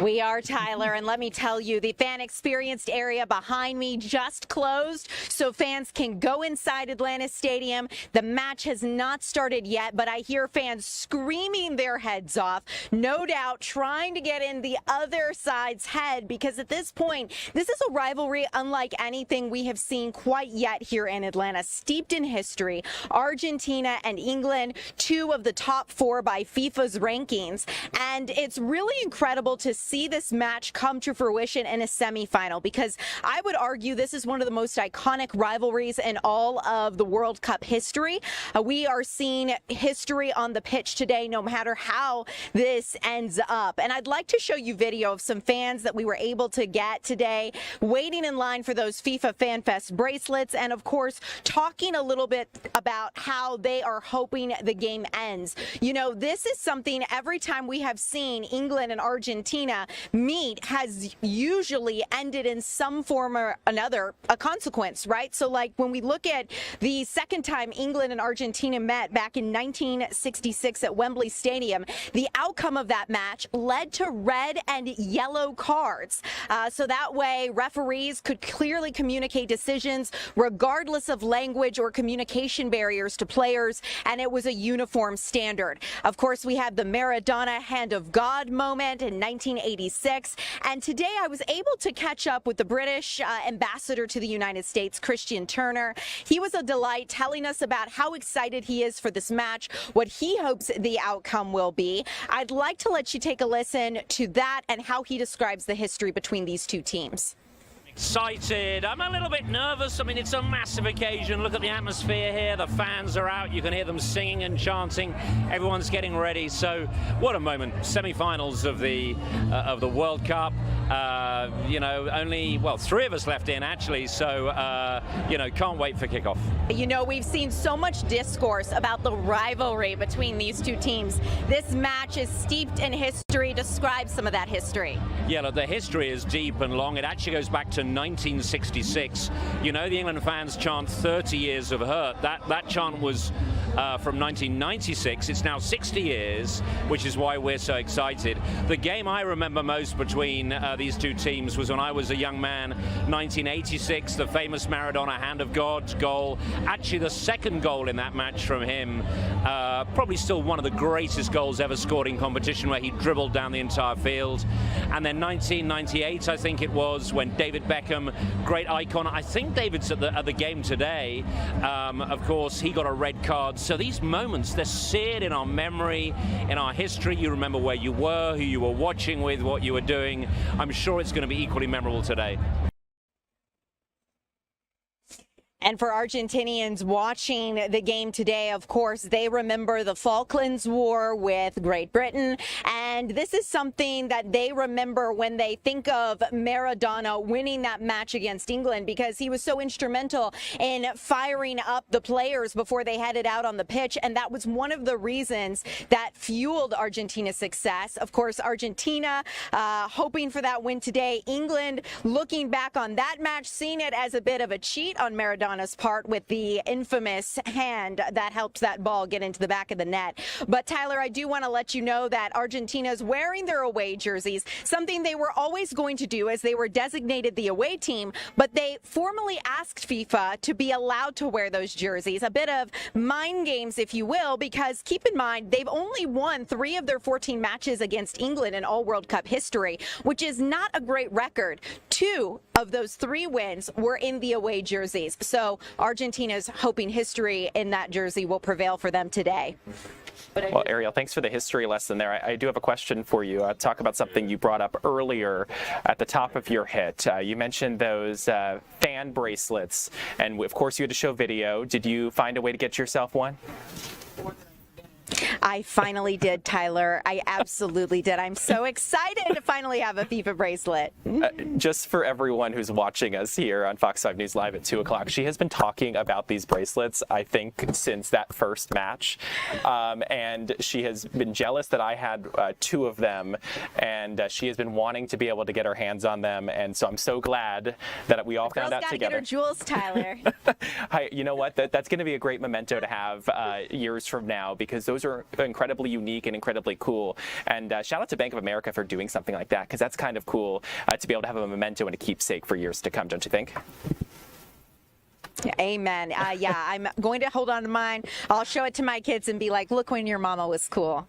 We are, Tyler, and let me tell you, the fan experienced area behind me just closed, so fans can go inside Atlanta Stadium. The match has not started yet, but I hear fans screaming their heads off, no doubt trying to get in the other side's head, because at this point, this is a rivalry unlike anything we have seen quite yet here in Atlanta, steeped in history. Argentina and England, 2 of the top 4 by FIFA's rankings, and it's really incredible to see this match come to fruition in a semifinal, because I would argue this is one of the most iconic rivalries in all of the World Cup history. We are seeing history on the pitch today, no matter how this ends up. And I'd like to show you video of some fans that we were able to get today, waiting in line for those FIFA Fan Fest bracelets, and of course, talking a little bit about how they are hoping the game ends. You know, this is something every time we have seen England and Argentina meet has usually ended in some form or another, a consequence, right? So like when we look at the second time England and Argentina met back in 1966 at Wembley Stadium, the outcome of that match led to red and yellow cards. So that way referees could clearly communicate decisions regardless of language or communication barriers to players, and it was a uniform standard. Of course, we had the Maradona Hand of God moment in 1986, and today I was able to catch up with the British ambassador to the United States, Christian Turner. He was a delight, telling us about how excited he is for this match, what he hopes the outcome will be. I'd like to let you take a listen to that and how he describes the history between these two teams. Excited. I'm a little bit nervous. I mean, it's a massive occasion. Look at the atmosphere here. The fans are out. You can hear them singing and chanting. Everyone's getting ready. So, what a moment! Semi-finals of the World Cup. You know, only 3 of us left in actually. So, you know, can't wait for kickoff. You know, we've seen so much discourse about the rivalry between these two teams. This match is steeped in history. Describe some of that history. Yeah, look, the history is deep and long. It actually goes back to 1966. You know, the England fans chant 30 years of hurt. That chant was from 1996. It's now 60 years, which is why we're so excited. The game I remember most between these two teams was when I was a young man, 1986, the famous Maradona Hand of God goal. Actually, the second goal in that match from him, probably still one of the greatest goals ever scored in competition, where he dribbled down the entire field. And then 1998, I think it was, when David Beckham, great icon. I think David's at the game today. Of course, he got a red card. So these moments, they're seared in our memory, in our history. You remember where you were, who you were watching with, what you were doing. I'm sure it's going to be equally memorable today. And for Argentinians watching the game today, of course, they remember the Falklands War with Great Britain. And this is something that they remember when they think of Maradona winning that match against England, because he was so instrumental in firing up the players before they headed out on the pitch. And that was one of the reasons that fueled Argentina's success. Of course, Argentina hoping for that win today. England looking back on that match, seeing it as a bit of a cheat on Maradona part with the infamous hand that helped that ball get into the back of the net. But Tyler, I do want to let you know that Argentina's wearing their away jerseys, something they were always going to do as they were designated the away team, but they formally asked FIFA to be allowed to wear those jerseys. A bit of mind games, if you will, because keep in mind, they've only won 3 of their 14 matches against England in all World Cup history, which is not a great record. 2 of those 3 wins were in the away jerseys. So Argentina's hoping history in that jersey will prevail for them today. Well, Ariel, thanks for the history lesson there. I do have a question for you. Talk about something you brought up earlier at the top of your hit. You mentioned those fan bracelets, and of course you had to show video. Did you find a way to get yourself one? I finally did, Tyler. I absolutely did. I'm so excited to finally have a FIFA bracelet. Just for everyone who's watching us here on Fox 5 News Live at 2 o'clock, she has been talking about these bracelets, I think, since that first match. And she has been jealous that I had 2 of them, and she has been wanting to be able to get her hands on them. And so I'm so glad that we all found out together. Get her jewels, Tyler. You know what? That's going to be a great memento to have years from now, because those are incredibly unique and incredibly cool. And shout out to Bank of America for doing something like that, because that's kind of cool to be able to have a memento and a keepsake for years to come, don't you think? Amen. Yeah, I'm going to hold on to mine. I'll show it to my kids and be like, look when your mama was cool.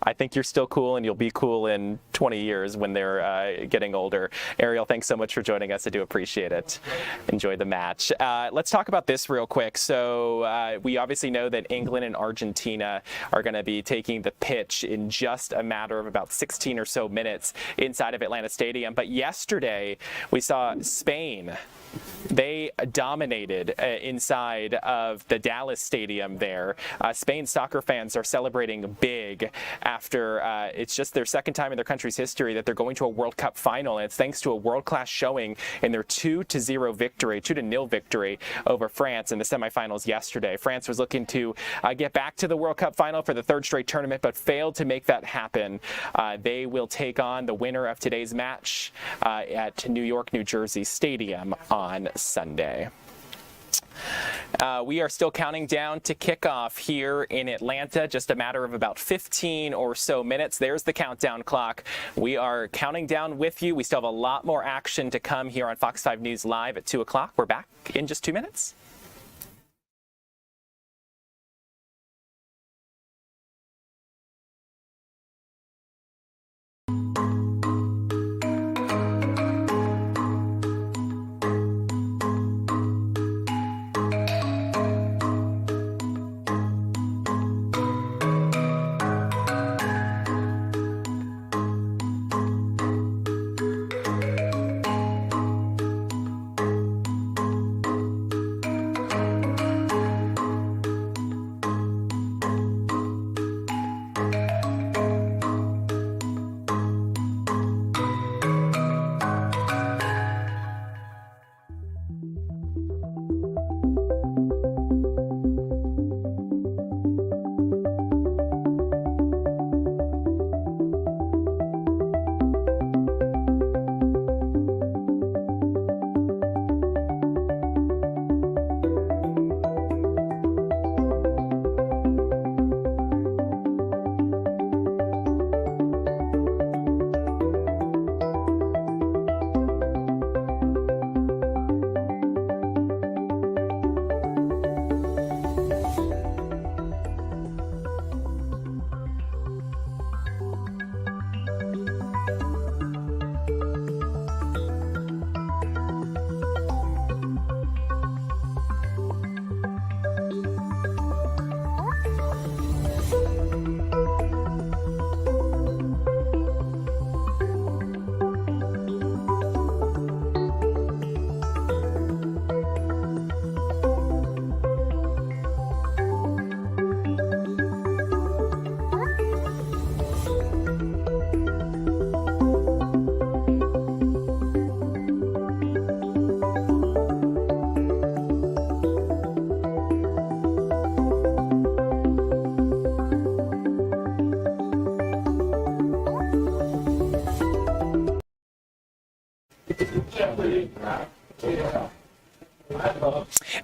I think you're still cool, and you'll be cool in 20 years when they're getting older. Ariel, thanks so much for joining us. I do appreciate it. Enjoy the match. Let's talk about this real quick. So we obviously know that England and Argentina are going to be taking the pitch in just a matter of about 16 or so minutes inside of Atlanta Stadium. But yesterday we saw Spain. They dominated inside of the Dallas Stadium there. Spain's soccer fans are celebrating big after it's just their second time in their country's history that they're going to a World Cup final, and it's thanks to a world-class showing in their 2-0 victory, 2-0 victory over France in the semifinals yesterday. France was looking to get back to the World Cup final for the third straight tournament, but failed to make that happen. They will take on the winner of today's match at New York, New Jersey Stadium on Sunday. We are still counting down to kickoff here in Atlanta, just a matter of about 15 or so minutes. There's the countdown clock. We are counting down with you. We still have a lot more action to come here on Fox 5 News Live at 2 o'clock. We're back in just 2 minutes.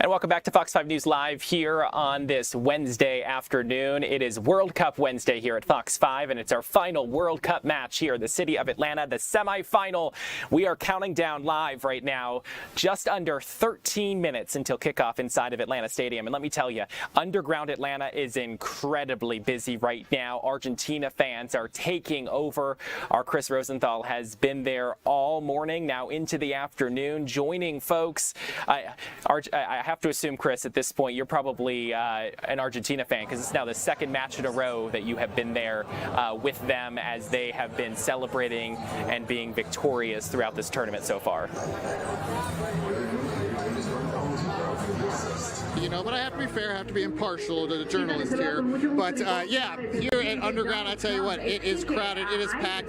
And welcome back to Fox 5 News Live here on this Wednesday afternoon. It is World Cup Wednesday here at Fox 5, and it's our final World Cup match here in the city of Atlanta, the semifinal. We are counting down live right now, just under 13 minutes until kickoff inside of Atlanta Stadium. And let me tell you, underground Atlanta is incredibly busy right now. Argentina fans are taking over. Our Chris Rosenthal has been there all morning, now into the afternoon, joining folks. I have to assume, Chris, at this point, you're probably an Argentina fan, because it's now the second match in a row that you have been there with them as they have been celebrating and being victorious throughout this tournament so far. You know, but I have to be fair, I have to be impartial to the journalist here. But yeah, here at Underground, I tell you what, it is crowded, it is packed.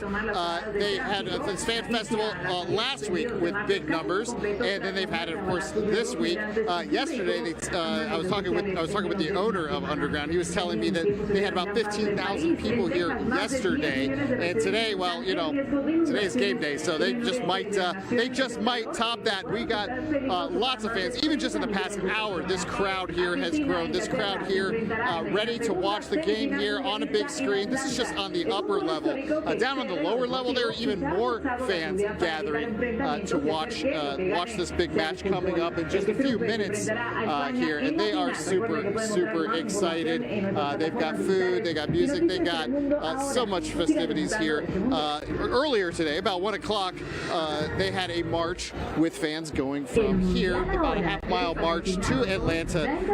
They had a fan festival last week with big numbers, and then they've had it, of course, this week. Yesterday, I was talking with the owner of Underground. He was telling me that they had about 15,000 people here yesterday, and today, well, you know, today's game day, so they just might top that. We got lots of fans, even just in the past hour. This crowd here has grown. This crowd here ready to watch the game here on a big screen. This is just on the upper level. Down on the lower level, there are even more fans gathering to watch this big match coming up in just a few minutes here, and they are super excited. They've got food, they got music, they got so much festivities here. Earlier today, about 1 o'clock, they had a march with fans going from here, about a half-mile march to Atlanta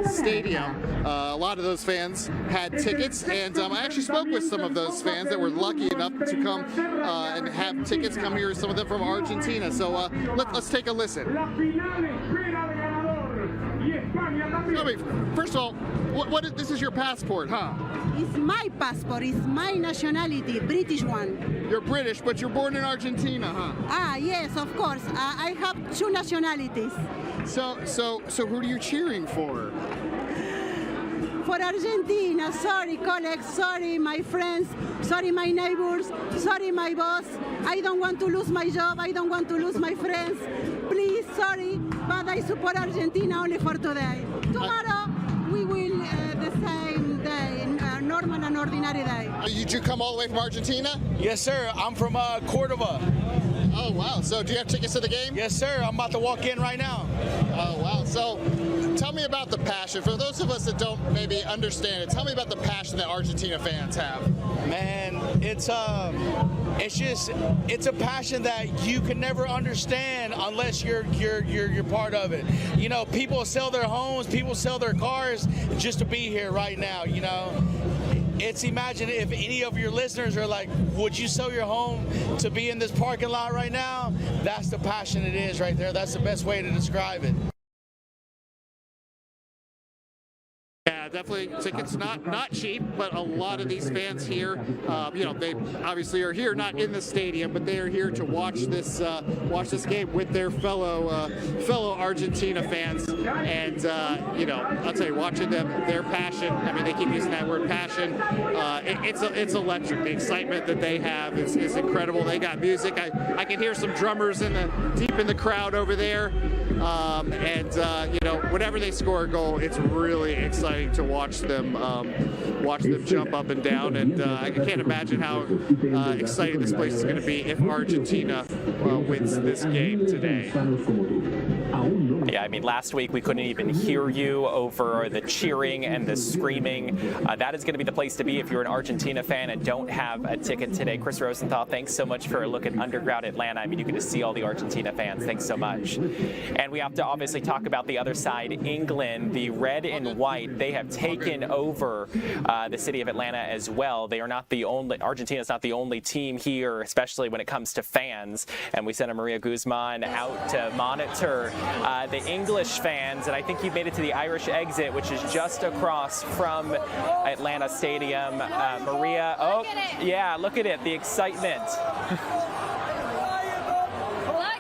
Stadium. A lot of those fans had tickets, and I actually spoke with some of those fans that were lucky enough to come and have tickets come here, some of them from Argentina. So let's take a listen. Tell me, first of all, this is your passport, huh? It's my passport, it's my nationality, British one. You're British, but you're born in Argentina, huh? Ah, yes, of course. I have two nationalities. So who are you cheering for? For Argentina. Sorry, colleagues, sorry, my friends, sorry, my neighbors, sorry, my boss. I don't want to lose my job, I don't want to lose my friends. Please, sorry, but I support Argentina only for today. Tomorrow, we will the same day, normal and ordinary day. Did you come all the way from Argentina? Yes, sir. I'm from Cordoba. Oh, wow. So do you have tickets to the game? Yes, sir. I'm about to walk in right now. Oh, wow. So tell me about the passion. For those of us that don't maybe understand it, tell me about the passion that Argentina fans have. Man, it's a passion that you can never understand unless you're part of it. You know, people sell their homes, people sell their cars just to be here right now, you know. Imagine if any of your listeners are like, would you sell your home to be in this parking lot right now? That's the passion it is right there. That's the best way to describe it. Yeah, definitely tickets not cheap, but a lot of these fans here, you know, they obviously are here not in the stadium, but they are here to watch this game with their fellow Argentina fans. And you know, I'll tell you, watching them, their passion. I mean, they keep using that word passion. It's electric. The excitement that they have is incredible. They got music. I can hear some drummers deep in the crowd over there. You know, whenever they score a goal, it's really exciting to watch them jump up and down, and I can't imagine how exciting this place is going to be if Argentina wins this game today. Yeah, I mean, last week we couldn't even hear you over the cheering and the screaming. That is going to be the place to be if you're an Argentina fan and don't have a ticket today. Chris Rosenthal, thanks so much for a look at Underground Atlanta. I mean, you get to see all the Argentina fans. Thanks so much. And we have to obviously talk about the other side, England, the red and white. They have taken over the city of Atlanta as well. They are not the only, Argentina is not the only team here, especially when it comes to fans. And we sent a Maria Guzman out to monitor the English fans, and I think you made it to the Irish exit, which is just across from Atlanta Stadium. Maria, oh, yeah, look at it, the excitement. Look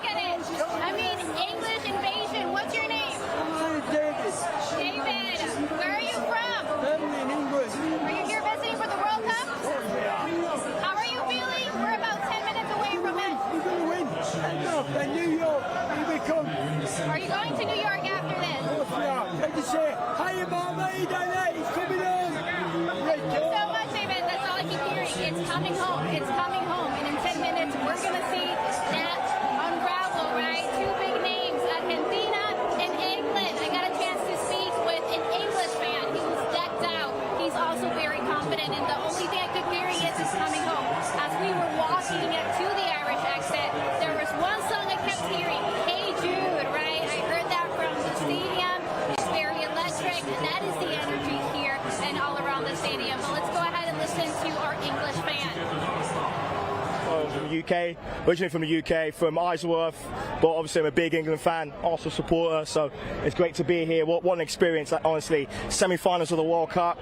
at it. I mean, English invasion. What's your name? David. David, where are you from? In England. Are you here visiting for the World Cup? How are you feeling? We're about 10 minutes away from it. We're going to win. No, in New York, here we come. Are you going to New York after this? I just say, hi, Mama, he's coming home. Thank you so much, David. That's all I keep hearing. It's coming home. It's coming home. And in 10 minutes, we're going to see that unravel, right? Two big names, Argentina and England. I got a chance to speak with an English fan. He was decked out. He's also very confident. And the only thing I keep hearing is it's coming home. As we were walking to the Irish exit, there was one song I kept hearing, Hey Jude, right? I heard that from the stadium. It's very electric, and that is the energy here and all around the stadium. But let's go ahead and listen to our English fan. From the UK, originally from the UK, from Isleworth, but obviously I'm a big England fan, Arsenal supporter, so it's great to be here. What an experience, honestly. Semi-finals of the World Cup,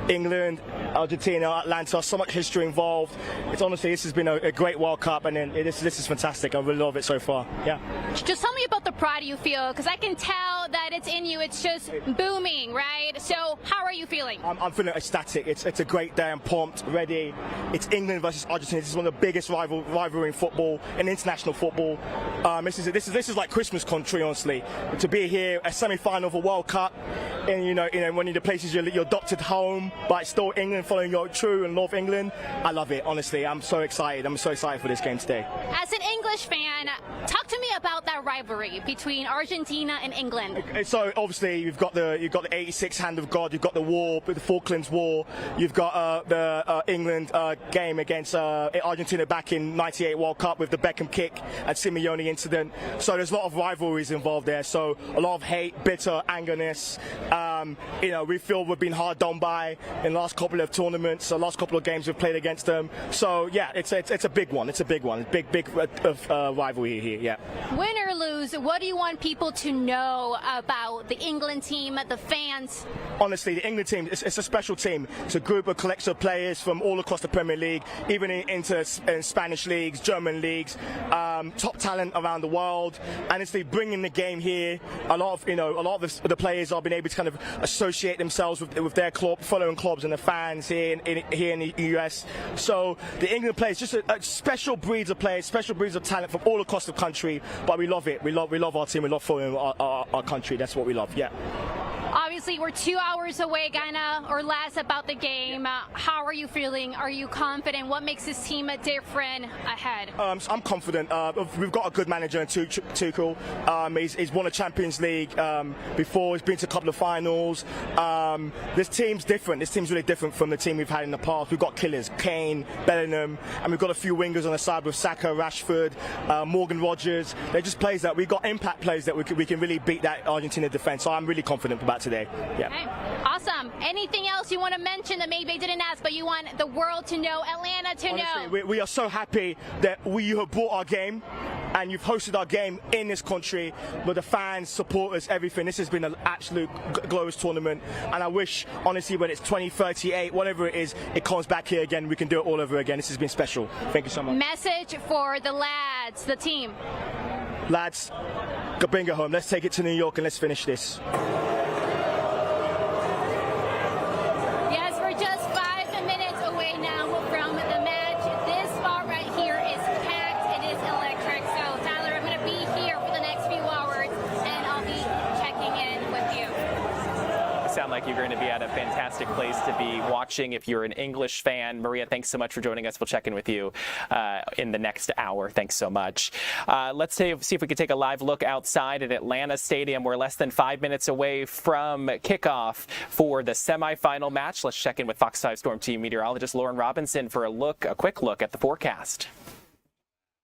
England, Argentina, Atlanta, so much history involved. It's honestly, this has been a great World Cup, and this is fantastic. I really love it so far. Yeah. Just tell me about the pride you feel, because I can tell that it's in you. It's just booming, right? So how are you feeling? I'm feeling ecstatic. It's a great day. I'm pumped, ready. It's England versus Argentina. This is one of the biggest rivalry in football, in international football. This is like Christmas country, honestly. To be here, a semi-final of a World Cup, in one of the places you're adopted home, but still England, following your true and North England. I love it, honestly. I'm so excited. I'm so excited for this game today. As an English fan, talk to me about that rivalry between Argentina and England. So obviously you've got the 86 hand of God, you've got the war, the Falklands War, you've got the England game against Argentina back in '98 World Cup with the Beckham kick and Simeone incident. So there's a lot of rivalries involved there. So a lot of hate, bitter, angerness. We feel we've been hard done by in the last couple of tournaments, the last couple of games we've played against them. So yeah, it's a big one. It's a big one. Big rivalry here. Yeah. Win or lose, what do you want people to know about the England team, the fans? Honestly, the England team, it's a special team. It's a group of collection of players from all across the Premier League, even into Spanish leagues, German leagues, top talent around the world. And it's bringing the game here. A lot of the players are being able to kind of associate themselves with their club, following clubs and the fans here in the US. So the England players, just a special breeds of players, special breeds of talent from all across the country. But we love it. We love our team. We love following our country. That's what we love. Yeah. Obviously, we're 2 hours away, kinda, or less, about the game. How are you feeling? Are you confident? What makes this team different ahead? I'm confident. We've got a good manager in Tuchel. He's won a Champions League before. He's been to a couple of finals. This team's different. This team's really different from the team we've had in the past. We've got killers, Kane, Bellingham, and we've got a few wingers on the side with Saka, Rashford, Morgan Rogers. They're just players that we've got impact players that we can really beat that Argentina defense. So I'm really confident about today. Yeah. Okay. Awesome. Anything else you want to mention that maybe I didn't ask, but you want the world to know, Atlanta to know? We are so happy that you have brought our game and you've hosted our game in this country with the fans, supporters, everything. This has been an absolute glorious tournament, and I wish, honestly, when it's 2038, whatever it is, it comes back here again. We can do it all over again. This has been special. Thank you so much. Message for the lads, the team. Lads, go bring it home. Let's take it to New York and let's finish this. Yes, we're just 5 minutes away now from the match. This spot right here is packed. It is electric. So, Tyler, I'm going to be here for the next few hours, and I'll be checking in with you. You sound like you're going to be at a fantastic place to be watching if you're an English fan. Maria, thanks so much for joining us. We'll check in with you in the next hour. Thanks so much. Let's see if we can take a live look outside at Atlanta Stadium. We're less than 5 minutes away from kickoff for the semifinal match. Let's check in with Fox 5 Storm Team meteorologist Lauren Robinson for a quick look at the forecast.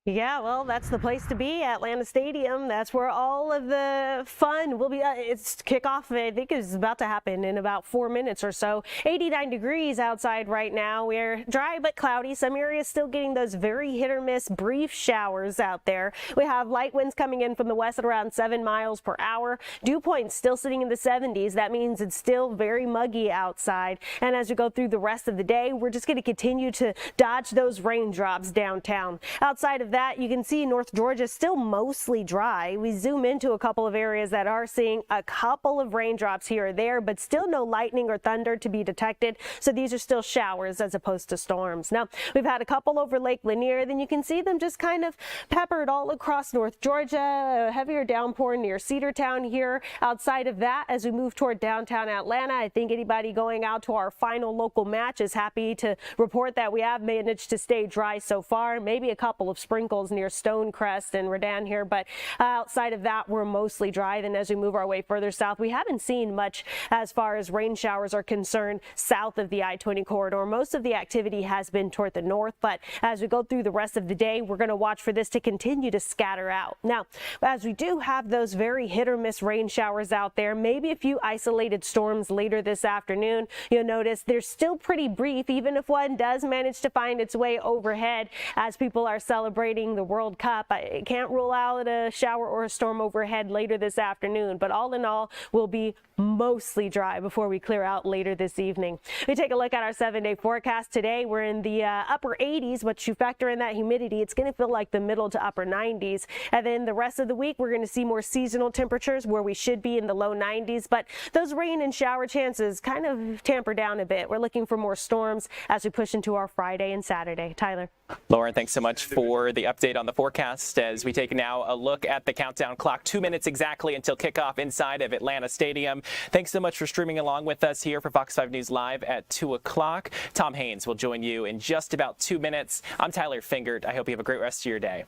Yeah, well, that's the place to be, Atlanta Stadium. That's where all of the fun will be. It's kickoff, I think, is about to happen in about 4 minutes or so. 89 degrees outside right now. We're dry but cloudy. Some areas still getting those very hit or miss brief showers out there. We have light winds coming in from the west at around 7 miles per hour. Dew points still sitting in the 70s. That means it's still very muggy outside. And as we go through the rest of the day, we're just going to continue to dodge those raindrops downtown. Outside of that, you can see North Georgia still mostly dry. We zoom into a couple of areas that are seeing a couple of raindrops here or there, but still no lightning or thunder to be detected. So these are still showers as opposed to storms. Now, we've had a couple over Lake Lanier. Then you can see them just kind of peppered all across North Georgia. A heavier downpour near Cedartown here. Outside of that, as we move toward downtown Atlanta, I think anybody going out to our final local match is happy to report that we have managed to stay dry so far. Maybe a couple of sprinkles near Stonecrest and Redan here, but outside of that, we're mostly dry. Then as we move our way further south, we haven't seen much as far as rain showers are concerned south of the I-20 corridor. Most of the activity has been toward the north, but as we go through the rest of the day, we're going to watch for this to continue to scatter out. Now, as we do have those very hit or miss rain showers out there, maybe a few isolated storms later this afternoon, you'll notice they're still pretty brief, even if one does manage to find its way overhead as people are celebrating the World Cup. I can't rule out a shower or a storm overhead later this afternoon, but all in all, we'll be mostly dry before we clear out later this evening. We take a look at our 7-day forecast today. We're in the upper 80s, but you factor in that humidity, it's going to feel like the middle to upper 90s. And then the rest of the week, we're going to see more seasonal temperatures where we should be in the low 90s, but those rain and shower chances kind of tamper down a bit. We're looking for more storms as we push into our Friday and Saturday. Tyler. Lauren, thanks so much for the update on the forecast as we take now a look at the countdown clock. 2 minutes exactly until kickoff inside of Atlanta Stadium. Thanks so much for streaming along with us here for Fox 5 News Live at 2 o'clock. Tom Haynes will join you in just about 2 minutes. I'm Tyler Fingert. I hope you have a great rest of your day.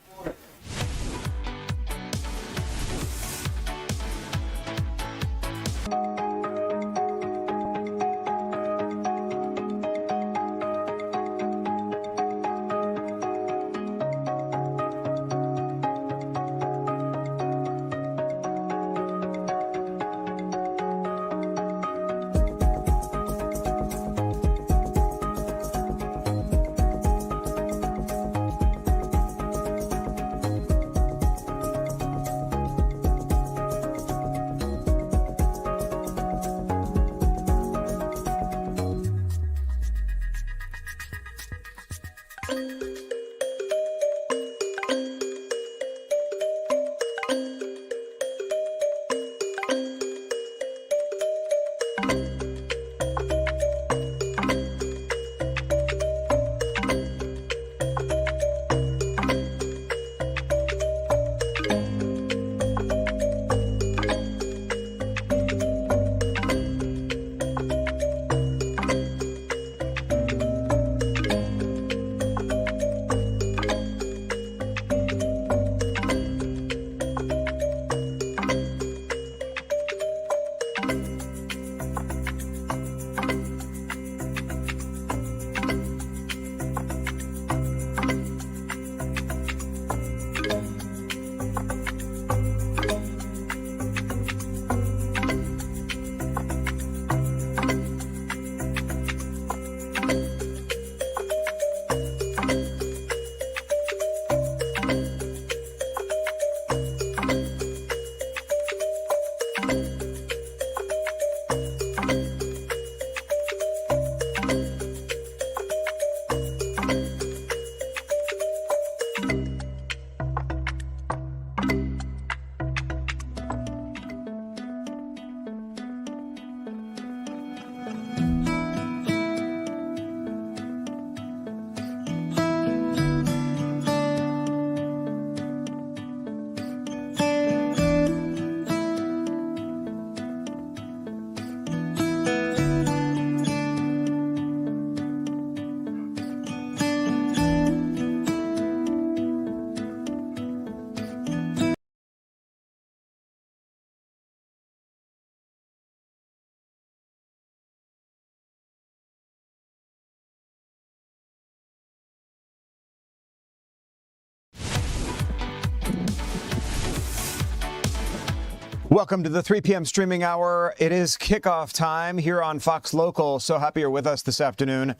Welcome to the 3 p.m. streaming hour. It is kickoff time here on Fox Local. So happy you're with us this afternoon.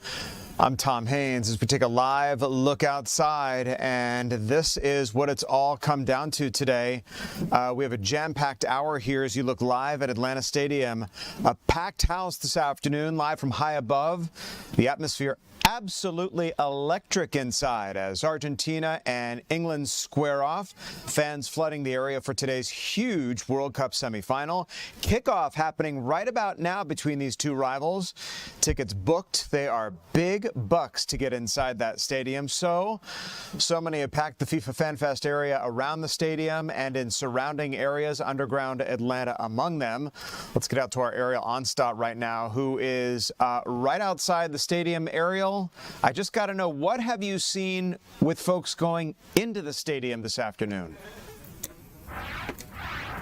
I'm Tom Haynes as we take a live look outside, and this is what it's all come down to today. We have a jam-packed hour here as you look live at Atlanta Stadium. A packed house this afternoon, live from high above. The atmosphere absolutely electric inside as Argentina and England square off. Fans flooding the area for today's huge World Cup semifinal. Kickoff happening right about now between these two rivals. Tickets booked. They are big bucks to get inside that stadium. So many have packed the FIFA Fan Fest area around the stadium and in surrounding areas, underground Atlanta among them. Let's get out to our Ariel Onstott right now, who is right outside the stadium. Ariel, I just got to know, what have you seen with folks going into the stadium this afternoon?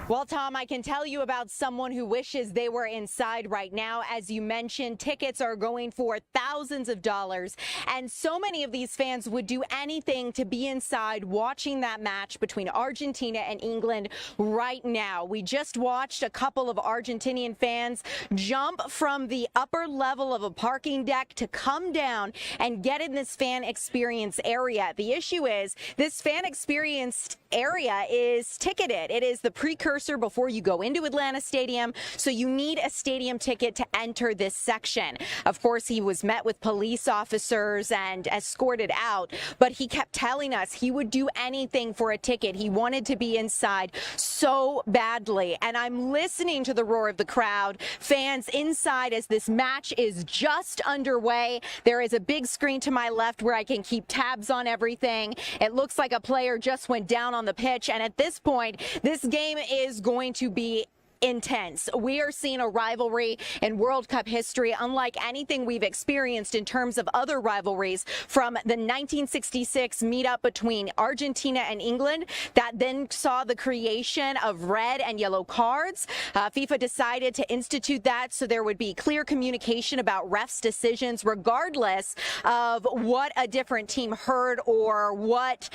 Well, Tom, I can tell you about someone who wishes they were inside right now. As you mentioned, tickets are going for thousands of dollars, and so many of these fans would do anything to be inside watching that match between Argentina and England right now. We just watched a couple of Argentinian fans jump from the upper level of a parking deck to come down and get in this fan experience area. The issue is this fan experience area is ticketed. It is the precursor purser before you go into Atlanta Stadium, so you need a stadium ticket to enter this section. Of course, he was met with police officers and escorted out, but he kept telling us he would do anything for a ticket. He wanted to be inside so badly, and I'm listening to the roar of the crowd, fans inside as this match is just underway. There is a big screen to my left where I can keep tabs on everything. It looks like a player just went down on the pitch, and at this point, this game is going to be intense. We are seeing a rivalry in World Cup history unlike anything we've experienced in terms of other rivalries from the 1966 meetup between Argentina and England that then saw the creation of red and yellow cards. FIFA decided to institute that so there would be clear communication about refs' decisions regardless of what a different team heard or what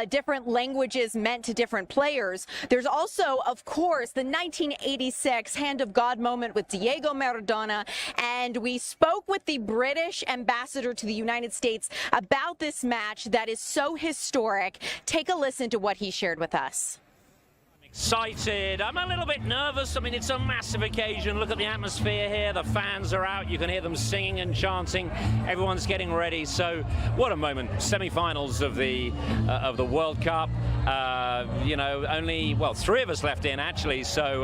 different languages meant to different players. There's also, of course, the 1986 Hand of God moment with Diego Maradona, and we spoke with the British ambassador to the United States about this match that is so historic. Take a listen to what he shared with us. Excited. I'm a little bit nervous. I mean, it's a massive occasion. Look at the atmosphere here. The fans are out. You can hear them singing and chanting. Everyone's getting ready. So, what a moment! Semi-finals of the World Cup. You know, only 3 of us left in actually. So,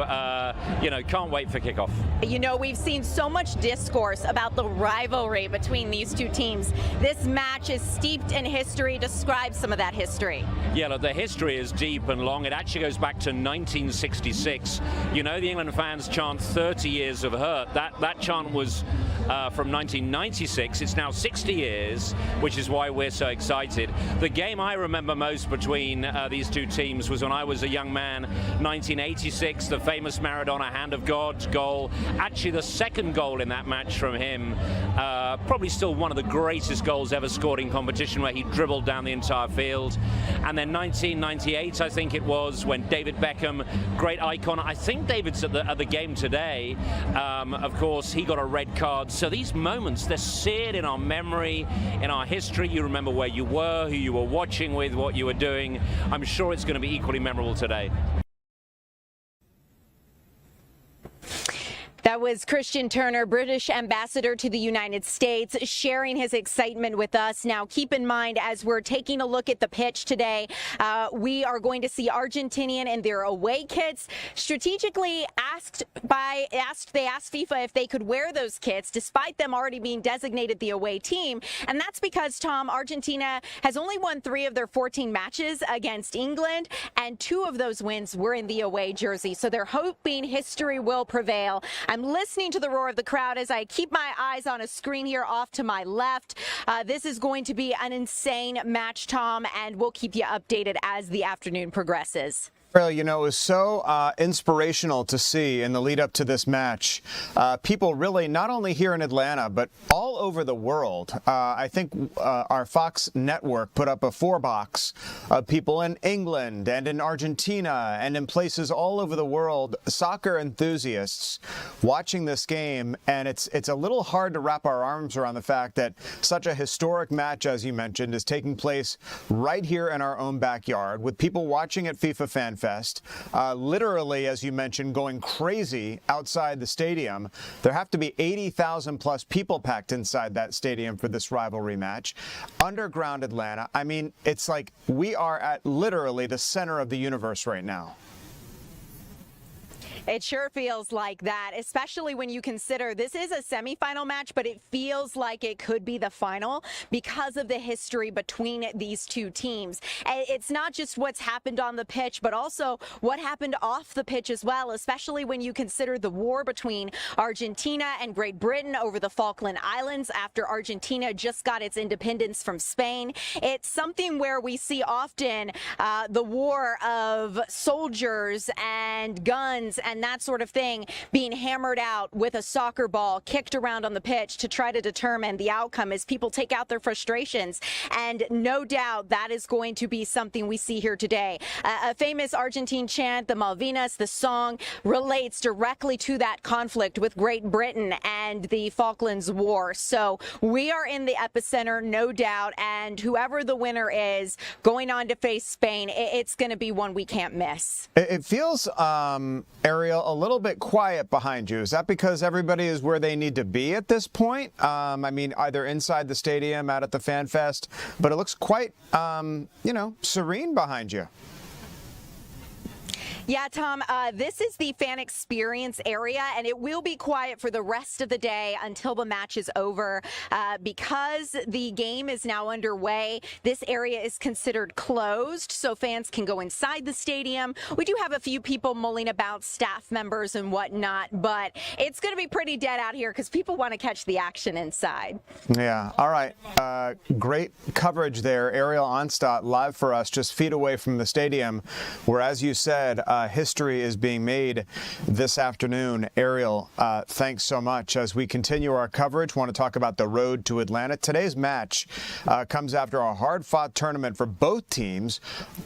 you know, can't wait for kickoff. You know, we've seen so much discourse about the rivalry between these two teams. This match is steeped in history. Describe some of that history. Yeah, look, the history is deep and long. It actually goes back to 1966. You know, the England fans chant 30 years of hurt. That chant was from 1996. It's now 60 years, which is why we're so excited. The game I remember most between these two teams was when I was a young man, 1986, the famous Maradona Hand of God goal. Actually, the second goal in that match from him, probably still one of the greatest goals ever scored in competition, where he dribbled down the entire field. And then 1998, I think it was, when David Beckham, great icon. I think David's at the game today. Of course, he got a red card. So these moments, they're seared in our memory, in our history. You remember where you were, who you were watching with, what you were doing. I'm sure it's going to be equally memorable today. That was Christian Turner, British ambassador to the United States, sharing his excitement with us. Now, keep in mind, as we're taking a look at the pitch today, we are going to see Argentinian in their away kits. Strategically they asked FIFA if they could wear those kits, despite them already being designated the away team. And that's because, Tom, Argentina has only won 3 of their 14 matches against England, and 2 of those wins were in the away jersey. So they're hoping history will prevail. I'm listening to the roar of the crowd as I keep my eyes on a screen here off to my left. This is going to be an insane match, Tom, and we'll keep you updated as the afternoon progresses. Well, you know, it was so inspirational to see in the lead up to this match. People really, not only here in Atlanta, but all over the world. I think our Fox network put up a 4-box of people in England and in Argentina and in places all over the world, soccer enthusiasts watching this game. And it's a little hard to wrap our arms around the fact that such a historic match, as you mentioned, is taking place right here in our own backyard with people watching at FIFA Fan Fest, literally, as you mentioned, going crazy outside the stadium. There have to be 80,000 plus people packed inside that stadium for this rivalry match. Underground Atlanta. I mean, it's like we are at literally the center of the universe right now. It sure feels like that, especially when you consider this is a semifinal match, but it feels like it could be the final because of the history between these two teams. It's not just what's happened on the pitch, but also what happened off the pitch as well, especially when you consider the war between Argentina and Great Britain over the Falkland Islands after Argentina just got its independence from Spain. It's something where we see often the war of soldiers and guns and and that sort of thing being hammered out with a soccer ball kicked around on the pitch to try to determine the outcome as people take out their frustrations. And no doubt that is going to be something we see here today. A famous Argentine chant, the Malvinas, the song, relates directly to that conflict with Great Britain and the Falklands War. So we are in the epicenter, no doubt, and whoever the winner is going on to face Spain, it's going to be one we can't miss. It feels, Ariel, a little bit quiet behind you. Is that because everybody is where they need to be at this point? I mean, either inside the stadium, out at the Fan Fest, but it looks quite, serene behind you. Yeah, Tom, this is the fan experience area, and it will be quiet for the rest of the day until the match is over. Because the game is now underway, this area is considered closed, so fans can go inside the stadium. We do have a few people mulling about, staff members and whatnot, but it's going to be pretty dead out here because people want to catch the action inside. Yeah, all right. Great coverage there. Ariel Onstadt live for us, just feet away from the stadium, where, as you said, history is being made this afternoon. Ariel, thanks so much. As we continue our coverage, want to talk about the road to Atlanta. Today's match comes after a hard-fought tournament for both teams.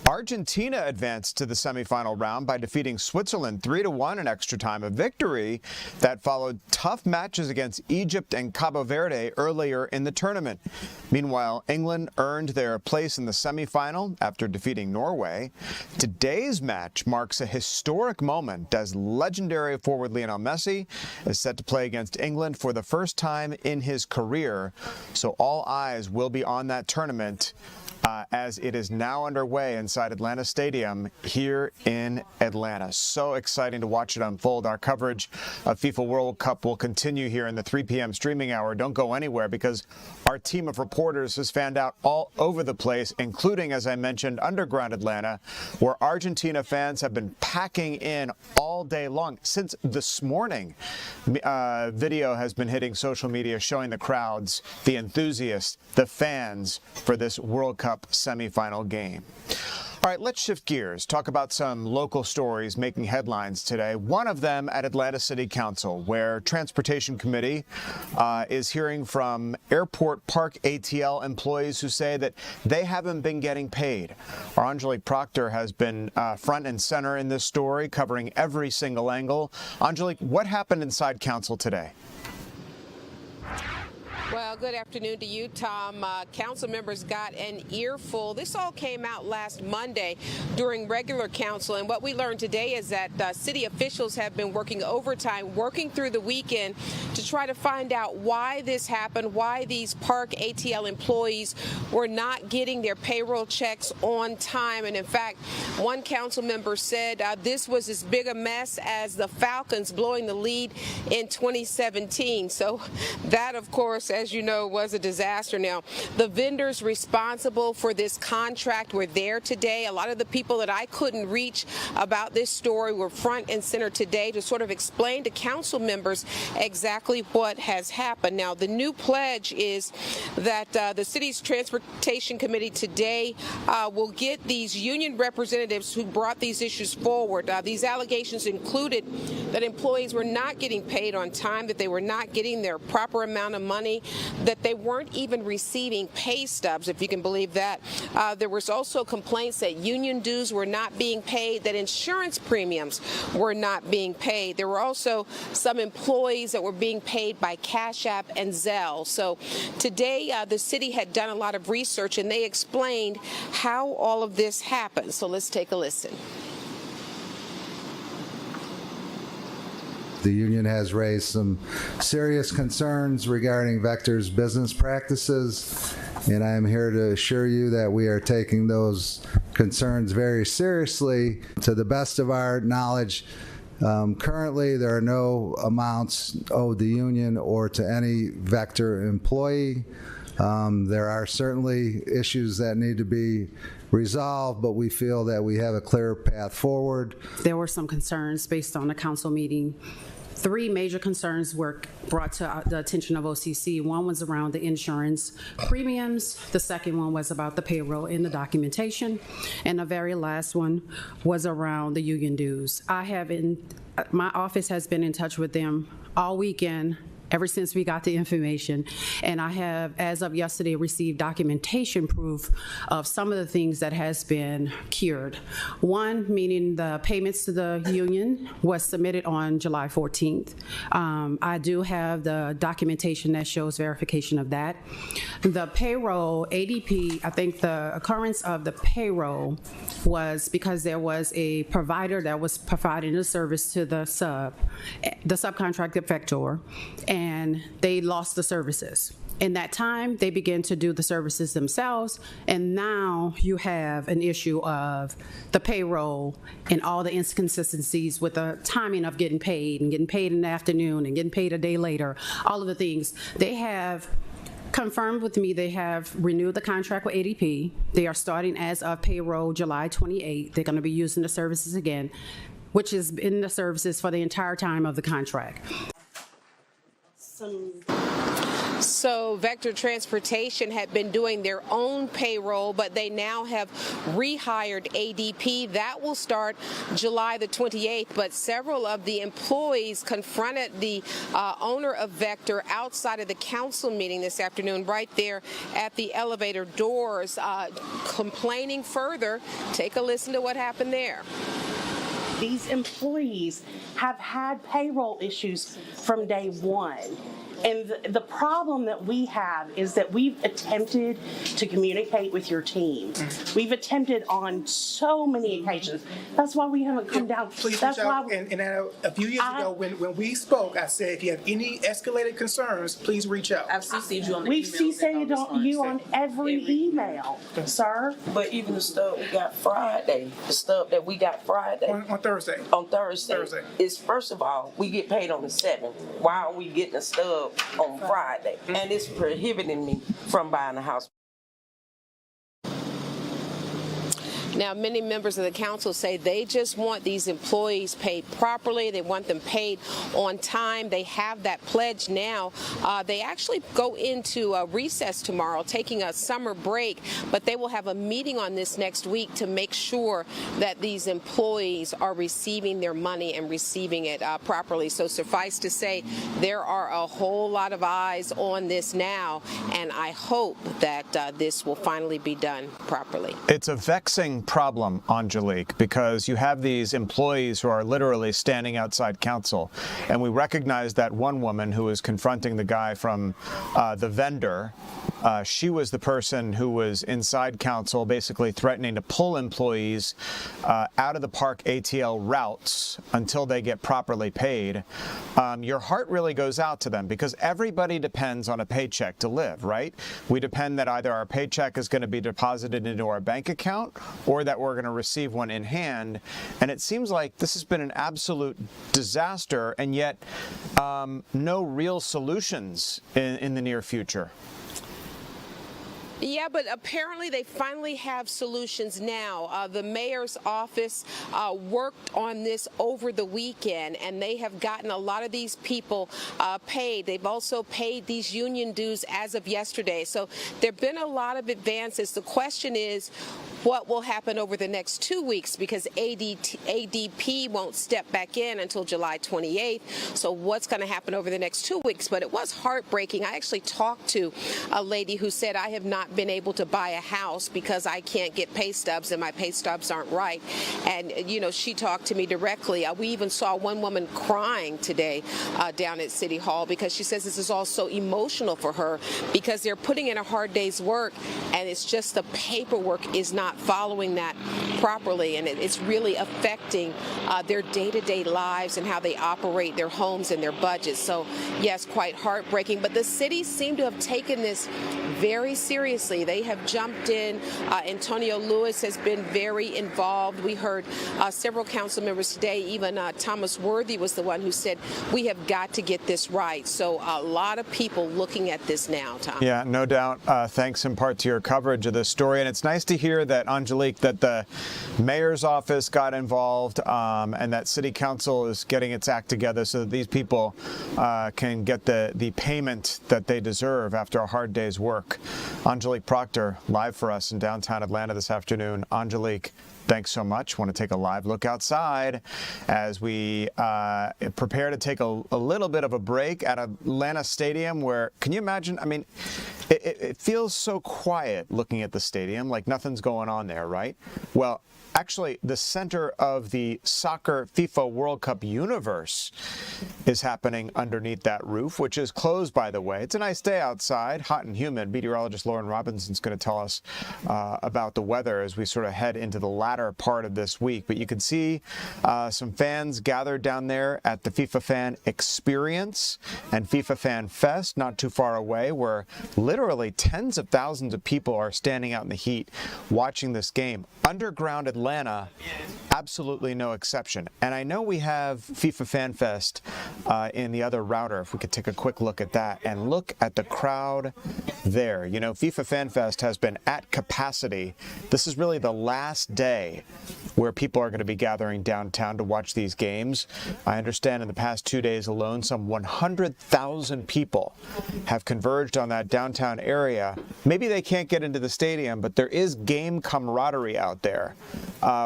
Argentina advanced to the semifinal round by defeating Switzerland 3-1 in extra time, a victory that followed tough matches against Egypt and Cabo Verde earlier in the tournament. Meanwhile, England earned their place in the semifinal after defeating Norway. Today's match marks a historic moment as legendary forward Lionel Messi is set to play against England for the first time in his career. So all eyes will be on that tournament as it is now underway inside Atlanta Stadium here in Atlanta. So exciting to watch it unfold. Our coverage of FIFA World Cup will continue here in the 3 p.m. streaming hour. Don't go anywhere because our team of reporters has fanned out all over the place, including, as I mentioned, underground Atlanta, where Argentina fans have been packing in all day long. Since this morning, video has been hitting social media showing the crowds, the enthusiasts, the fans for this World Cup semifinal game. All right, let's shift gears, talk about some local stories making headlines today. One of them at Atlanta City Council, where Transportation Committee is hearing from Airport Park ATL employees who say that they haven't been getting paid. Our Angelique Proctor has been front and center in this story, covering every single angle. Angelique, what happened inside Council today? Well, good afternoon to you, Tom. Council members got an earful. This all came out last Monday during regular council, and what we learned today is that city officials have been working overtime, working through the weekend to try to find out why this happened, why these Park ATL employees were not getting their payroll checks on time. And in fact, one council member said this was as big a mess as the Falcons blowing the lead in 2017. So that, of course, as you know, was a disaster. Now, the vendors responsible for this contract were there today. A lot of the people that I couldn't reach about this story were front and center today to sort of explain to council members exactly what has happened. Now, the new pledge is that the city's Transportation Committee today will get these union representatives who brought these issues forward. These allegations included that employees were not getting paid on time, that they were not getting their proper amount of money, that they weren't even receiving pay stubs, if you can believe that. There was also complaints that union dues were not being paid, that insurance premiums were not being paid. There were also some employees that were being paid by Cash App and Zelle. So today, the city had done a lot of research, and they explained how all of this happened. So let's take a listen. The union has raised some serious concerns regarding Vector's business practices, and I am here to assure you that we are taking those concerns very seriously. To the best of our knowledge, currently there are no amounts owed the union or to any Vector employee. There are certainly issues that need to be resolved, but we feel that we have a clear path forward. There were some concerns based on the council meeting 3 major concerns were brought to the attention of OCC. One was around the insurance premiums. The second one was about the payroll and the documentation. And the very last one was around the union dues. My office has been in touch with them all weekend, ever since we got the information, and I have, as of yesterday, received documentation proof of some of the things that has been cured. One, meaning the payments to the union was submitted on July 14th. I do have the documentation that shows verification of that. The payroll, ADP, I think the occurrence of the payroll was because there was a provider that was providing the service to the subcontract effector, and they lost the services. In that time, they began to do the services themselves, and now you have an issue of the payroll and all the inconsistencies with the timing of getting paid and getting paid in the afternoon and getting paid a day later, all of the things. They have confirmed with me they have renewed the contract with ADP. They are starting as of payroll July 28th. They're going to be using the services again, which is in the services for the entire time of the contract. So Vector Transportation had been doing their own payroll, but they now have rehired ADP. That will start July the 28th, but several of the employees confronted the owner of Vector outside of the council meeting this afternoon, right there at the elevator doors, complaining further. Take a listen to what happened there. These employees have had payroll issues from day one. And the problem that we have is that we've attempted to communicate with your team. We've attempted on so many occasions. That's why we haven't come down. Please That's reach out. why And a few years ago, when we spoke, I said, if you have any escalated concerns, please reach out. I've CC'd you on the we've emails. CC'd you on every email, sir. But even the stub we got Friday, the stub that we got Friday. On Thursday. On Thursday. Is, first of all, we get paid on the 7th. Why are we getting a stub on Friday? And it's prohibiting me from buying a house. Now, many members of the council say they just want these employees paid properly. They want them paid on time. They have that pledge now. They actually go into a recess tomorrow, taking a summer break, but they will have a meeting on this next week to make sure that these employees are receiving their money and receiving it properly. So suffice to say, there are a whole lot of eyes on this now, and I hope that this will finally be done properly. It's a vexing problem, Angelique, because you have these employees who are literally standing outside council, and we recognize that one woman who was confronting the guy from the vendor. She was the person who was inside council, basically threatening to pull employees out of the park ATL routes until they get properly paid. Your heart really goes out to them because everybody depends on a paycheck to live, right? We depend that either our paycheck is going to be deposited into our bank account or that we're going to receive one in hand. And it seems like this has been an absolute disaster, and yet no real solutions in the near future. Yeah, but apparently they finally have solutions now. The mayor's office worked on this over the weekend, and they have gotten a lot of these people paid. They've also paid these union dues as of yesterday. So there have been a lot of advances. The question is, what will happen over the next 2 weeks, because ADP won't step back in until July 28th. So what's going to happen over the next 2 weeks? But it was heartbreaking. I actually talked to a lady who said, I have not been able to buy a house because I can't get pay stubs and my pay stubs aren't right. And, you know, she talked to me directly. We even saw one woman crying today down at City Hall because she says this is all so emotional for her because they're putting in a hard day's work, and it's just the paperwork is not following that properly, and it's really affecting their day-to-day lives and how they operate their homes and their budgets. So yes, quite heartbreaking, but the city seemed to have taken this very seriously. honestly, they have jumped in. Antonio Lewis has been very involved. We heard several council members today, even Thomas Worthy was the one who said, we have got to get this right. So a lot of people looking at this now, Tom. Yeah, no doubt. Thanks in part to your coverage of this story. And it's nice to hear that, Angelique, that the mayor's office got involved and that city council is getting its act together so that these people can get the payment that they deserve after a hard day's work. Angelique Proctor, live for us in downtown Atlanta this afternoon. Angelique, thanks so much. Want to take a live look outside as we prepare to take a little bit of a break at Atlanta Stadium where, can you imagine? I mean, it feels so quiet looking at the stadium, like nothing's going on there, right? Well, actually, the center of the soccer FIFA World Cup universe is happening underneath that roof, which is closed, by the way. It's a nice day outside, hot and humid. Meteorologist Lauren Robinson's going to tell us about the weather as we sort of head into the latter part of this week. But you can see some fans gathered down there at the FIFA Fan Experience and FIFA Fan Fest, not too far away, where literally tens of thousands of people are standing out in the heat watching this game. Underground Atlanta, absolutely no exception. And I know we have FIFA Fan Fest in the other router, if we could take a quick look at that and look at the crowd there. You know, FIFA Fan Fest has been at capacity. This is really the last day where people are going to be gathering downtown to watch these games. I understand in the past 2 days alone, some 100,000 people have converged on that downtown area. Maybe they can't get into the stadium, but there is game camaraderie out there,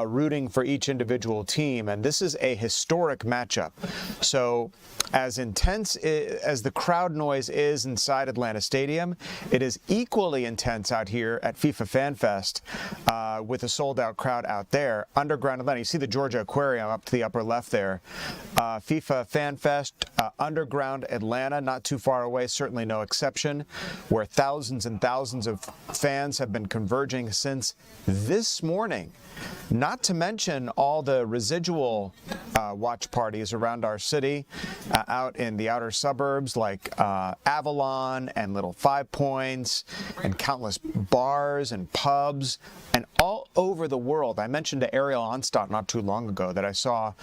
rooting for each individual team, and this is a historic matchup. So as intense as the crowd noise is inside Atlanta Stadium, it is equally intense out here at FIFA Fan Fest with a sold-out crowd out there. Underground Atlanta, you see the Georgia Aquarium up to the upper left there. FIFA Fan Fest, Underground Atlanta, not too far away, certainly no exception, where thousands and thousands of fans have been converging since this morning. Not to mention all the residual watch parties around our city, out in the outer suburbs like Avalon and Little Five Points, and countless bars and pubs, and all over the world. I mentioned to Ariel Onstott not too long ago that I saw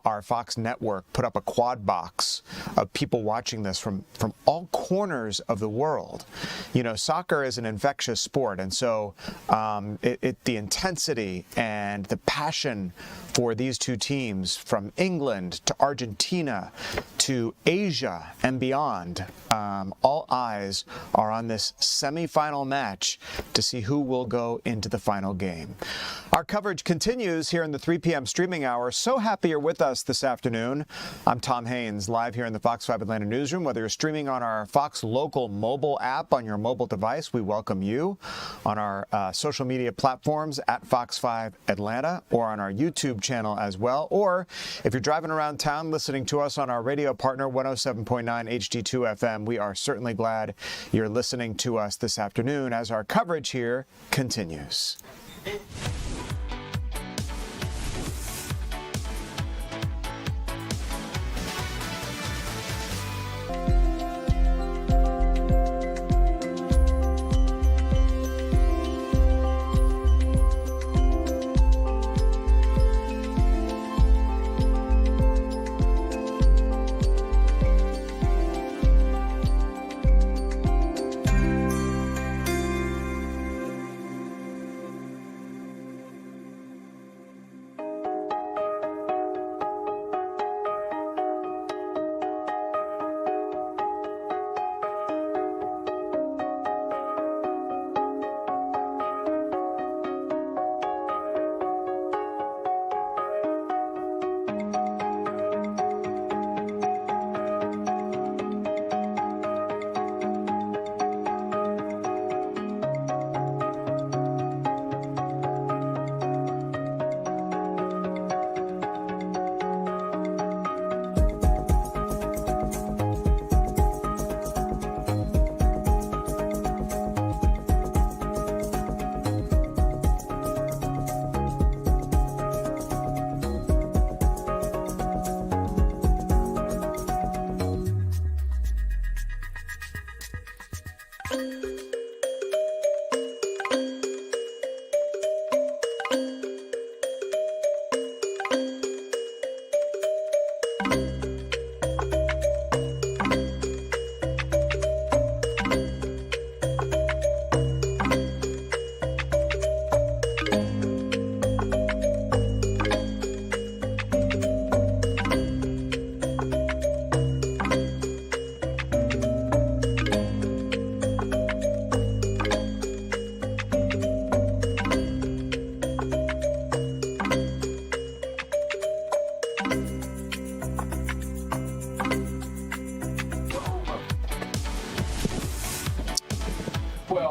our Fox network put up a quad box of people watching this from all corners of the world. You know, soccer is an infectious sport, and so the intensity and the passion for these two teams from England to Argentina to Asia and beyond, all eyes are on this semifinal match to see who will go into the final game. Our coverage continues here in the 3 p.m. streaming hour. So happy you're with us this afternoon. I'm Tom Haynes, live here in the Fox 5 Atlanta newsroom. Whether you're streaming on our Fox Local mobile app on your mobile device, we welcome you. On our social media platforms at Fox 5 Atlanta, or on our YouTube channel as well. Or if you're driving around town listening to us on our radio partner 107.9 HD2 FM, we are certainly glad you're listening to us this afternoon as our coverage here continues.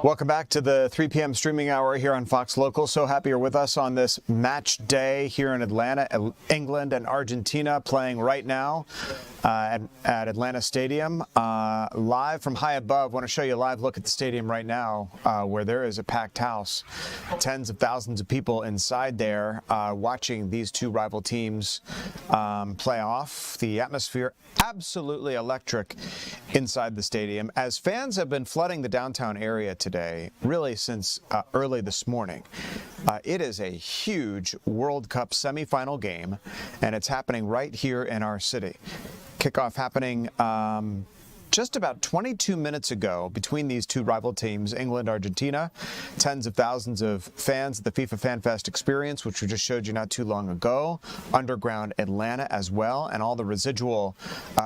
Welcome back to the 3 p.m. streaming hour here on Fox Local. So happy you're with us on this match day here in Atlanta. England and Argentina playing right now at Atlanta Stadium. Live from high above. Want to show you a live look at the stadium right now where there is a packed house. Tens of thousands of people inside there watching these two rival teams play off. The atmosphere absolutely electric inside the stadium as fans have been flooding the downtown area today, really since early this morning. It is a huge World Cup semifinal game, and it's happening right here in our city. Kickoff happening just about 22 minutes ago between these two rival teams, England, Argentina. Tens of thousands of fans at the FIFA Fan Fest experience, which we just showed you not too long ago. Underground Atlanta as well, and all the residual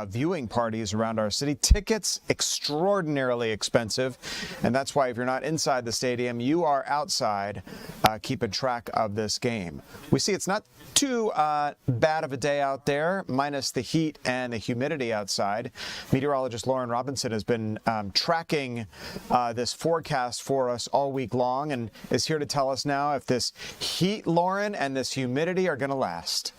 viewing parties around our city. Tickets extraordinarily expensive, and that's why if you're not inside the stadium, you are outside keeping track of this game. We see it's not too bad of a day out there, minus the heat and the humidity outside. Meteorologist Lauren Robinson has been tracking this forecast for us all week long and is here to tell us now if this heat, Lauren, and this humidity are going to last.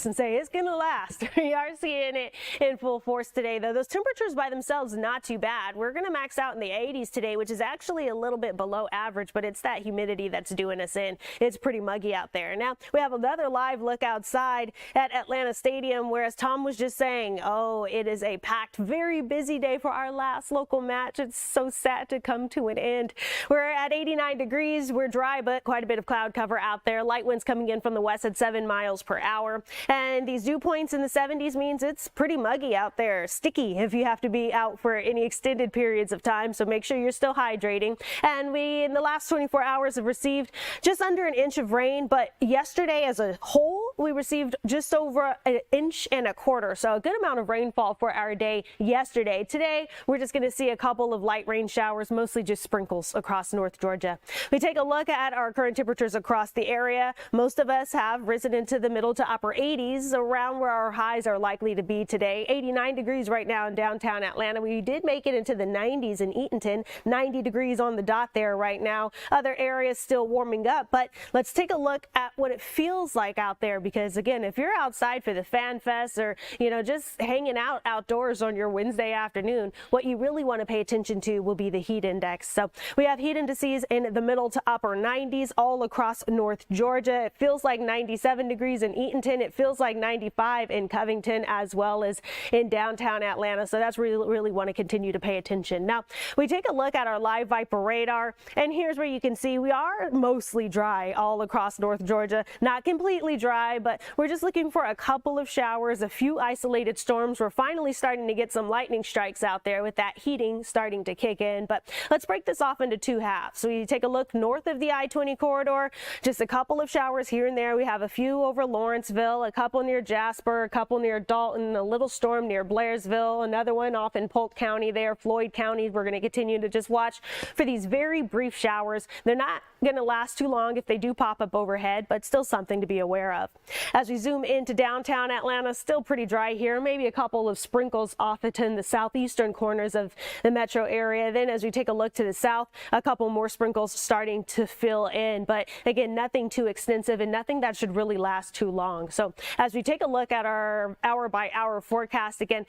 And say it's gonna last. We are seeing it in full force today, though. Those temperatures by themselves not too bad. We're gonna max out in the 80s today, which is actually a little bit below average, but it's that humidity that's doing us in. It's pretty muggy out there. Now we have another live look outside at Atlanta Stadium, where, as Tom was just saying, oh, it is a packed, very busy day for our last local match. It's so sad to come to an end. We're at 89 degrees. We're dry, but quite a bit of cloud cover out there. Light winds coming in from the west at 7 miles per hour. And these dew points in the 70s means it's pretty muggy out there, sticky if you have to be out for any extended periods of time, so make sure you're still hydrating. And we, in the last 24 hours, have received just under an inch of rain, but yesterday as a whole, we received just over an inch and a quarter, so a good amount of rainfall for our day yesterday. Today, we're just going to see a couple of light rain showers, mostly just sprinkles across North Georgia. We take a look at our current temperatures across the area. Most of us have risen into the middle to upper 80s, around where our highs are likely to be today. 89 degrees right now in downtown Atlanta. We did make it into the 90s in Eatonton, 90 degrees on the dot there right now. Other areas still warming up, but let's take a look at what it feels like out there, because again, if you're outside for the Fan Fest or, you know, just hanging out outdoors on your Wednesday afternoon, what you really want to pay attention to will be the heat index. So we have heat indices in the middle to upper 90s all across North Georgia. It feels like 97 degrees in Eatonton. It feels like 95 in Covington, as well as in downtown Atlanta. So that's really want to continue to pay attention. Now we take a look at our live Viper radar, and here's where you can see we are mostly dry all across North Georgia. Not completely dry, but we're just looking for a couple of showers, a few isolated storms. We're finally starting to get some lightning strikes out there with that heating starting to kick in. But let's break this off into two halves. So you take a look north of the I-20 corridor, just a couple of showers here and there. We have a few over Lawrenceville, a couple near Jasper, a couple near Dalton, a little storm near Blairsville, another one off in Polk County there, Floyd County. We're going to continue to just watch for these very brief showers. They're not going to last too long if they do pop up overhead, but still something to be aware of. As we zoom into downtown Atlanta, still pretty dry here, maybe a couple of sprinkles off in the southeastern corners of the metro area. Then as we take a look to the south, a couple more sprinkles starting to fill in, but again, nothing too extensive and nothing that should really last too long. So as we take a look at our hour by hour forecast, again,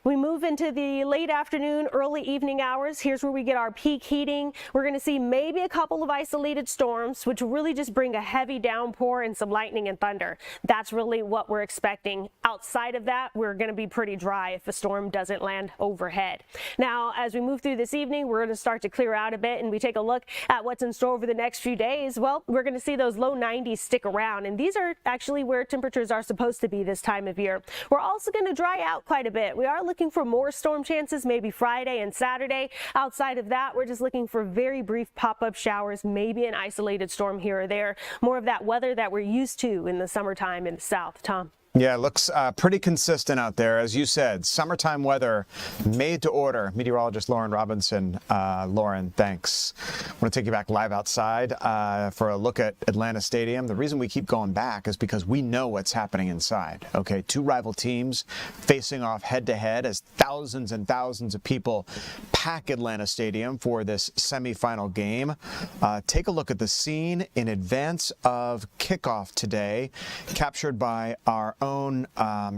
we move into the late afternoon, early evening hours. Here's where we get our peak heating. We're going to see maybe a couple of isolated storms, which will really just bring a heavy downpour and some lightning and thunder. That's really what we're expecting. Outside of that, we're going to be pretty dry if a storm doesn't land overhead. Now, as we move through this evening, we're going to start to clear out a bit, and we take a look at what's in store over the next few days. Well, we're going to see those low 90s stick around, and these are actually where temperatures are supposed to be this time of year. We're also going to dry out quite a bit. We are looking for more storm chances, maybe Friday and Saturday. Outside of that, we're just looking for very brief pop-up showers, maybe an isolated storm here or there. More of that weather that we're used to in the summertime in the south. Tom. Yeah, it looks pretty consistent out there. As you said, summertime weather made to order. Meteorologist Lauren Robinson. Lauren, thanks. I want to take you back live outside for a look at Atlanta Stadium. The reason we keep going back is because we know what's happening inside. Okay, two rival teams facing off head-to-head as thousands and thousands of people pack Atlanta Stadium for this semifinal game. Take a look at the scene in advance of kickoff today, captured by our own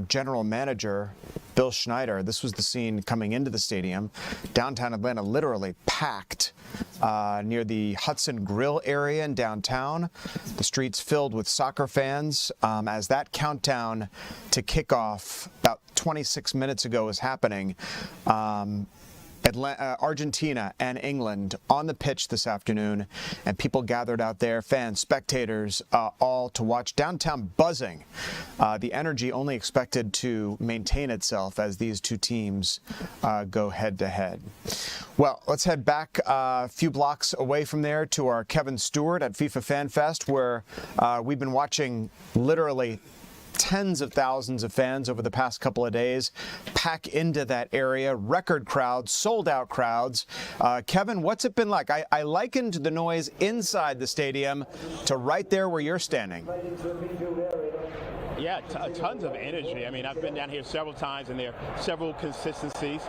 general manager, Bill Schneider. This was the scene coming into the stadium. Downtown Atlanta literally packed near the Hudson Grill area in downtown. The streets filled with soccer fans as that countdown to kickoff about 26 minutes ago was happening. Argentina and England on the pitch this afternoon, and people gathered out there, fans, spectators, all to watch. Downtown buzzing. The energy only expected to maintain itself as these two teams go head-to-head. Well, let's head back a few blocks away from there to our Kevin Stewart at FIFA Fan Fest, where we've been watching literally tens of thousands of fans over the past couple of days pack into that area. Record crowds, sold out crowds. Kevin, what's it been like? I likened the noise inside the stadium to right there where you're standing. Yeah, tons of energy. I mean, I've been down here several times, and there are several consistencies.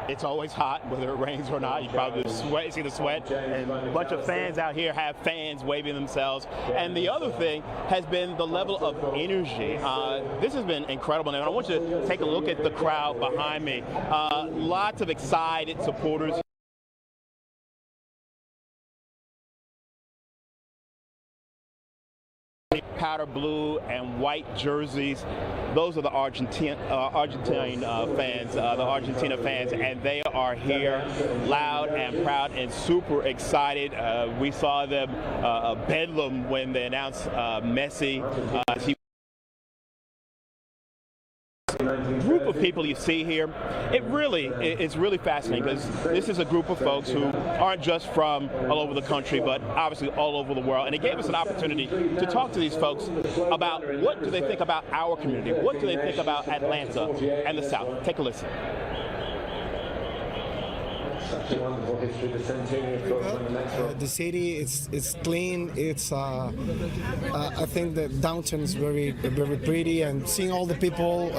It's always hot, whether it rains or not. You probably see the sweat. And a bunch of fans out here have fans waving themselves. And the other thing has been the level of energy. This has been incredible. And I want you to take a look at the crowd behind me. Lots of excited supporters. Powder blue and white jerseys. Those are the Argentine fans, the Argentina fans, and they are here loud and proud and super excited. We saw them bedlam when they announced Messi. Group of people you see here, it's really fascinating, because this is a group of folks who aren't just from all over the country, but obviously all over the world. And it gave us an opportunity to talk to these folks about what do they think about our community, what do they think about Atlanta and the South. Take a listen. The city, it's clean. It's I think the downtown is very pretty, and seeing all the people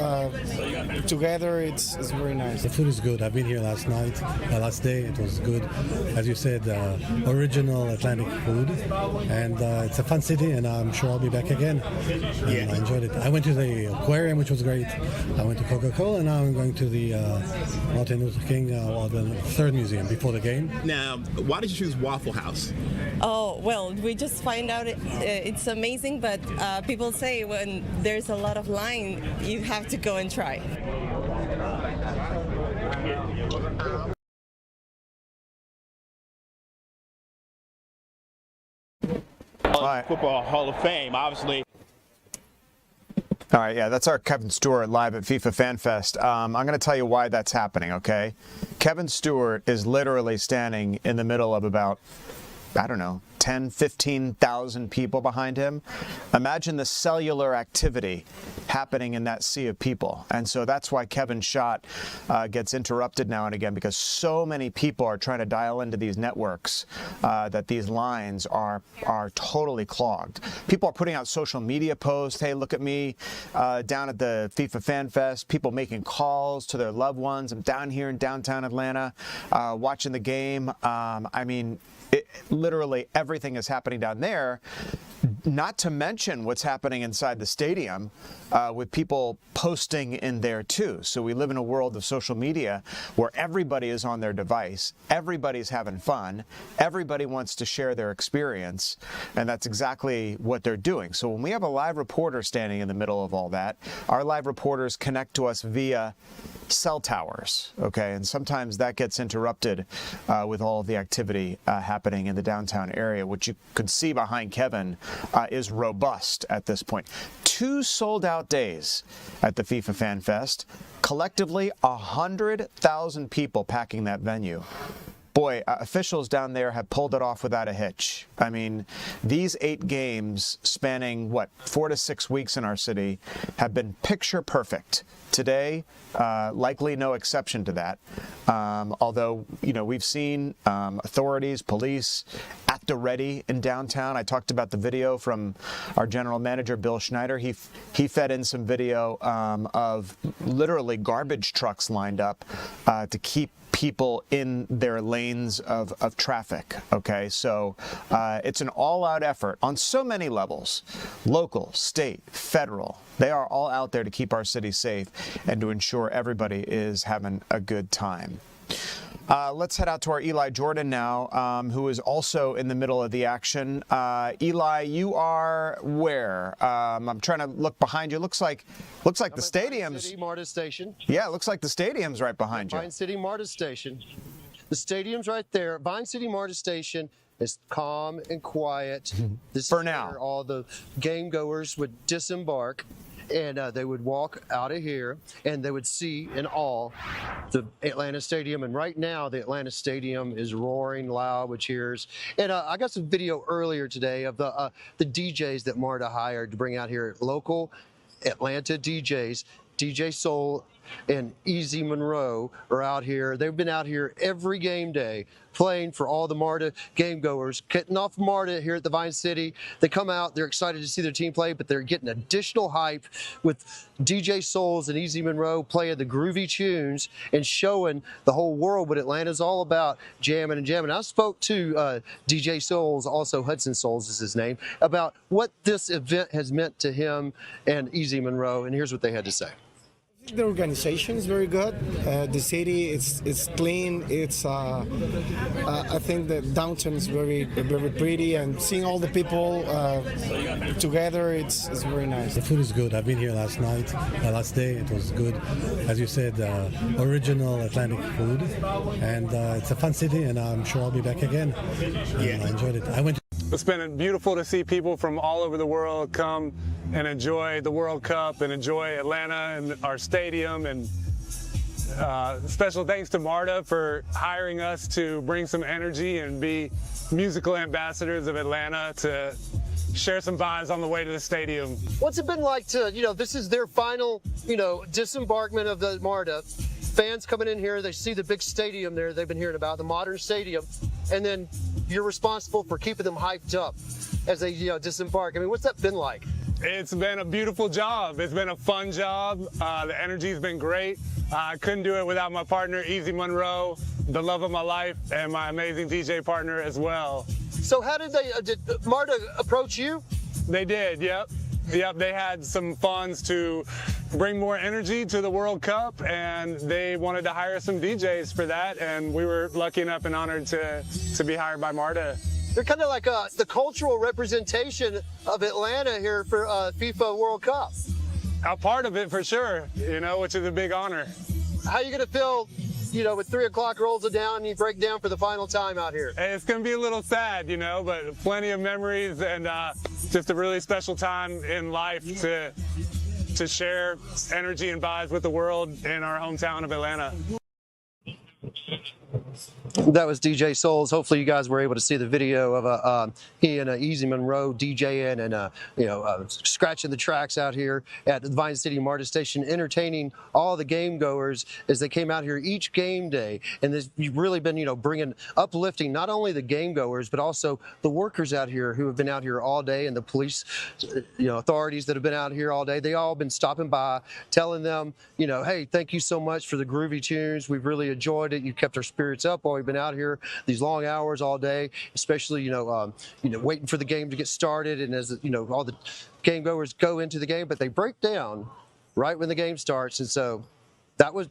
together, it's very nice. The food is good. I've been here last day. It was good, as you said, original Atlantic food, and it's a fun city, and I'm sure I'll be back again. Yeah, I enjoyed it. I went to the aquarium, which was great. I went to Coca-Cola, and now I'm going to the Martin Luther King, the third museum before the game. Now, why did you choose Waffle House? Oh, well, we just find out it's amazing, but people say when there's a lot of line, you have to go and try. Football Hall of Fame, obviously. All right, yeah, that's our Kevin Stewart live at FIFA Fan Fest. I'm going to tell you why that's happening, okay? Kevin Stewart is literally standing in the middle of about, I don't know, 10, 15,000 people behind him. Imagine the cellular activity happening in that sea of people. And so that's why Kevin's shot gets interrupted now and again, because so many people are trying to dial into these networks that these lines are totally clogged. People are putting out social media posts. Hey, look at me down at the FIFA Fan Fest. People making calls to their loved ones. I'm down here in downtown Atlanta watching the game. I mean, literally everything is happening down there, not to mention what's happening inside the stadium with people posting in there too. So we live in a world of social media where everybody is on their device, everybody's having fun, everybody wants to share their experience, and that's exactly what they're doing. So when we have a live reporter standing in the middle of all that, our live reporters connect to us via cell towers, okay, and sometimes that gets interrupted with all of the activity happening in the downtown area, which you could see behind Kevin is robust at this point. 2 sold-out days at the FIFA Fan Fest, collectively 100,000 people packing that venue. boy, officials down there have pulled it off without a hitch. I mean, these 8 games spanning, what, 4 to 6 weeks in our city have been picture perfect. Today, likely no exception to that. Although, you know, we've seen authorities, police at the ready in downtown. I talked about the video from our general manager, Bill Schneider. He fed in some video of literally garbage trucks lined up to keep people in their lanes of traffic. Okay, so it's an all-out effort on so many levels: local, state, federal. They are all out there to keep our city safe and to ensure everybody is having a good time. Let's head out to our Eli Jordan now, who is also in the middle of the action. Eli, you are where? I'm trying to look behind you. Looks like the stadium's. City MARTA Station. Yeah, it looks like the stadium's right behind you. Vine City MARTA Station. The stadium's right there. Vine City MARTA Station is calm and quiet. This For is now. where all the game goers would disembark. And they would walk out of here, and they would see in awe the Atlanta Stadium. And right now, the Atlanta Stadium is roaring loud with cheers. And I got some video earlier today of the DJs that MARTA hired to bring out here, local Atlanta DJs. DJ Soul and Easy Monroe are out here. They've been out here every game day playing for all the MARTA game goers, getting off MARTA here at the Vine City. They come out, they're excited to see their team play, but they're getting additional hype with DJ Souls and Easy Monroe playing the groovy tunes and showing the whole world what Atlanta's all about, jamming and jamming. I spoke to DJ Souls, also Hudson Souls is his name, about what this event has meant to him and Easy Monroe, and here's what they had to say. The organization is very good. The city it's clean. It's I think the downtown is very pretty, and seeing all the people together, it's very nice. The food is good. I've been here last night, last day. It was good, as you said, original Atlantic food, and it's a fun city, and I'm sure I'll be back again. Yeah, I enjoyed it. It's been beautiful to see people from all over the world come and enjoy the World Cup and enjoy Atlanta and our stadium. And special thanks to MARTA for hiring us to bring some energy and be musical ambassadors of Atlanta to share some vibes on the way to the stadium. What's it been like to, this is their final, disembarkment of the MARTA. Fans coming in here, they see the big stadium there they've been hearing about, the modern stadium, and then you're responsible for keeping them hyped up as they disembark. I mean, what's that been like? It's been a beautiful job. It's been a fun job. The energy's been great. I couldn't do it without my partner, Easy Monroe, the love of my life, and my amazing DJ partner as well. So how did MARTA approach you? They did, yep. Yep, they had some funds to bring more energy to the World Cup, and they wanted to hire some DJs for that, and we were lucky enough and honored to be hired by MARTA. They're kind of like the cultural representation of Atlanta here for FIFA World Cup. A part of it for sure, which is a big honor. How are you going to feel, with 3 o'clock rolls down and you break down for the final time out here? It's going to be a little sad, but plenty of memories and just a really special time in life to share energy and vibes with the world in our hometown of Atlanta. That was DJ Souls. Hopefully you guys were able to see the video of he and Easy Monroe DJing and scratching the tracks out here at the Vine City MARTA Station, entertaining all the game goers as they came out here each game day. And you've really been bringing uplifting not only the game goers but also the workers out here who have been out here all day, and the police authorities that have been out here all day. They all been stopping by, telling them hey, thank you so much for the groovy tunes. We've really enjoyed it. You kept our spirits up while we've been out here these long hours all day, especially waiting for the game to get started, and as all the game goers go into the game, but they break down right when the game starts. And so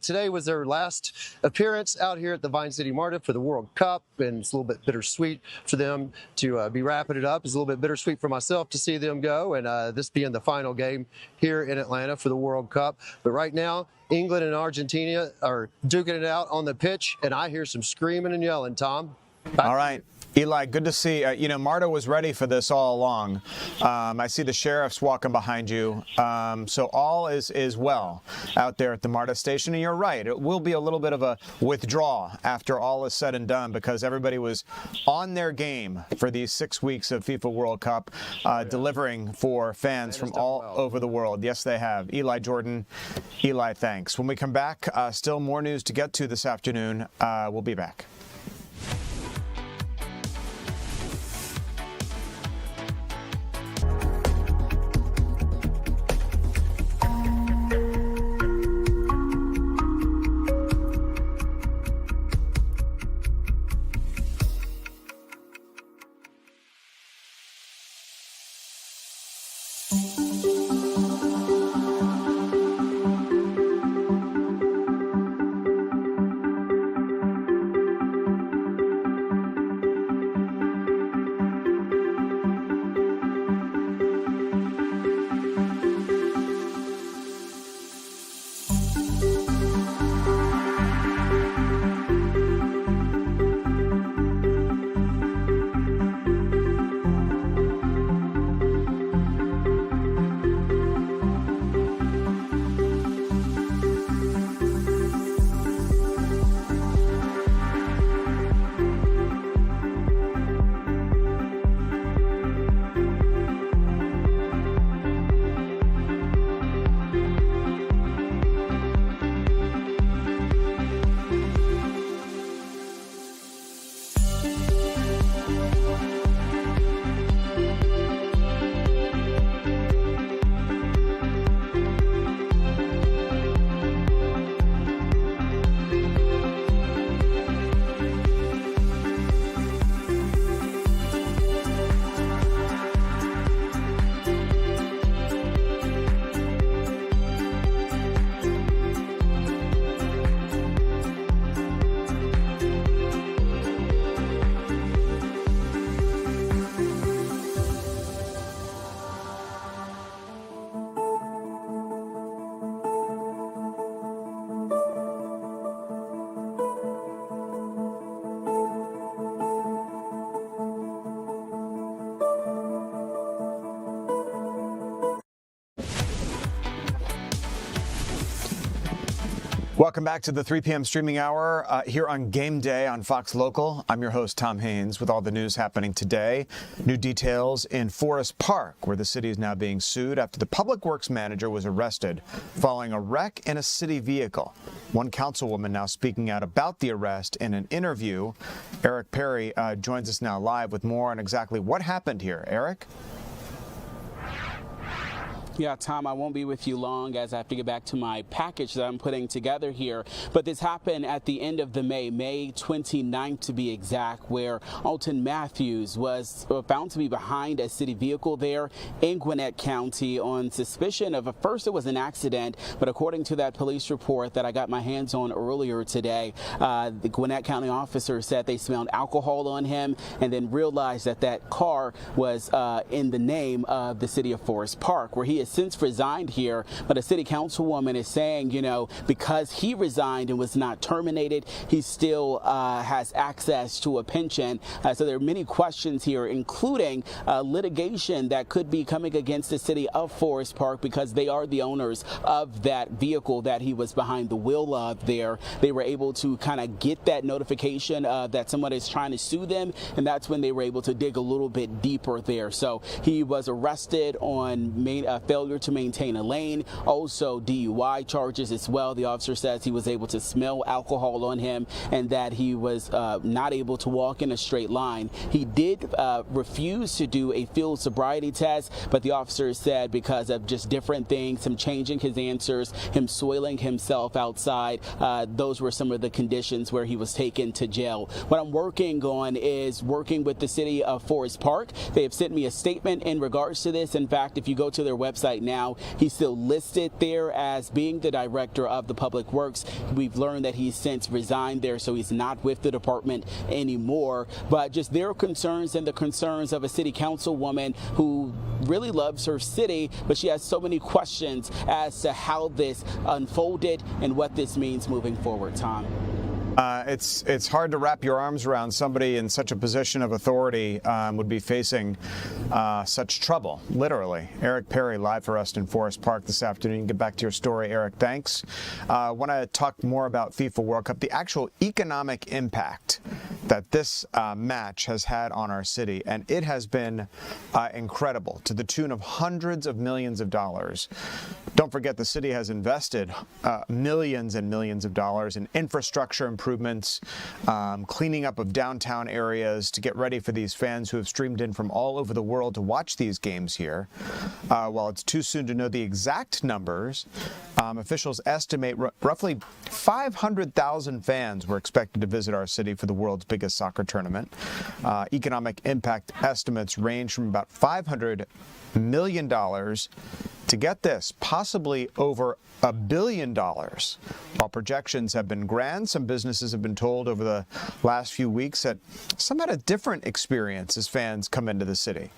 today was their last appearance out here at the Vine City MARTA for the World Cup, and it's a little bit bittersweet for them to be wrapping it up. It's a little bit bittersweet for myself to see them go, and this being the final game here in Atlanta for the World Cup. But right now, England and Argentina are duking it out on the pitch, and I hear some screaming and yelling, Tom. All right. Eli, good to see. MARTA was ready for this all along. I see the sheriffs walking behind you. So all is well out there at the MARTA station. And you're right. It will be a little bit of a withdrawal after all is said and done because everybody was on their game for these 6 weeks of FIFA World Cup, delivering for fans from all over the world. Yes, they have. Eli Jordan, Eli, thanks. When we come back, still more news to get to this afternoon. We'll be back. Welcome back to the 3 p.m. streaming hour here on Game Day on Fox Local. I'm your host, Tom Haynes, with all the news happening today. New details in Forest Park, where the city is now being sued after the public works manager was arrested following a wreck in a city vehicle. One councilwoman now speaking out about the arrest in an interview. Eric Perry joins us now live with more on exactly what happened here. Eric? Yeah, Tom, I won't be with you long as I have to get back to my package that I'm putting together here. But this happened at the end of the May 29th to be exact, where Alton Matthews was found to be behind a city vehicle there in Gwinnett County on suspicion of, at first it was an accident, but according to that police report that I got my hands on earlier today, the Gwinnett County officer said they smelled alcohol on him and then realized that that car was in the name of the city of Forest Park, where he is since resigned here, but a city councilwoman is saying, because he resigned and was not terminated, he still has access to a pension. So there are many questions here, including litigation that could be coming against the city of Forest Park because they are the owners of that vehicle that he was behind the wheel of there. They were able to kind of get that notification that someone is trying to sue them, and that's when they were able to dig a little bit deeper there. So he was arrested on failure to maintain a lane, also DUI charges as well. The officer says he was able to smell alcohol on him and that he was not able to walk in a straight line. He did refuse to do a field sobriety test, but the officer said because of just different things, him changing his answers, him soiling himself outside, those were some of the conditions where he was taken to jail. What I'm working on is working with the city of Forest Park. They have sent me a statement in regards to this. In fact, if you go to their website now, he's still listed there as being the director of the public works. We've learned that he's since resigned there, so he's not with the department anymore. But just their concerns and the concerns of a city councilwoman who really loves her city, but she has so many questions as to how this unfolded and what this means moving forward, Tom. it's hard to wrap your arms around somebody in such a position of authority would be facing such trouble, literally. Eric Perry live for us in Forest Park this afternoon. Get back to your story, Eric. Thanks. I want to talk more about FIFA World Cup, the actual economic impact that this match has had on our city, and it has been incredible, to the tune of hundreds of millions of dollars. Don't forget, the city has invested millions and millions of dollars in infrastructure improvements, cleaning up of downtown areas to get ready for these fans who have streamed in from all over the world to watch these games here. While it's too soon to know the exact numbers, officials estimate roughly 500,000 fans were expected to visit our city for the world's biggest soccer tournament. Economic impact estimates range from about $500 million to, get this, possibly over $1 billion. While projections have been grand, some businesses have been told over the last few weeks that some had a different experience as fans come into the city.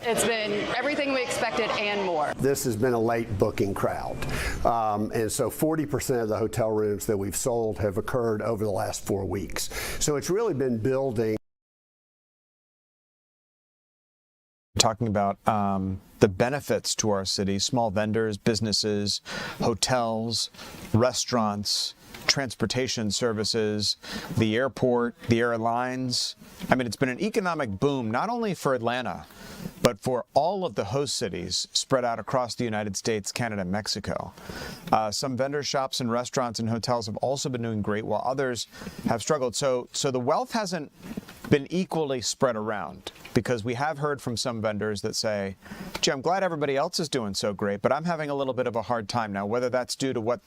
It's been everything we expected and more. This has been a late booking crowd. And so 40% of the hotel rooms that we've sold have occurred over the last 4 weeks. So it's really been building. Talking about the benefits to our city, small vendors, businesses, hotels, restaurants, transportation services, the airport, the airlines. I mean, it's been an economic boom, not only for Atlanta, but for all of the host cities spread out across the United States, Canada, and Mexico. Some vendor shops and restaurants and hotels have also been doing great, while others have struggled. So the wealth hasn't been equally spread around, because we have heard from some vendors that say, gee, I'm glad everybody else is doing so great, but I'm having a little bit of a hard time now. Whether that's due to what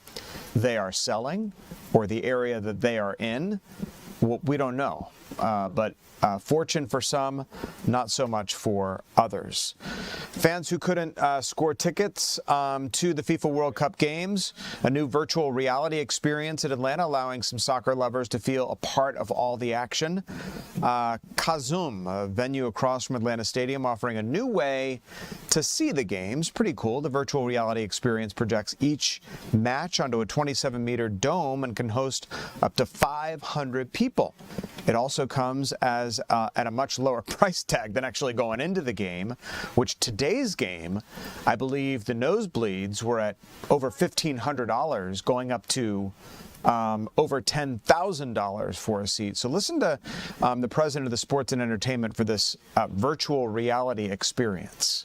they are selling or the area that they are in, we don't know. But fortune for some, not so much for others. Fans who couldn't score tickets to the FIFA World Cup games, a new virtual reality experience in Atlanta, allowing some soccer lovers to feel a part of all the action. Kazum, a venue across from Atlanta Stadium, offering a new way to see the games. Pretty cool. The virtual reality experience projects each match onto a 27-meter dome and can host up to 500 people. It also comes as at a much lower price tag than actually going into the game, which today's game, I believe the nosebleeds were at over $1,500, going up to over $10,000 for a seat. So listen to the president of the Sports and Entertainment for this virtual reality experience.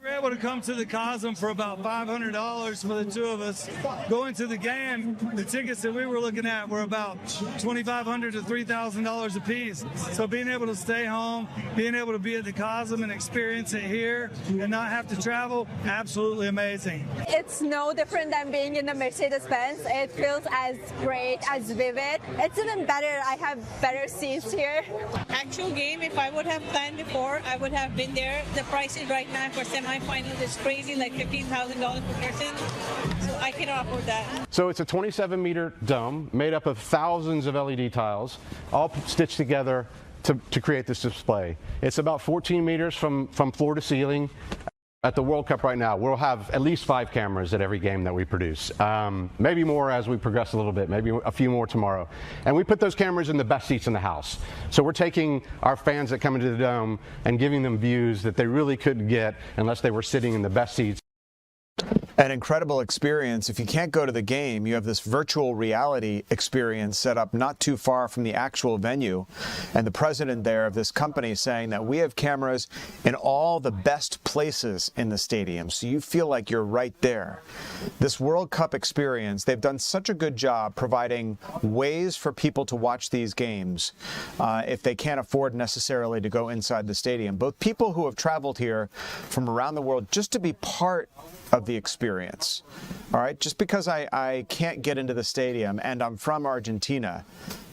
We were able to come to the Cosm for about $500 for the two of us. Going to the game, the tickets that we were looking at were about $2,500 to $3,000 a piece. So being able to stay home, being able to be at the Cosm and experience it here and not have to travel, absolutely amazing. It's no different than being in the Mercedes-Benz. It feels as great, as vivid. It's even better. I have better seats here. Actual game, if I would have planned before, I would have been there. The prices right now for semifinal is crazy, like $15,000 per person. So I cannot afford that. So it's a 27-meter dome made up of thousands of LED tiles, all stitched together to create this display. It's about 14 meters from floor to ceiling. At the World Cup right now, we'll have at least 5 cameras at every game that we produce. Maybe more as we progress a little bit, maybe a few more tomorrow. And we put those cameras in the best seats in the house. So we're taking our fans that come into the Dome and giving them views that they really couldn't get unless they were sitting in the best seats. An incredible experience. If you can't go to the game, you have this virtual reality experience set up not too far from the actual venue. And the president there of this company saying that we have cameras in all the best places in the stadium, so you feel like you're right there. This World Cup experience, they've done such a good job providing ways for people to watch these games if they can't afford necessarily to go inside the stadium. Both people who have traveled here from around the world just to be part of the experience. All right, just because I can't get into the stadium and I'm from Argentina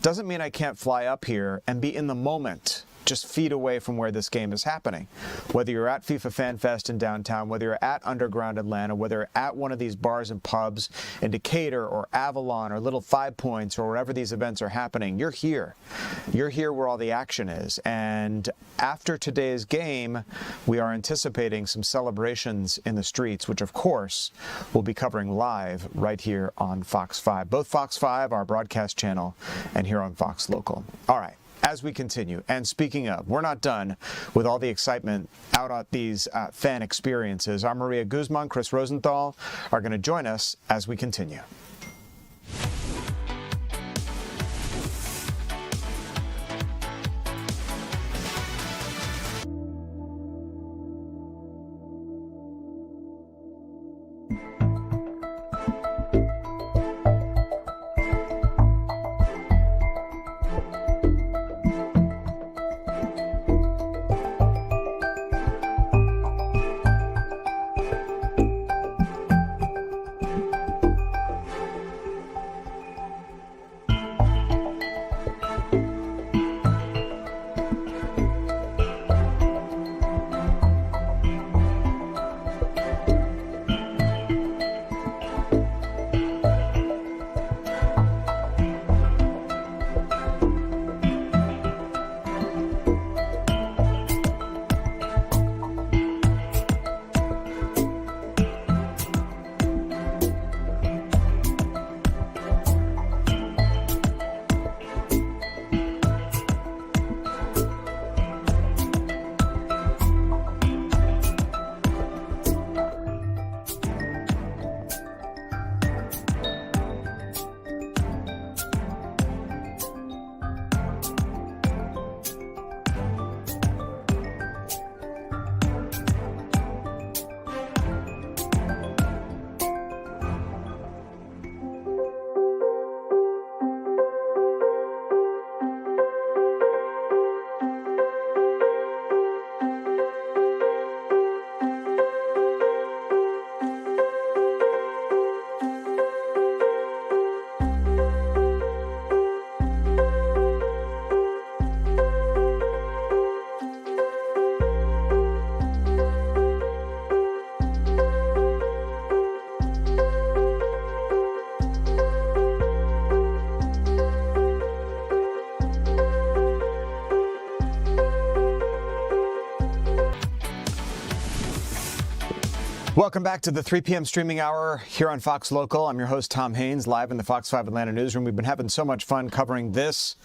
doesn't mean I can't fly up here and be in the moment just feet away from where this game is happening. Whether you're at FIFA Fan Fest in downtown, whether you're at Underground Atlanta, whether you're at one of these bars and pubs in Decatur or Avalon or Little 5 Points or wherever these events are happening, you're here. You're here where all the action is. And after today's game, we are anticipating some celebrations in the streets, which of course we'll be covering live right here on Fox 5. Both Fox 5, our broadcast channel, and here on Fox Local. All right. As we continue, and speaking of, we're not done with all the excitement out at these fan experiences. Our Maria Guzman, Chris Rosenthal are going to join us as we continue. Welcome back to the 3 p.m. streaming hour here on Fox Local. I'm your host, Tom Haines, live in the Fox 5 Atlanta newsroom. We've been having so much fun covering this.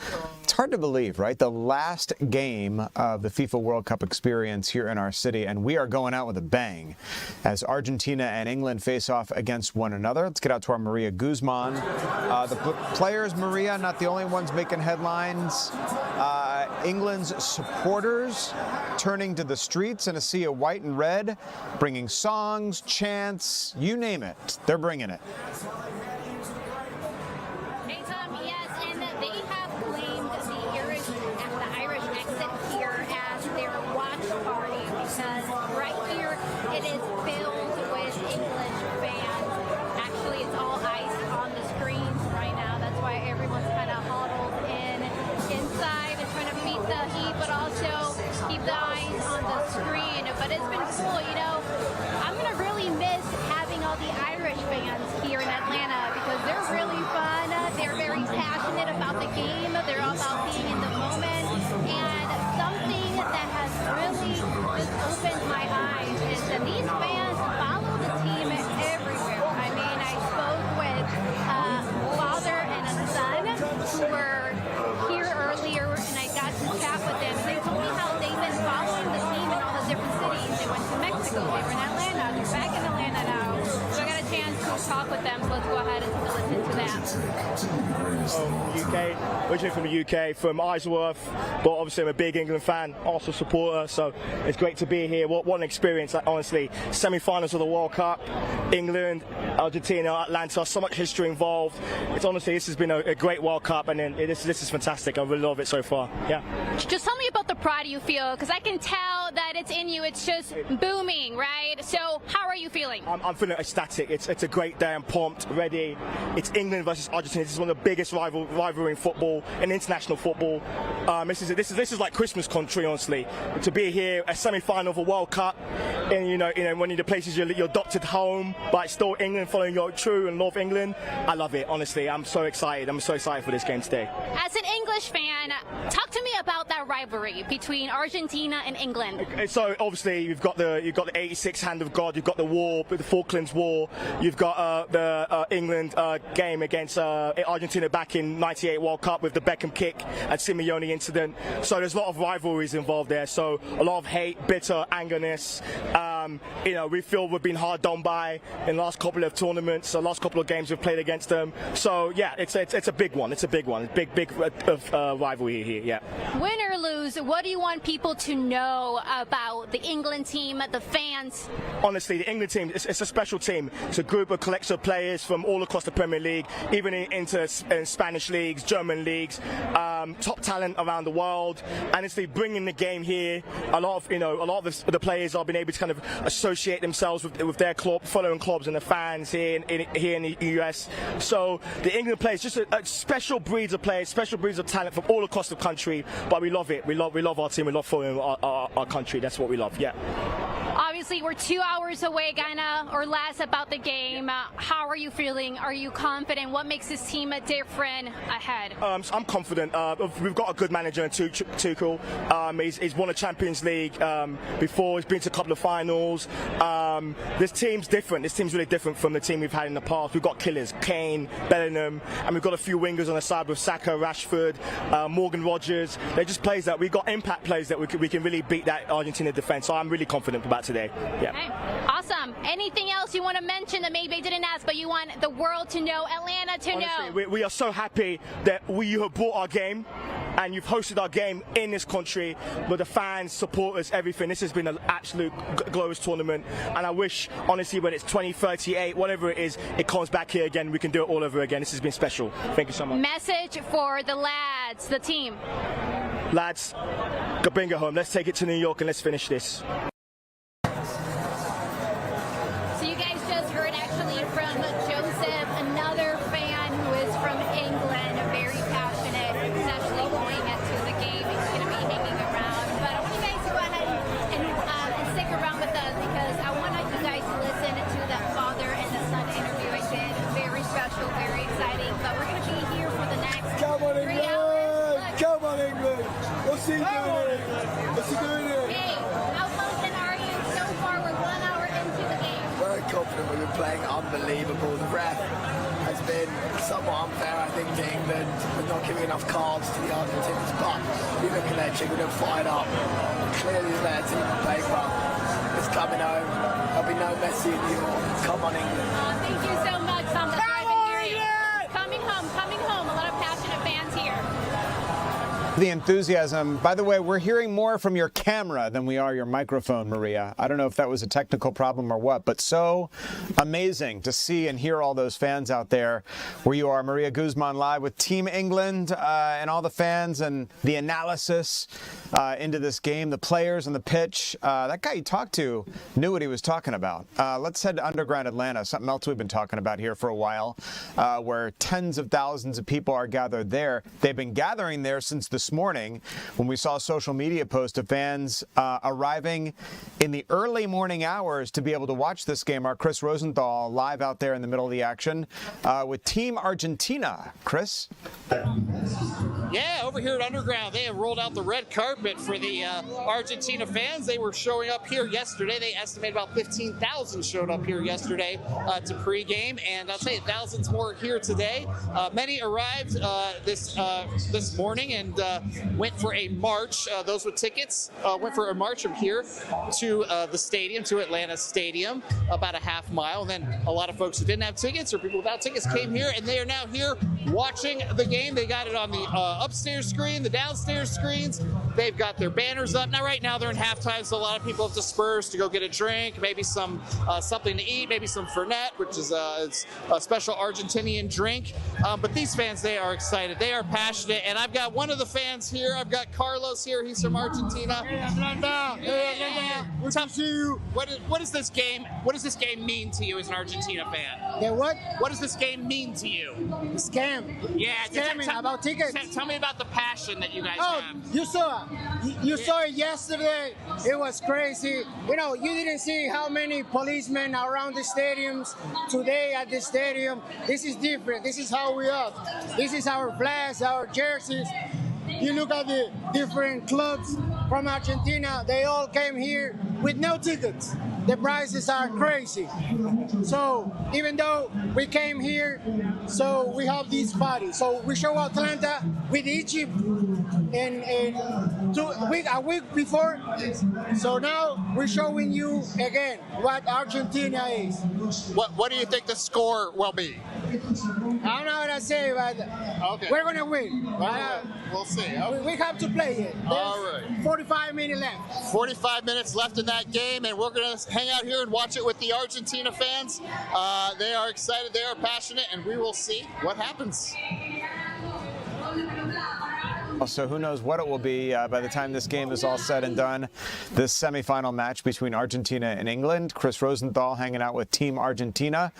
It's hard to believe, right? The last game of the FIFA World Cup experience here in our city, and we are going out with a bang as Argentina and England face off against one another. Let's get out to our Maria Guzman. The players, Maria, not the only ones making headlines. England's supporters turning to the streets in a sea of white and red, bringing songs, chants, you name it, they're bringing it. Hey, Tom, yes, and they have claimed the Irish exit here as their watch party because right here it is filled with English fans. Actually, it's all ice on the screens right now. That's why everyone's kind of huddled inside and trying to beat the heat, but also keep the eyes on the screen. But it's been cool, you know. I'm going to really miss having all the Irish fans here in Atlanta because they're really fun. They're very passionate about the game. They're all about being in the moment. And something that has really just opened my eyes is that these fans follow the team everywhere. I mean, I spoke with a father and a son who were here earlier, and I got to chat with them. And they told me how they've been following the team in all the different cities. They went to Mexico, they were in Atlanta, they're back in Atlanta now. So I got a chance to talk with them, so let's go ahead and listen to that. UK, originally from the UK, from Isleworth, but obviously I'm a big England fan, Arsenal supporter, so it's great to be here. What an experience, honestly. Semi-finals of the World Cup, England, Argentina, Atlanta, so much history involved. It's honestly, this has been a great World Cup, and then this is fantastic. I really love it so far. Yeah. Just tell me about the pride you feel, because I can tell that it's in you. It's just booming, right? So how are you feeling? I'm feeling ecstatic. It's a great day. I'm pumped, ready. It's England versus Argentina. This is one of the biggest rivalry in football, in international football. This is like Christmas country, honestly. To be here, a semi-final of a World Cup, and you know, one of the places you're adopted home, but still England, following your true and love England. I love it, honestly. I'm so excited. I'm so excited for this game today. As an English fan, talk to me about that rivalry between Argentina and England. So obviously you've got the 86 hand of God. You've got the war, the Falklands War. You've got the England game against Argentina back in '98 World Cup with the Beckham kick and Simeone incident. So there's a lot of rivalries involved there. So a lot of hate, bitter, angerness. We feel we've been hard done by in the last couple of tournaments, the last couple of games we've played against them. So yeah, it's a big one. It's a big one. Big rivalry here. Yeah. Win or lose, what do you want people to know about the England team, the fans? Honestly, the England team, it's a special team. It's a group of collection of players from all across the Premier League, even into Spanish leagues, German leagues, top talent around the world. Honestly, bringing the game here, a lot of the players have been able to kind of associate themselves with their club, following clubs, and the fans here in the US. So the England players, just a special breeds of players, special breeds of talent from all across the country. But we love it. We love our team. We love following our country. That's what we love. Yeah. Obviously, we're 2 hours away, kinda, or less, about the game. How are you feeling? Are you confident? What makes this team different ahead? I'm confident. We've got a good manager in Tuchel. He's won a Champions League before. He's been to a couple of finals. This team's different. This team's really different from the team we've had in the past. We've got killers, Kane, Bellingham, and we've got a few wingers on the side with Saka, Rashford, Morgan Rogers. They're just players that we've got impact players that we can really beat that Argentina defense. So I'm really confident about today. Yeah. Okay. Awesome. Anything else you want to mention that maybe I didn't ask, but you want the world to know, Atlanta to Honestly, know? We are so happy that you have brought our game and you've hosted our game in this country with the fans, supporters, everything. This has been an absolute glorious tournament, and I wish, honestly, when it's 2038, whatever it is, it comes back here again. We can do it all over again. This has been special. Thank you so much. Message for the lads, the team. Lads, go bring it home. Let's take it to New York and let's finish this. So you guys just heard actually from Joseph, another fan who is from England, very passionate. He's actually going to the game. He's going to be hanging around. But I want you guys to go ahead and stick around with us, because I want you guys to listen to that father and the son interview I did. Very special, very exciting. But we're going to be here for the next 3 hours. Come on, England! What's he doing here? What's he doing here? Hey, how confident are you? So far, we're 1 hour into the game. Very confident. We've been playing unbelievable. The ref has been somewhat unfair, I think, to England. We're not giving enough cards to the Argentinians, but you look at their team, they're fired up. Clearly, their team on paper is coming home. There'll be no Messi in New York. Come on, England. Thank you so much, Tom. That's what I've been hearing. Coming home. A lot of passionate fans here. The enthusiasm. By the way, we're hearing more from your camera than we are your microphone, Maria. I don't know if that was a technical problem or what, but so amazing to see and hear all those fans out there where you are. Maria Guzman live with Team England and all the fans and the analysis into this game, the players on the pitch. That guy you talked to knew what he was talking about. Let's head to Underground Atlanta, something else we've been talking about here for a while, where tens of thousands of people are gathered there. They've been gathering there since this morning when we saw a social media post of fans arriving in the early morning hours to be able to watch this game. Our Chris Rosenthal live out there in the middle of the action with Team Argentina. Chris? Yeah, over here at Underground, they have rolled out the red carpet for the Argentina fans. They were showing up here yesterday. They estimate about 15,000 showed up here yesterday to pregame, and I'll tell you, thousands more here today. Many arrived this morning and went for a march. Those with tickets went for a march from here to the stadium, to Atlanta Stadium, about a half mile. And then a lot of folks who didn't have tickets or people without tickets came here, and they are now here watching the game. They got it on the upstairs screen, the downstairs screens. They've got their banners up. Now, right now, they're in halftime, so a lot of people have dispersed to go get a drink, maybe some something to eat, maybe some Fernet, which is it's a special Argentinian drink. But these fans, they are excited. They are passionate. And I've got one of the fans here. I've got Carlos here. He's from Argentina. Hey, Atlanta. Hey, Atlanta. Good to see you. What does this game mean to you as an Argentina fan? The what? What does this game mean to you? Scam. Yeah, scamming about tickets. Tell me about the passion that you guys have. You saw it yesterday. It was crazy. You know, you didn't see how many policemen around the stadiums today at the stadium. This is different. This is how we are. This is our flags, our jerseys. You look at the different clubs from Argentina. They all came here with no tickets. The prices are crazy. So even though we came here, so we have this party. So we show Atlanta with Egypt a week before. So now we're showing you again what Argentina is. What do you think the score will be? I don't know what I say, but we're gonna win. We'll see. We have to play it. There's all right. 45 minutes left. 45 minutes left in that game, and we're going to hang out here and watch it with the Argentina fans. They are excited, they are passionate, and we will see what happens. So who knows what it will be by the time this game is all said and done. This semifinal match between Argentina and England. Chris Rosenthal hanging out with Team Argentina.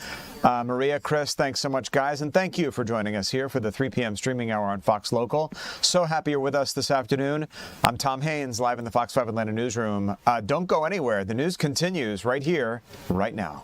Maria, Chris, thanks so much, guys. And thank you for joining us here for the 3 p.m. streaming hour on Fox Local. So happy you're with us this afternoon. I'm Tom Haynes, live in the Fox 5 Atlanta newsroom. Don't go anywhere. The news continues right here, right now.